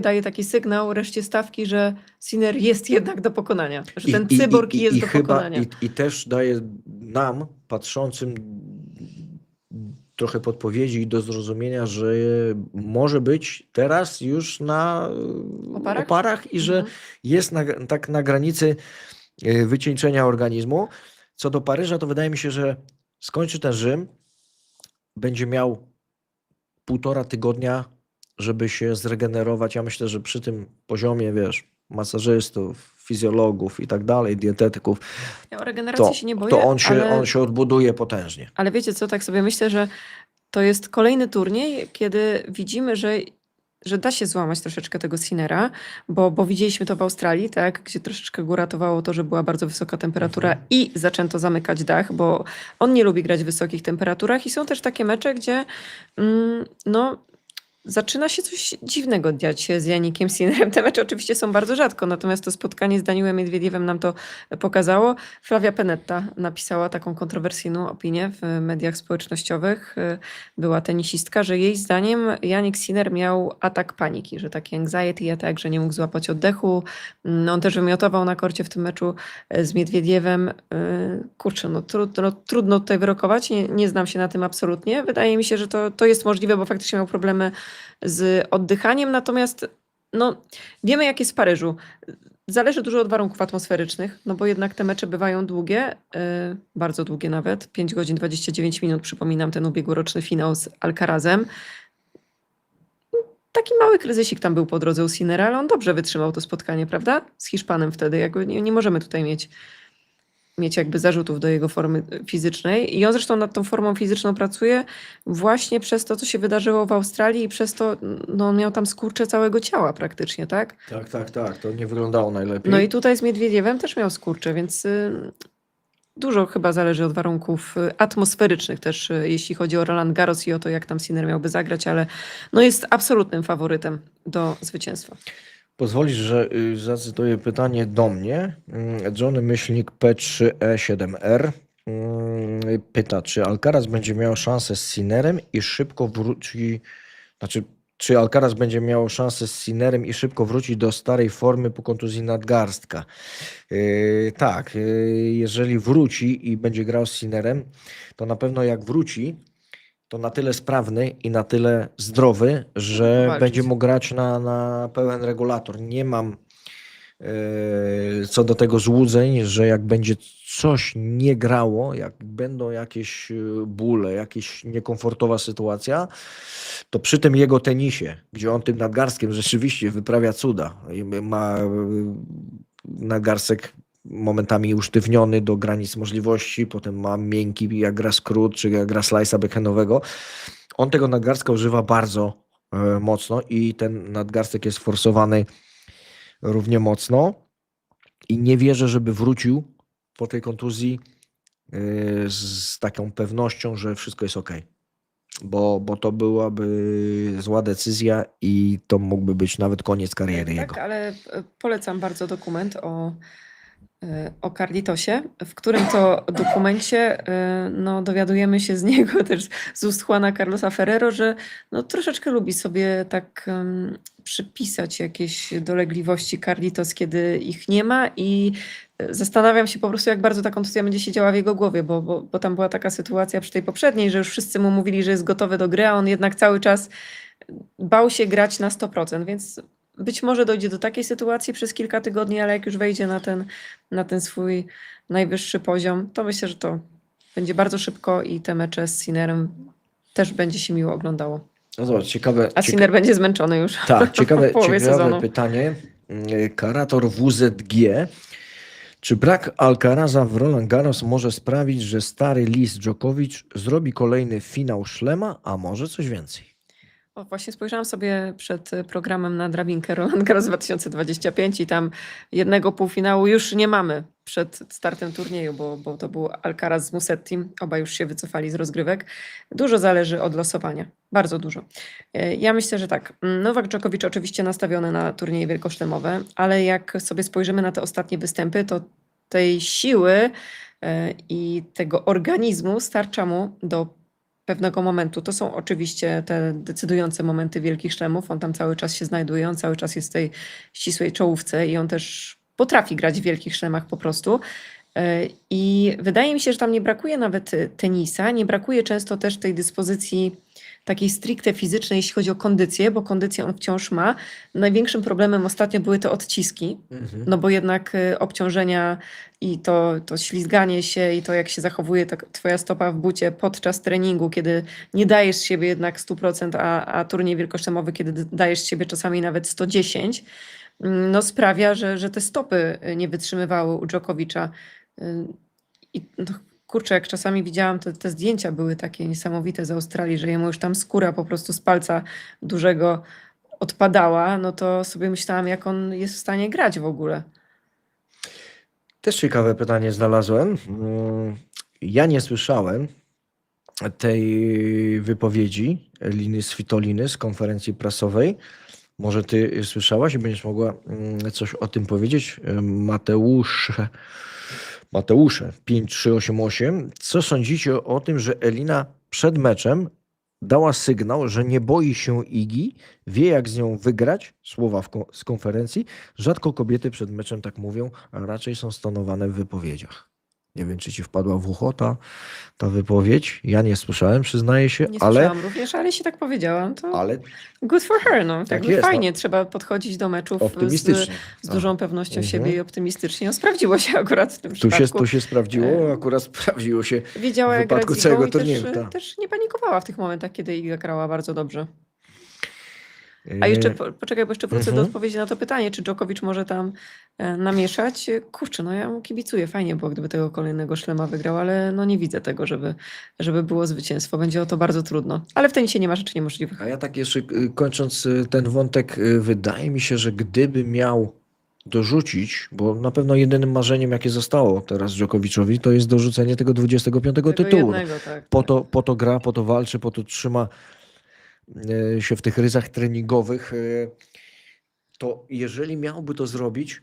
daje taki sygnał reszcie stawki, że Sinner jest jednak do pokonania. Że ten cyborg jest do pokonania. I też daje nam, patrzącym, trochę podpowiedzi i do zrozumienia, że może być teraz już na oparach i że jest tak na granicy wycieńczenia organizmu. Co do Paryża, to wydaje mi się, że skończy ten Rzym, będzie miał 1,5 tygodnia, żeby się zregenerować. Ja myślę, że przy tym poziomie, wiesz, masażystów, fizjologów i tak dalej, dietetyków, Ja o regeneracji się nie boję, to ale... on się odbuduje potężnie. Ale wiecie co, tak sobie myślę, że to jest kolejny turniej, kiedy widzimy, że da się złamać troszeczkę tego Sinnera, bo widzieliśmy to w Australii, tak, gdzie troszeczkę go ratowało to, że była bardzo wysoka temperatura i zaczęto zamykać dach, bo on nie lubi grać w wysokich temperaturach i są też takie mecze, gdzie no zaczyna się coś dziwnego dziać się z Janikiem Sinnerem. Te mecze oczywiście są bardzo rzadko, natomiast to spotkanie z Daniłem Miedwiediewem nam to pokazało. Flavia Pennetta napisała taką kontrowersyjną opinię w mediach społecznościowych. Była tenisistka, że jej zdaniem Jannik Sinner miał atak paniki, że taki anxiety attack, że nie mógł złapać oddechu. On też wymiotował na korcie w tym meczu z Miedwiediewem. Kurczę, no trudno tutaj wyrokować. Nie znam się na tym absolutnie. Wydaje mi się, że to jest możliwe, bo faktycznie miał problemy z oddychaniem, natomiast no, wiemy jak jest w Paryżu. Zależy dużo od warunków atmosferycznych, no bo jednak te mecze bywają długie, bardzo długie nawet, 5 godzin 29 minut, przypominam ten ubiegłoroczny finał z Alcarazem. Taki mały kryzysik tam był po drodze u Sinnera, ale on dobrze wytrzymał to spotkanie, prawda? Z Hiszpanem wtedy, nie możemy tutaj mieć mieć jakby zarzutów do jego formy fizycznej. I on zresztą nad tą formą fizyczną pracuje właśnie przez to, co się wydarzyło w Australii i przez to, no on miał tam skurcze całego ciała praktycznie, tak? Tak. To nie wyglądało najlepiej. No i tutaj z Miedwiediewem też miał skurcze, więc dużo chyba zależy od warunków atmosferycznych też, jeśli chodzi o Roland Garros i o to, jak tam Sinner miałby zagrać, ale no jest absolutnym faworytem do zwycięstwa. Pozwolisz, że zacytuję pytanie do mnie. Johnny Myślnik P3E7R pyta, czy Alcaraz będzie miał szansę z Sinnerem i szybko wróci, czy Alcaraz będzie miał szansę z Sinnerem i szybko wróci do starej formy po kontuzji nadgarstka? Tak, jeżeli wróci i będzie grał z Sinnerem, to na pewno jak wróci, to na tyle sprawny i na tyle zdrowy, że Walczyć. będzie mógł grać na pełen regulator. Nie mam co do tego złudzeń, że jak będzie coś nie grało, jak będą jakieś bóle, jakaś niekomfortowa sytuacja, to przy tym jego tenisie, gdzie on tym nadgarstkiem rzeczywiście wyprawia cuda i ma nadgarstek momentami usztywniony do granic możliwości, potem ma miękki, jak gra skrót, czy jak gra slice'a backhandowego. On tego nadgarstka używa bardzo mocno i ten nadgarstek jest forsowany równie mocno i nie wierzę, żeby wrócił po tej kontuzji z taką pewnością, że wszystko jest ok. Bo to byłaby zła decyzja i to mógłby być nawet koniec kariery jego. Tak, ale polecam bardzo dokument o Carlitosie, w którym to dokumencie no, dowiadujemy się z niego też z ust Juana Carlosa Ferrero, że no, troszeczkę lubi sobie tak przypisać jakieś dolegliwości Carlitos, kiedy ich nie ma i zastanawiam się po prostu, jak bardzo ta kontuzja będzie się działa w jego głowie, bo tam była taka sytuacja przy tej poprzedniej, że już wszyscy mu mówili, że jest gotowy do gry, a on jednak cały czas bał się grać na 100%, więc być może dojdzie do takiej sytuacji przez kilka tygodni, ale jak już wejdzie na ten swój najwyższy poziom, to myślę, że to będzie bardzo szybko i te mecze z Sinnerem też będzie się miło oglądało. No zobacz, ciekawe. A Sinner będzie zmęczony już Tak, ciekawe, w połowie ciekawe sezonu. pytanie. Karator WZG. Czy brak Alcaraza w Roland Garros może sprawić, że stary lis Djokovic zrobi kolejny finał szlema, a może coś więcej? O, właśnie spojrzałam sobie przed programem na drabinkę Roland Garros 2025 i tam jednego półfinału już nie mamy przed startem turnieju, bo to był Alcaraz z Musettim. Oba już się wycofali z rozgrywek. Dużo zależy od losowania. Bardzo dużo. Ja myślę, że tak. Nowak Djokovic oczywiście nastawiony na turnieje wielkoszlemowe, ale jak sobie spojrzymy na te ostatnie występy, to tej siły i tego organizmu starcza mu do pewnego momentu. To są oczywiście te decydujące momenty wielkich szlemów. On tam cały czas się znajduje, on cały czas jest w tej ścisłej czołówce i on też potrafi grać w wielkich szlemach po prostu. I wydaje mi się, że tam nie brakuje nawet tenisa, nie brakuje często też tej dyspozycji takiej stricte fizycznej, jeśli chodzi o kondycję, bo kondycję on wciąż ma. Największym problemem ostatnio były te odciski, no bo jednak obciążenia i to ślizganie się i to, jak się zachowuje twoja stopa w bucie podczas treningu, kiedy nie dajesz z siebie jednak 100%, a turniej wielkoszlemowy, kiedy dajesz z siebie czasami nawet 110%, no sprawia, że te stopy nie wytrzymywały u Djokovicza. I no, kurczę, jak czasami widziałam, te zdjęcia były takie niesamowite z Australii, że jemu już tam skóra po prostu z palca dużego odpadała, no to sobie myślałam, jak on jest w stanie grać w ogóle. Też ciekawe pytanie znalazłem. Ja nie słyszałem tej wypowiedzi Liny Svitoliny z konferencji prasowej. Może ty słyszałaś i będziesz mogła coś o tym powiedzieć? Mateusze 5388. Co sądzicie o tym, że Elina przed meczem dała sygnał, że nie boi się Igi, wie jak z nią wygrać, słowa z konferencji. Rzadko kobiety przed meczem tak mówią, a raczej są stonowane w wypowiedziach. Nie wiem, czy ci wpadła w ucho ta wypowiedź. Ja nie słyszałem, przyznaję się, Nie ale... słyszałam również, ale jeśli tak powiedziałam, to Ale good for her. No. Tak Jakby jest, fajnie, trzeba podchodzić do meczów optymistycznie. z dużą pewnością siebie Mhm. i optymistycznie. No, sprawdziło się akurat w tym przypadku. Tu się sprawdziło, akurat sprawdziło się. Wiedziała, w jak grać wypadku z Igą całego i turnieju, tak. też nie panikowała w tych momentach, kiedy Iga grała bardzo dobrze. A jeszcze, poczekaj, bo jeszcze wrócę do Mhm. odpowiedzi na to pytanie, czy Djokovic może tam namieszać. Kurczę, no ja mu kibicuję, fajnie było, gdyby tego kolejnego szlema wygrał, ale no nie widzę tego, żeby było zwycięstwo. Będzie o to bardzo trudno. Ale w tenisie nie ma rzeczy niemożliwych. A ja tak jeszcze kończąc ten wątek, wydaje mi się, że gdyby miał dorzucić, bo na pewno jedynym marzeniem, jakie zostało teraz Djokoviczowi, to jest dorzucenie tego 25 Tego tytułu. No, jednego, tak. po to gra, po to walczy, po to trzyma się w tych ryzach treningowych. To jeżeli miałby to zrobić,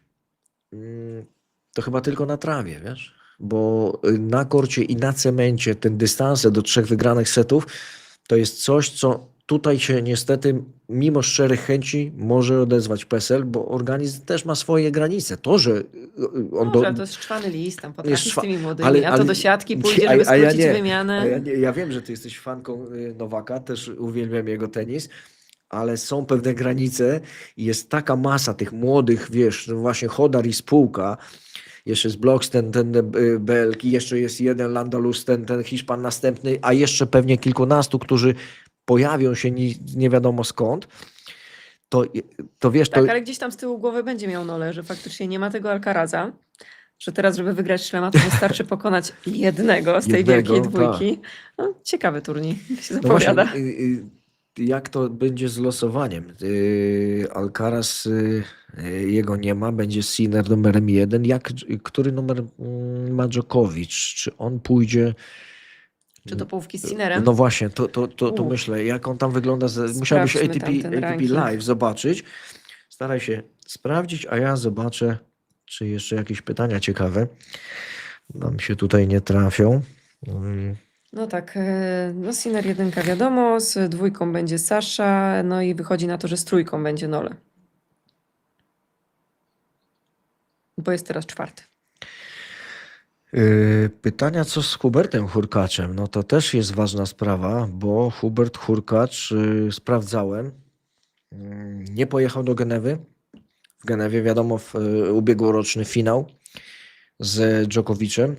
to chyba tylko na trawie, wiesz? Bo na korcie i na cemencie ten dystanse do 3 wygranych setów to jest coś, co tutaj się niestety, mimo szczerych chęci, może odezwać PESEL, bo organizm też ma swoje granice. To, że on Może, to jest szczwany list, tam potrafi z tymi młodymi, a to do siatki pójdzie, żeby skrócić wymianę. Ja wiem, że ty jesteś fanką Nowaka, też uwielbiam jego tenis, ale są pewne granice i jest taka masa tych młodych, wiesz, no właśnie Chodar i spółka, jeszcze jest Bloks, ten Belk i jeszcze jest jeden Landalus, ten Hiszpan następny, a jeszcze pewnie kilkunastu, którzy pojawią się nie wiadomo skąd, to wiesz, Tak, to ale gdzieś tam z tyłu głowy będzie miał Nole, że faktycznie nie ma tego Alcaraza, że teraz, żeby wygrać szlema, to wystarczy pokonać jednego z tej Jednego, wielkiej dwójki. No, ciekawy turniej się no zapowiada. właśnie, jak to będzie z losowaniem? Alcaraz, jego nie ma, będzie Sinner numerem 1. Który numer ma Djokovic? Czy on pójdzie... Czy do połówki z Sinnerem? No właśnie, to myślę, jak on tam wygląda. Musiałbyś Sprawdźmy tam ten ATP ranking. Live zobaczyć. Staraj się sprawdzić, a ja zobaczę, czy jeszcze jakieś pytania ciekawe nam się tutaj nie trafią. No tak, no Sinner 1 wiadomo, z 2 będzie Sasza, no i wychodzi na to, że z 3 będzie Nole. Bo jest teraz 4. Pytania, co z Hubertem Hurkaczem? No to też jest ważna sprawa, bo Hubert Hurkacz, sprawdzałem, nie pojechał do Genewy. W Genewie, wiadomo, w ubiegłoroczny finał z Djokovicem.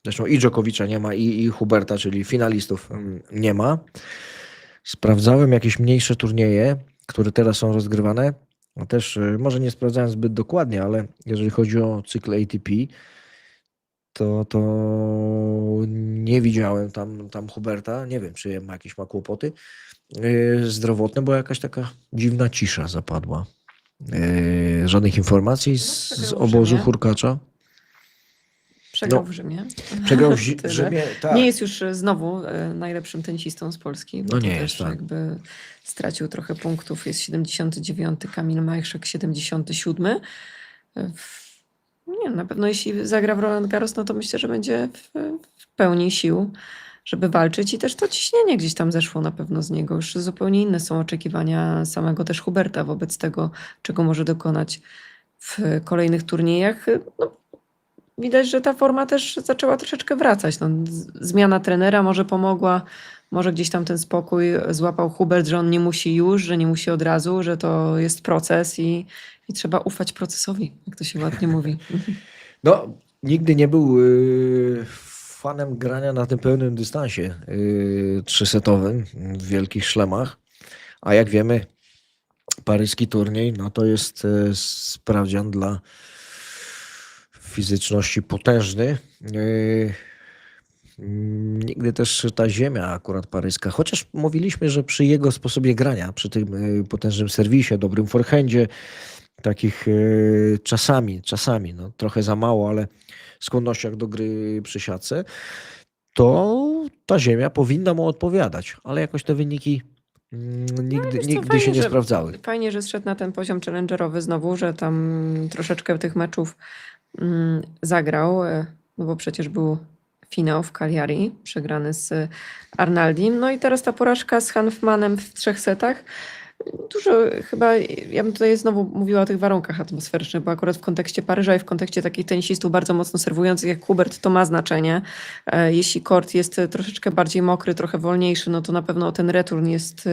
Zresztą i Djokovicza nie ma, i Huberta, czyli finalistów nie ma. Sprawdzałem jakieś mniejsze turnieje, które teraz są rozgrywane. No też może nie sprawdzałem zbyt dokładnie, ale jeżeli chodzi o cykl ATP, to nie widziałem tam Huberta. Nie wiem, czy ma jakieś kłopoty zdrowotne, bo jakaś taka dziwna cisza zapadła. Żadnych informacji z obozu Hurkacza. Przegrał w Rzymie. Przegrał w Tyle. Rzymie, tak. Nie jest już znowu najlepszym tenisistą z Polski, bo No to nie też jest, tak. jakby stracił trochę punktów. Jest 79, Kamil Majchrzak 77. Nie, na pewno jeśli zagra w Roland Garros, no to myślę, że będzie w pełni sił, żeby walczyć i też to ciśnienie gdzieś tam zeszło na pewno z niego. Już zupełnie inne są oczekiwania samego też Huberta wobec tego, czego może dokonać w kolejnych turniejach. No, widać, że ta forma też zaczęła troszeczkę wracać. No, zmiana trenera może pomogła, może gdzieś tam ten spokój złapał Hubert, że on nie musi już, że nie musi od razu, że to jest proces i trzeba ufać procesowi, jak to się ładnie mówi. No, nigdy nie był fanem grania na tym pełnym dystansie trzysetowym w wielkich szlemach, a jak wiemy, paryski turniej, no to jest sprawdzian dla fizyczności potężny. Nigdy też ta ziemia akurat paryska, chociaż mówiliśmy, że przy jego sposobie grania, przy tym potężnym serwisie, dobrym forehandzie, takich czasami, no trochę za mało, ale skłonnościach do gry przy siatce, to ta ziemia powinna mu odpowiadać, ale jakoś te wyniki nigdy się nie sprawdzały. Fajnie, że zszedł na ten poziom challengerowy znowu, że tam troszeczkę tych meczów zagrał, no bo przecież był finał w Cagliari, przegrany z Arnaldim. No i teraz ta porażka z Hanfmanem w 3 setach. Dużo chyba, ja bym tutaj znowu mówiła o tych warunkach atmosferycznych, bo akurat w kontekście Paryża i w kontekście takich tenisistów bardzo mocno serwujących jak Hubert to ma znaczenie. Jeśli kort jest troszeczkę bardziej mokry, trochę wolniejszy, no to na pewno ten return jest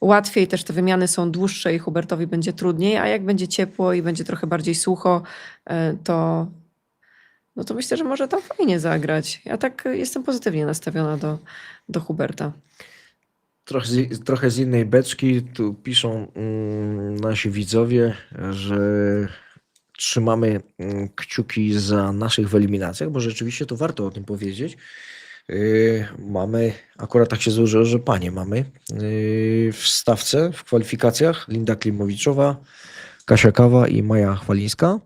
łatwiej, też te wymiany są dłuższe i Hubertowi będzie trudniej, a jak będzie ciepło i będzie trochę bardziej sucho, to myślę, że może tam fajnie zagrać. Ja tak jestem pozytywnie nastawiona do Huberta. trochę z innej beczki. Tu piszą nasi widzowie, że trzymamy kciuki za naszych w eliminacjach, bo rzeczywiście to warto o tym powiedzieć. Mamy, akurat tak się złożyło, że panie mamy w stawce, w kwalifikacjach Linda Klimowiczowa, Kasia Kawa i Maja Chwalińska.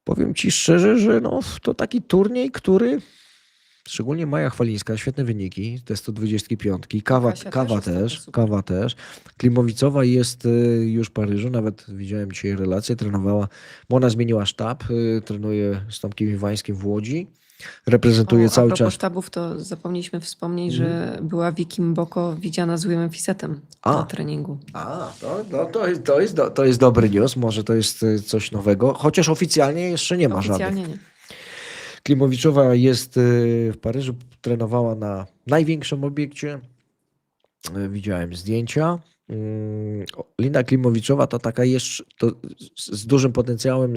Powiem Ci szczerze, że no, to taki turniej, który szczególnie Maja Chwalińska, świetne wyniki, te 125, Kawa też. Klimowicowa jest już w Paryżu, nawet widziałem dzisiaj relację, trenowała, bo ona zmieniła sztab, trenuje z Tomkiem Iwańskim w Łodzi, reprezentuje cały A propos czas. sztabów, to zapomnieliśmy wspomnieć, że była Vicky Mboko widziana z Willem Fisetem na treningu. To jest dobry news, może to jest coś nowego, chociaż oficjalnie jeszcze nie ma żadnych. Oficjalnie nie. Klimowiczowa jest w Paryżu, trenowała na największym obiekcie. Widziałem zdjęcia. Linda Klimowiczowa to taka jeszcze z dużym potencjałem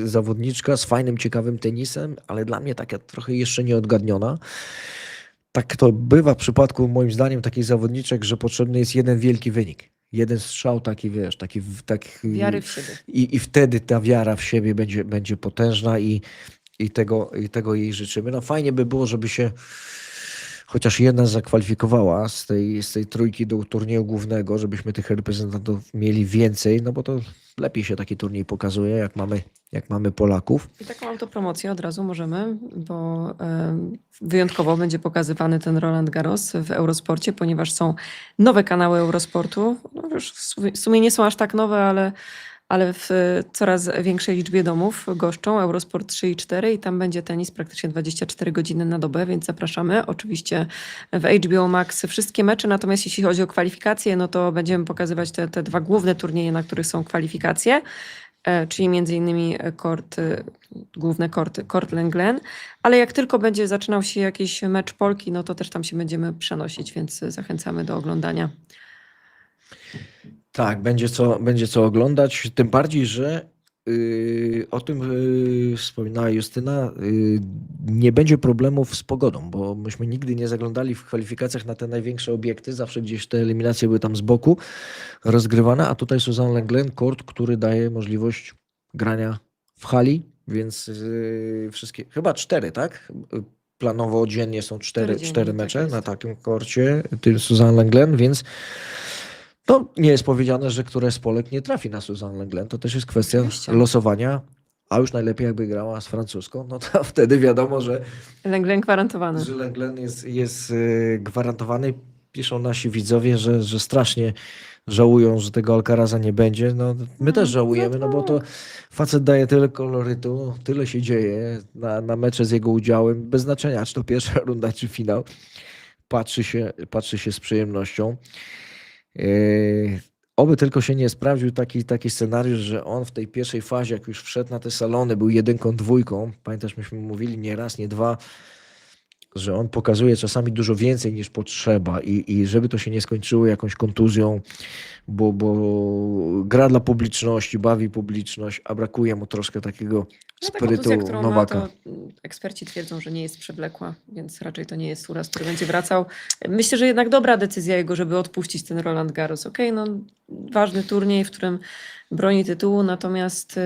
zawodniczka, z fajnym, ciekawym tenisem, ale dla mnie taka trochę jeszcze nieodgadniona. Tak to bywa w przypadku, moim zdaniem, takich zawodniczek, że potrzebny jest jeden wielki wynik. Jeden strzał taki, wiesz, taki Wiary w siebie. I wtedy ta wiara w siebie będzie potężna i tego jej życzymy. No fajnie by było, żeby się chociaż jedna zakwalifikowała z tej trójki do turnieju głównego, żebyśmy tych reprezentantów mieli więcej, no bo to lepiej się taki turniej pokazuje, jak mamy Polaków. I taką autopromocję od razu możemy, bo wyjątkowo będzie pokazywany ten Roland Garros w Eurosporcie, ponieważ są nowe kanały Eurosportu. No już w sumie nie są aż tak nowe, ale w coraz większej liczbie domów goszczą Eurosport 3 i 4 i tam będzie tenis praktycznie 24 godziny na dobę, więc zapraszamy. Oczywiście w HBO Max wszystkie mecze, natomiast jeśli chodzi o kwalifikacje, no to będziemy pokazywać te dwa główne turnieje, na których są kwalifikacje, czyli między innymi główne korty Cortland Glen, ale jak tylko będzie zaczynał się jakiś mecz Polki, no to też tam się będziemy przenosić, więc zachęcamy do oglądania. Tak, będzie co oglądać, tym bardziej, że o tym wspominała Justyna, nie będzie problemów z pogodą, bo myśmy nigdy nie zaglądali w kwalifikacjach na te największe obiekty, zawsze gdzieś te eliminacje były tam z boku rozgrywane, a tutaj Suzanne Lenglen, kort, który daje możliwość grania w hali, więc wszystkie, chyba 4, tak? Planowo dziennie są 4 mecze tak na takim korcie, tym Suzanne Lenglen, więc to nie jest powiedziane, że któreś z Polek nie trafi na Suzanne Lenglen. To też jest kwestia Oczywiście. losowania. A już najlepiej jakby grała z francuską, no to wtedy wiadomo, że Lenglen gwarantowany. Lenglen jest gwarantowany. Piszą nasi widzowie, że strasznie żałują, że tego Alcaraza nie będzie. No, my też żałujemy, no bo to facet daje tyle kolorytu, tyle się dzieje na mecze z jego udziałem, bez znaczenia, czy to pierwsza runda, czy finał. Patrzy się z przyjemnością. Oby tylko się nie sprawdził taki scenariusz, że on w tej pierwszej fazie, jak już wszedł na te salony, był 1, 2. Pamiętasz, myśmy mówili nie raz, nie dwa, że on pokazuje czasami dużo więcej niż potrzeba i żeby to się nie skończyło jakąś kontuzją, bo gra dla publiczności, bawi publiczność, a brakuje mu troszkę takiego No, ta sprytu kontuzja, którą Nowaka. ma, to eksperci twierdzą, że nie jest przewlekła, więc raczej to nie jest uraz, który będzie wracał. Myślę, że jednak dobra decyzja jego, żeby odpuścić ten Roland Garros. Okej, no ważny turniej, w którym broni tytułu, natomiast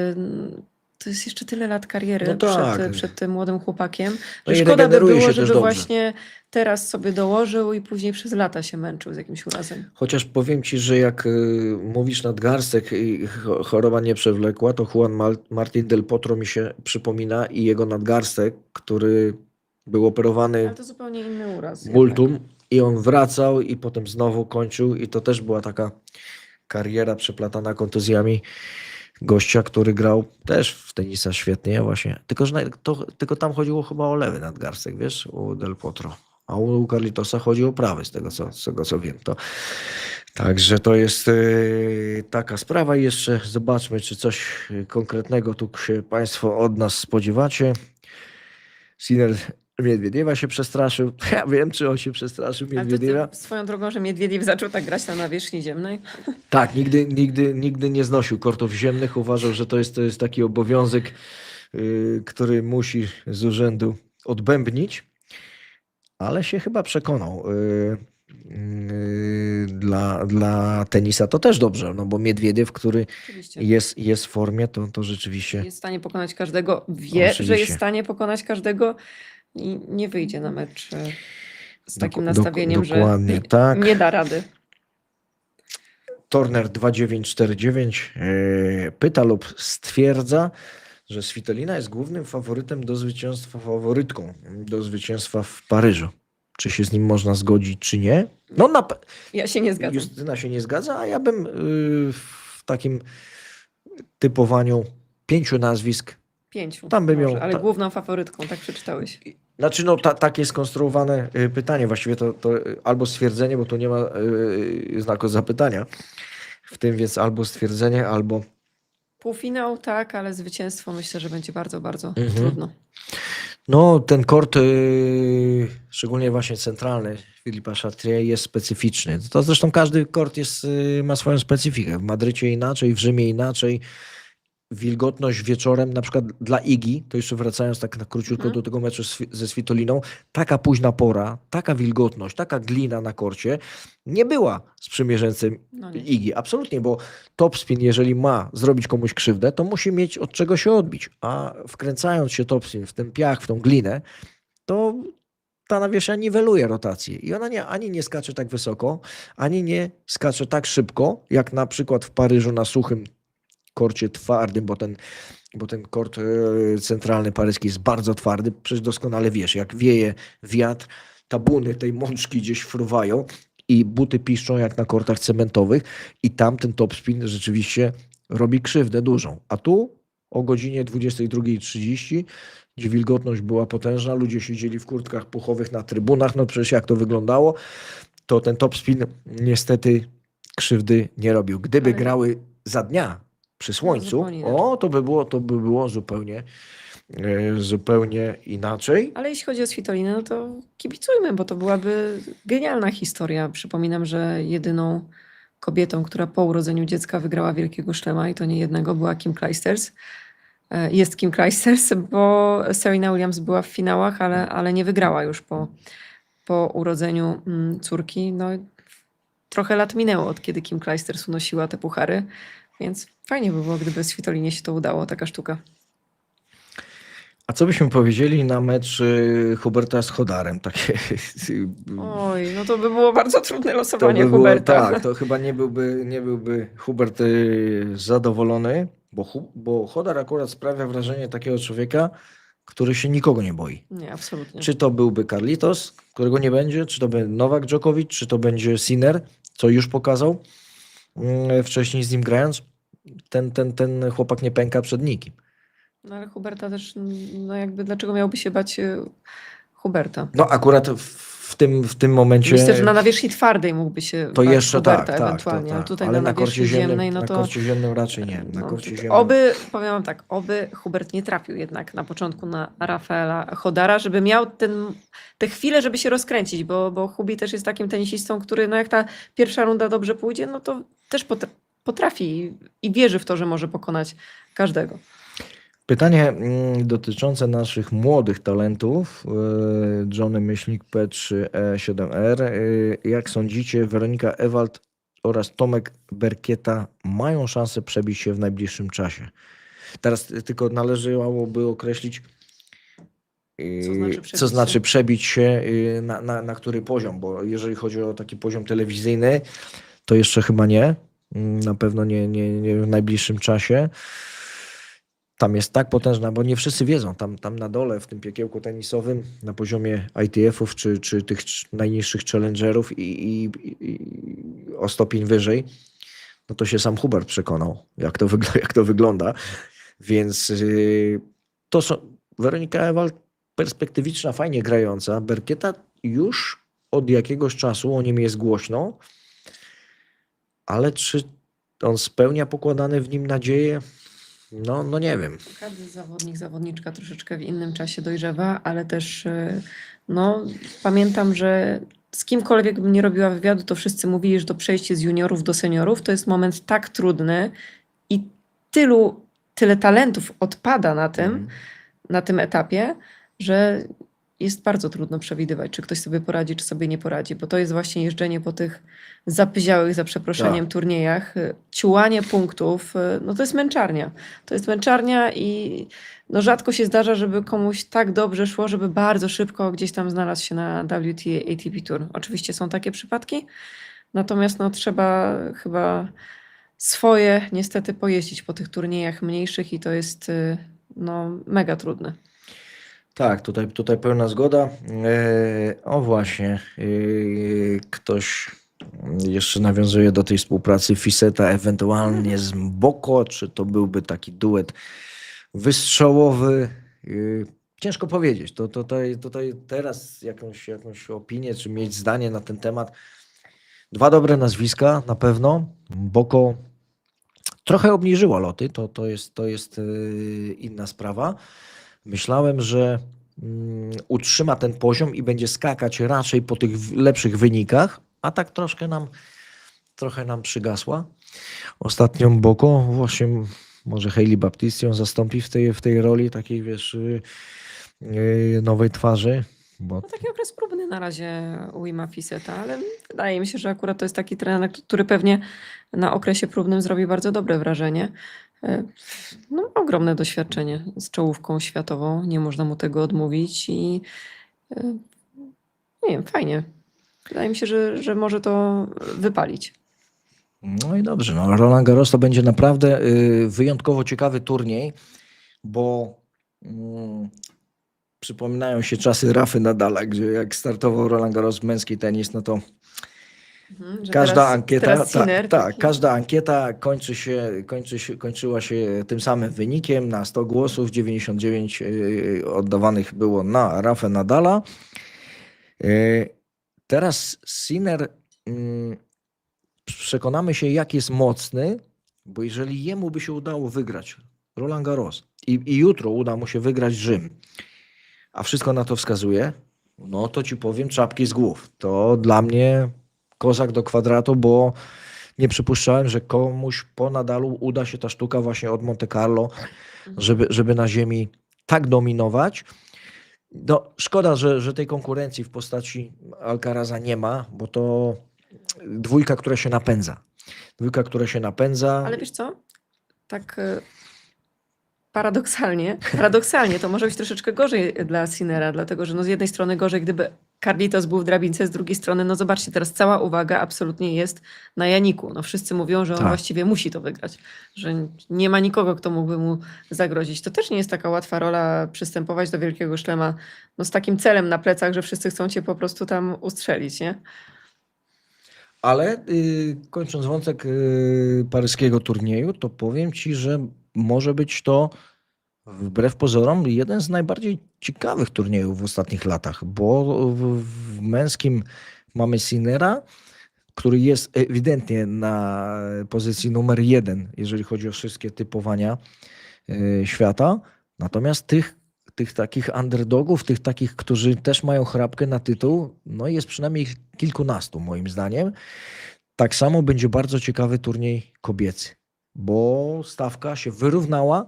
to jest jeszcze tyle lat kariery No tak. przed tym młodym chłopakiem, No że i szkoda by regeneruje było, się też żeby dobrze. właśnie teraz sobie dołożył i później przez lata się męczył z jakimś urazem. Chociaż powiem Ci, że jak mówisz nadgarstek i choroba nieprzewlekła, to Juan Martín del Potro mi się przypomina i jego nadgarstek, który był operowany Ale to zupełnie inny uraz. multum i on wracał i potem znowu kończył i to też była taka kariera przeplatana kontuzjami gościa, który grał też w tenisa świetnie właśnie, tylko tam chodziło chyba o lewy nadgarstek, wiesz, u Del Potro. A u Carlitosa chodzi o prawy, z tego co wiem. Także to jest taka sprawa. I jeszcze zobaczmy, czy coś konkretnego tu się Państwo od nas spodziewacie. Sinner Miedwiediewa się przestraszył. Ja wiem, czy on się przestraszył Miedwiediewa. Swoją drogą, że Miedwiediew zaczął tak grać na nawierzchni ziemnej. Tak, nigdy nie znosił kortów ziemnych. Uważał, że to jest taki obowiązek, który musi z urzędu odbębnić. Ale się chyba przekonał. Dla tenisa to też dobrze, no bo Miedwiediew, który Oczywiście. jest w formie, to rzeczywiście Jest w stanie pokonać każdego, wie, że jest Oczywiście. w stanie pokonać każdego i nie wyjdzie na mecz z takim Dok- nastawieniem, że dokładnie tak. nie da rady. Turner 2949 pyta lub stwierdza, że Svitolina jest głównym faworytem do zwycięstwa, faworytką do zwycięstwa w Paryżu. Czy się z nim można zgodzić, czy nie? No Ja się nie zgadzam. Justyna się nie zgadza, a ja bym w takim typowaniu 5 nazwisk. 5. Tam bym może, ją- ale ta- główną faworytką, tak przeczytałeś. Znaczy, no takie skonstruowane pytanie, właściwie to albo stwierdzenie, bo tu nie ma znaku zapytania w tym, więc albo stwierdzenie, albo Półfinał tak, ale zwycięstwo myślę, że będzie bardzo, bardzo Mhm. trudno. no ten kort, szczególnie właśnie centralny Filipa Chatrier jest specyficzny. To zresztą każdy kort ma swoją specyfikę. W Madrycie inaczej, w Rzymie inaczej. Wilgotność wieczorem, na przykład dla Igi, to jeszcze wracając tak na króciutko Mhm. do tego meczu ze Svitoliną, taka późna pora, taka wilgotność, taka glina na korcie nie była sprzymierzeńcem No nie. Igi. Absolutnie, bo topspin, jeżeli ma zrobić komuś krzywdę, to musi mieć od czego się odbić. A wkręcając się topspin w ten piach, w tą glinę, to ta nawierzchnia niweluje rotację. I ona ani nie skacze tak wysoko, ani nie skacze tak szybko, jak na przykład w Paryżu na suchym korcie twardym, bo ten kort centralny paryski jest bardzo twardy. Przecież doskonale wiesz, jak wieje wiatr, tabuny tej mączki gdzieś fruwają i buty piszczą jak na kortach cementowych i tam ten topspin rzeczywiście robi krzywdę dużą. A tu o godzinie 22:30, gdzie wilgotność była potężna, ludzie siedzieli w kurtkach puchowych na trybunach, no przecież jak to wyglądało, to ten topspin niestety krzywdy nie robił. Gdyby Ale- grały za dnia przy słońcu, zupełnie inaczej. to by było zupełnie inaczej. Ale jeśli chodzi o Svitolinę, no to kibicujmy, bo to byłaby genialna historia. Przypominam, że jedyną kobietą, która po urodzeniu dziecka wygrała Wielkiego Szlema i to nie jednego, była Kim Clijsters. Jest Kim Clijsters, bo Serena Williams była w finałach, ale nie wygrała już po urodzeniu córki. No, trochę lat minęło, od kiedy Kim Clijsters unosiła te puchary, więc fajnie by było, gdyby Svitolinie się to udało, taka sztuka. A co byśmy powiedzieli na mecz Huberta z Chodarem? Takie, Oj, no to by było bardzo trudne to losowanie by było, Huberta. tak, to chyba nie byłby Hubert zadowolony, bo Chodar akurat sprawia wrażenie takiego człowieka, który się nikogo nie boi. Nie, absolutnie. Czy to byłby Carlitos, którego nie będzie, czy to będzie Nowak Djokovic, czy to będzie Sinner, co już pokazał wcześniej z nim grając. Ten chłopak nie pęka przed nikim. No ale Huberta też, no jakby dlaczego miałby się bać Huberta? No akurat w tym momencie Myślę, że na nawierzchni twardej mógłby się to bać jeszcze Huberta tak, ewentualnie, ale tutaj ale na nawierzchni ziemnej, na no to korcie ziemnym raczej nie. Na no, korcie ziemnym powiem wam tak, oby Hubert nie trafił jednak na początku na Rafaela Chodara, żeby miał te chwile, żeby się rozkręcić, bo Hubi też jest takim tenisistą, który no jak ta pierwsza runda dobrze pójdzie, no to też potrafi i wierzy w to, że może pokonać każdego. Pytanie dotyczące naszych młodych talentów. Johnny Myślnik P3E7R. Jak sądzicie, Weronika Ewald oraz Tomek Berkieta mają szansę przebić się w najbliższym czasie? Teraz tylko należałoby określić, co znaczy przebić się na który poziom, bo jeżeli chodzi o taki poziom telewizyjny, to jeszcze chyba nie. Na pewno nie w najbliższym czasie. Tam jest tak potężna, bo nie wszyscy wiedzą, tam na dole w tym piekiełku tenisowym na poziomie ITF-ów czy tych najniższych challengerów i o stopień wyżej, no to się sam Hubert przekonał, jak to wygląda. Więc to są Weronika Ewald, perspektywiczna, fajnie grająca. Berkieta już od jakiegoś czasu o nim jest głośno, ale czy on spełnia pokładane w nim nadzieje? No nie wiem. Każdy zawodniczka troszeczkę w innym czasie dojrzewa, ale też no, pamiętam, że z kimkolwiek bym nie robiła wywiadu, to wszyscy mówili, że to przejście z juniorów do seniorów to jest moment tak trudny i tyle talentów odpada na tym etapie, że jest bardzo trudno przewidywać, czy ktoś sobie poradzi, czy sobie nie poradzi, bo to jest właśnie jeżdżenie po tych zapyziałych, za przeproszeniem, turniejach. Ciułanie punktów, no to jest męczarnia. To jest męczarnia i no rzadko się zdarza, żeby komuś tak dobrze szło, żeby bardzo szybko gdzieś tam znalazł się na WTA ATP Tour. Oczywiście są takie przypadki, natomiast no trzeba chyba swoje niestety pojeździć po tych turniejach mniejszych i to jest no mega trudne. Tak, tutaj pełna zgoda. O właśnie, ktoś jeszcze nawiązuje do tej współpracy Fiseta, ewentualnie z Mboko, czy to byłby taki duet wystrzałowy. Ciężko powiedzieć. Tutaj teraz jakąś opinię, czy mieć zdanie na ten temat. Dwa dobre nazwiska na pewno. Mboko trochę obniżyła loty, to jest inna sprawa. Myślałem, że utrzyma ten poziom i będzie skakać raczej po tych lepszych wynikach, a tak trochę nam przygasła. Ostatnią Mboko, właśnie może Hailey Baptiste ją zastąpi w tej roli takiej, wiesz, nowej twarzy. Bo No taki okres próbny na razie u Wima Fiseta, ale wydaje mi się, że akurat to jest taki trener, który pewnie na okresie próbnym zrobi bardzo dobre wrażenie. No, ogromne doświadczenie z czołówką światową, nie można mu tego odmówić i nie wiem, fajnie. Wydaje mi się, że może to wypalić. No i dobrze, no Roland Garros to będzie naprawdę wyjątkowo ciekawy turniej, bo przypominają się czasy Rafy Nadala, gdzie jak startował Roland Garros męski tenis, no to Że każda ankieta, teraz Sinner taki- każda ankieta kończyła się tym samym wynikiem. Na 100 głosów 99 oddawanych było na Rafę Nadala. Teraz Sinner, przekonamy się, jak jest mocny, bo jeżeli jemu by się udało wygrać Roland Garros i jutro uda mu się wygrać Rzym, a wszystko na to wskazuje, no to ci powiem, czapki z głów. To dla mnie kozak do kwadratu, bo nie przypuszczałem, że komuś po Nadalu uda się ta sztuka właśnie od Monte Carlo, żeby na ziemi tak dominować. No, szkoda, że tej konkurencji w postaci Alcaraza nie ma, bo to dwójka, która się napędza. Ale wiesz co? Tak paradoksalnie to może być troszeczkę gorzej dla Sinnera, dlatego że no z jednej strony gorzej, gdyby Carlitos był w drabince, z drugiej strony, no zobaczcie, teraz cała uwaga absolutnie jest na Janiku. No wszyscy mówią, że on Tak. właściwie musi to wygrać, że nie ma nikogo, kto mógłby mu zagrozić. To też nie jest taka łatwa rola przystępować do Wielkiego Szlema no z takim celem na plecach, że wszyscy chcą cię po prostu tam ustrzelić, nie? Ale kończąc wątek paryskiego turnieju, to powiem ci, że może być to wbrew pozorom jeden z najbardziej ciekawych turniejów w ostatnich latach, bo w męskim mamy Sinnera, który jest ewidentnie na pozycji numer 1, jeżeli chodzi o wszystkie typowania świata. Natomiast tych takich underdogów, tych takich, którzy też mają chrapkę na tytuł, no jest przynajmniej kilkunastu moim zdaniem. Tak samo będzie bardzo ciekawy turniej kobiecy, bo stawka się wyrównała,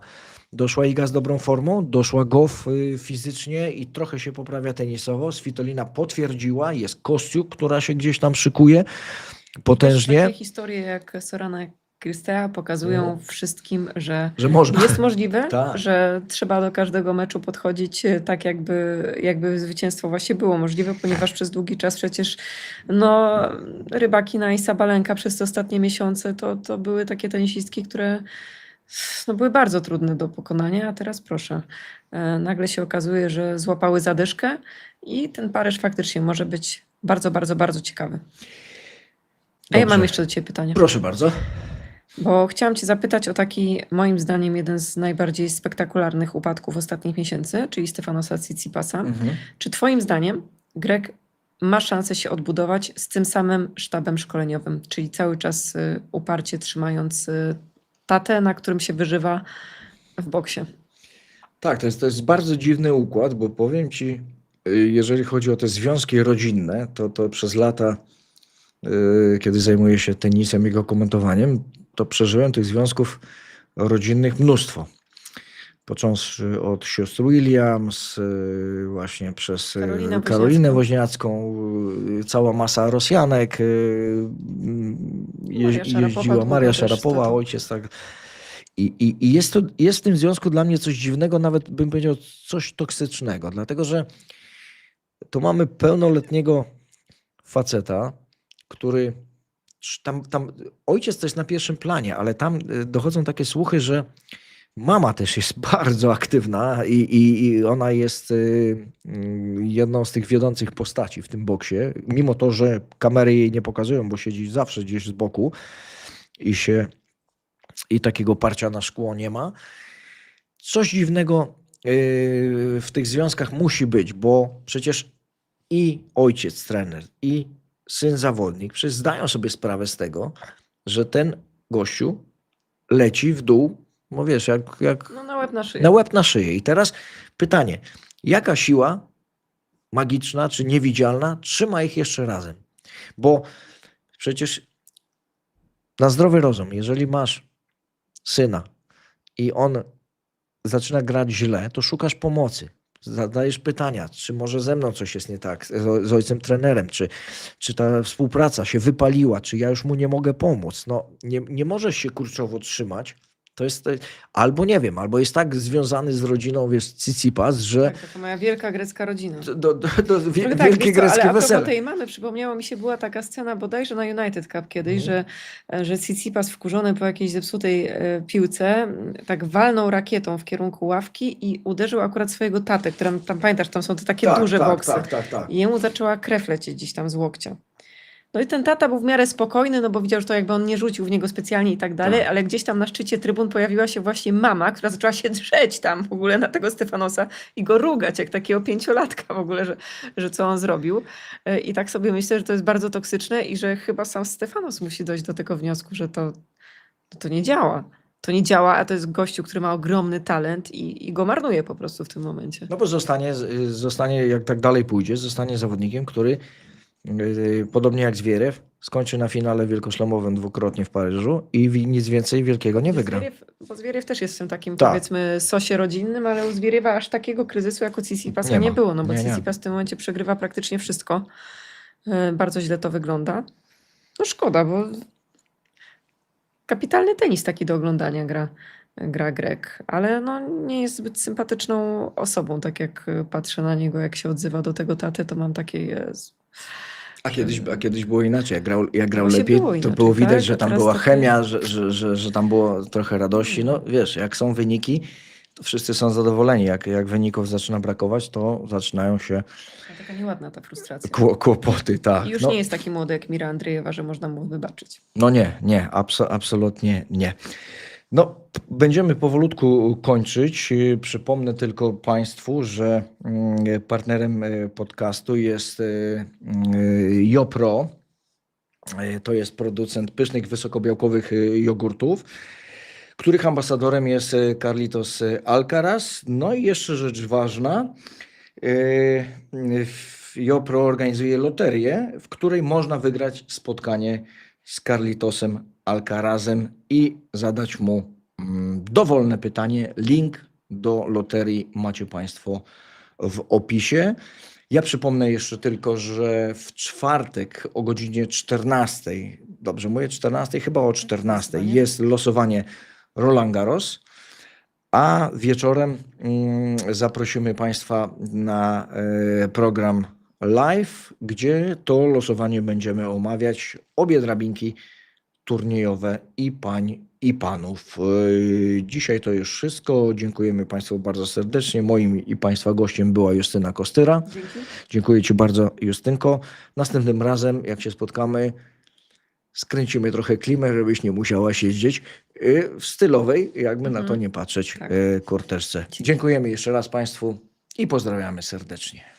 doszła Iga z dobrą formą, doszła Goff fizycznie i trochę się poprawia tenisowo. Svitolina potwierdziła, jest Kostiuk, która się gdzieś tam szykuje potężnie. Takie historie jak Sorana Cîrstea pokazują wszystkim, że można. jest możliwe, Tak. że trzeba do każdego meczu podchodzić tak, jakby zwycięstwo właśnie było możliwe, ponieważ przez długi czas przecież no, Rybakina i Sabalenka przez te ostatnie miesiące to były takie tenisistki, które no, były bardzo trudne do pokonania, a teraz proszę, nagle się okazuje, że złapały zadyszkę i ten Paryż faktycznie może być bardzo, bardzo, bardzo ciekawy. A ja Dobrze. mam jeszcze do Ciebie pytanie. Proszę bardzo. Bo chciałam Cię zapytać o taki, moim zdaniem, jeden z najbardziej spektakularnych upadków ostatnich miesięcy, czyli Stefanosa Tsitsipasa. Czy Twoim zdaniem Grek ma szansę się odbudować z tym samym sztabem szkoleniowym, czyli cały czas uparcie trzymając tatę, na którym się wyżywa w boksie? Tak, to jest bardzo dziwny układ, bo powiem ci, jeżeli chodzi o te związki rodzinne, to przez lata, kiedy zajmuję się tenisem i jego komentowaniem, to przeżyłem tych związków rodzinnych mnóstwo. począwszy od sióstr Williams, właśnie przez Karolinę Karolinę Woźniacką. Woźniacką, cała masa Rosjanek, Maria Szarapowa jeździła długo Maria też Szarapowa, to- ojciec tak. I jest w tym związku dla mnie coś dziwnego, nawet bym powiedział coś toksycznego, dlatego że tu mamy pełnoletniego faceta, który tam ojciec to jest na pierwszym planie, ale tam dochodzą takie słuchy, że mama też jest bardzo aktywna i ona jest jedną z tych wiodących postaci w tym boksie, mimo to, że kamery jej nie pokazują, bo siedzi zawsze gdzieś z boku i takiego parcia na szkło nie ma. Coś dziwnego w tych związkach musi być, bo przecież i ojciec trener, i syn zawodnik przecież zdają sobie sprawę z tego, że ten gościu leci w dół, no wiesz, jak No na łeb na szyję. na łeb na szyję. I teraz pytanie, jaka siła magiczna czy niewidzialna trzyma ich jeszcze razem? Bo przecież na zdrowy rozum, jeżeli masz syna i on zaczyna grać źle, to szukasz pomocy. Zadajesz pytania, czy może ze mną coś jest nie tak, z ojcem trenerem, czy ta współpraca się wypaliła, czy ja już mu nie mogę pomóc. No, nie możesz się kurczowo trzymać. To jest, albo nie wiem, albo jest tak związany z rodziną, wiesz, Tsitsipas, że Tak, taka moja wielka grecka rodzina. wielkie Trochę tak, wiesz co, greckie ale a wesele. propos tej mamy, przypomniało mi się, była taka scena bodajże na United Cup kiedyś, że Tsitsipas wkurzony po jakiejś zepsutej piłce tak walnął rakietą w kierunku ławki i uderzył akurat swojego tatę, który tam pamiętasz, tam są te takie duże boksy. Tak. I jemu zaczęła krew lecieć gdzieś tam z łokcia. No i ten tata był w miarę spokojny, no bo widział, że to jakby on nie rzucił w niego specjalnie i tak dalej, Tak. ale gdzieś tam na szczycie trybun pojawiła się właśnie mama, która zaczęła się drzeć tam w ogóle na tego Stefanosa i go rugać, jak takiego 5-latka w ogóle, że co on zrobił. I tak sobie myślę, że to jest bardzo toksyczne i że chyba sam Stefanos musi dojść do tego wniosku, że to nie działa. To nie działa, a to jest gościu, który ma ogromny talent i go marnuje po prostu w tym momencie. No bo zostanie, jak tak dalej pójdzie, zostanie zawodnikiem, który podobnie jak Zwierew, skończy na finale wielkoszlemowym dwukrotnie w Paryżu i nic więcej wielkiego nie wygra. Bo Zwierew też jest w tym takim, Tak. powiedzmy, sosie rodzinnym, ale u Zwieriewa aż takiego kryzysu jak u Tsitsipasa Nie nie ma. było, no bo Nie. Tsitsipas w tym momencie przegrywa praktycznie wszystko. Bardzo źle to wygląda. No szkoda, bo kapitalny tenis taki do oglądania gra Grek, ale no nie jest zbyt sympatyczną osobą, tak jak patrzę na niego, jak się odzywa do tego taty, to mam takie... Jezu. A kiedyś było inaczej. Jak grał Właśnie lepiej, było to inaczej, było widać, tak? że A tam teraz była takie- chemia, że tam było trochę radości. No wiesz, jak są wyniki, to wszyscy są zadowoleni. Jak wyników zaczyna brakować, to zaczynają się Taka nieładna ta frustracja. kłopoty. Tak. I już No, nie jest taki młody jak Mira Andrzejewa, że można mu wybaczyć. no nie, absolutnie nie. No, będziemy powolutku kończyć. Przypomnę tylko Państwu, że partnerem podcastu jest JoPro. To jest producent pysznych, wysokobiałkowych jogurtów, których ambasadorem jest Carlitos Alcaraz. No i jeszcze rzecz ważna. JoPro organizuje loterię, w której można wygrać spotkanie z Carlitosem Alcarazem i zadać mu dowolne pytanie. Link do loterii macie Państwo w opisie. Ja przypomnę jeszcze tylko, że w czwartek o godzinie 14, dobrze mówię 14, chyba o 14 jest losowanie Roland Garros, a wieczorem zaprosimy Państwa na program live, gdzie to losowanie będziemy omawiać. Obie drabinki turniejowe i pań i panów. Dzisiaj to już wszystko. Dziękujemy Państwu bardzo serdecznie. Moim i Państwa gościem była Justyna Kostyra. Dzięki. Dziękuję Ci bardzo, Justynko. Następnym razem, jak się spotkamy, skręcimy trochę klimę, żebyś nie musiała siedzieć w stylowej, jakby na to nie patrzeć, Tak. kurteczce. Dziękujemy jeszcze raz Państwu i pozdrawiamy serdecznie.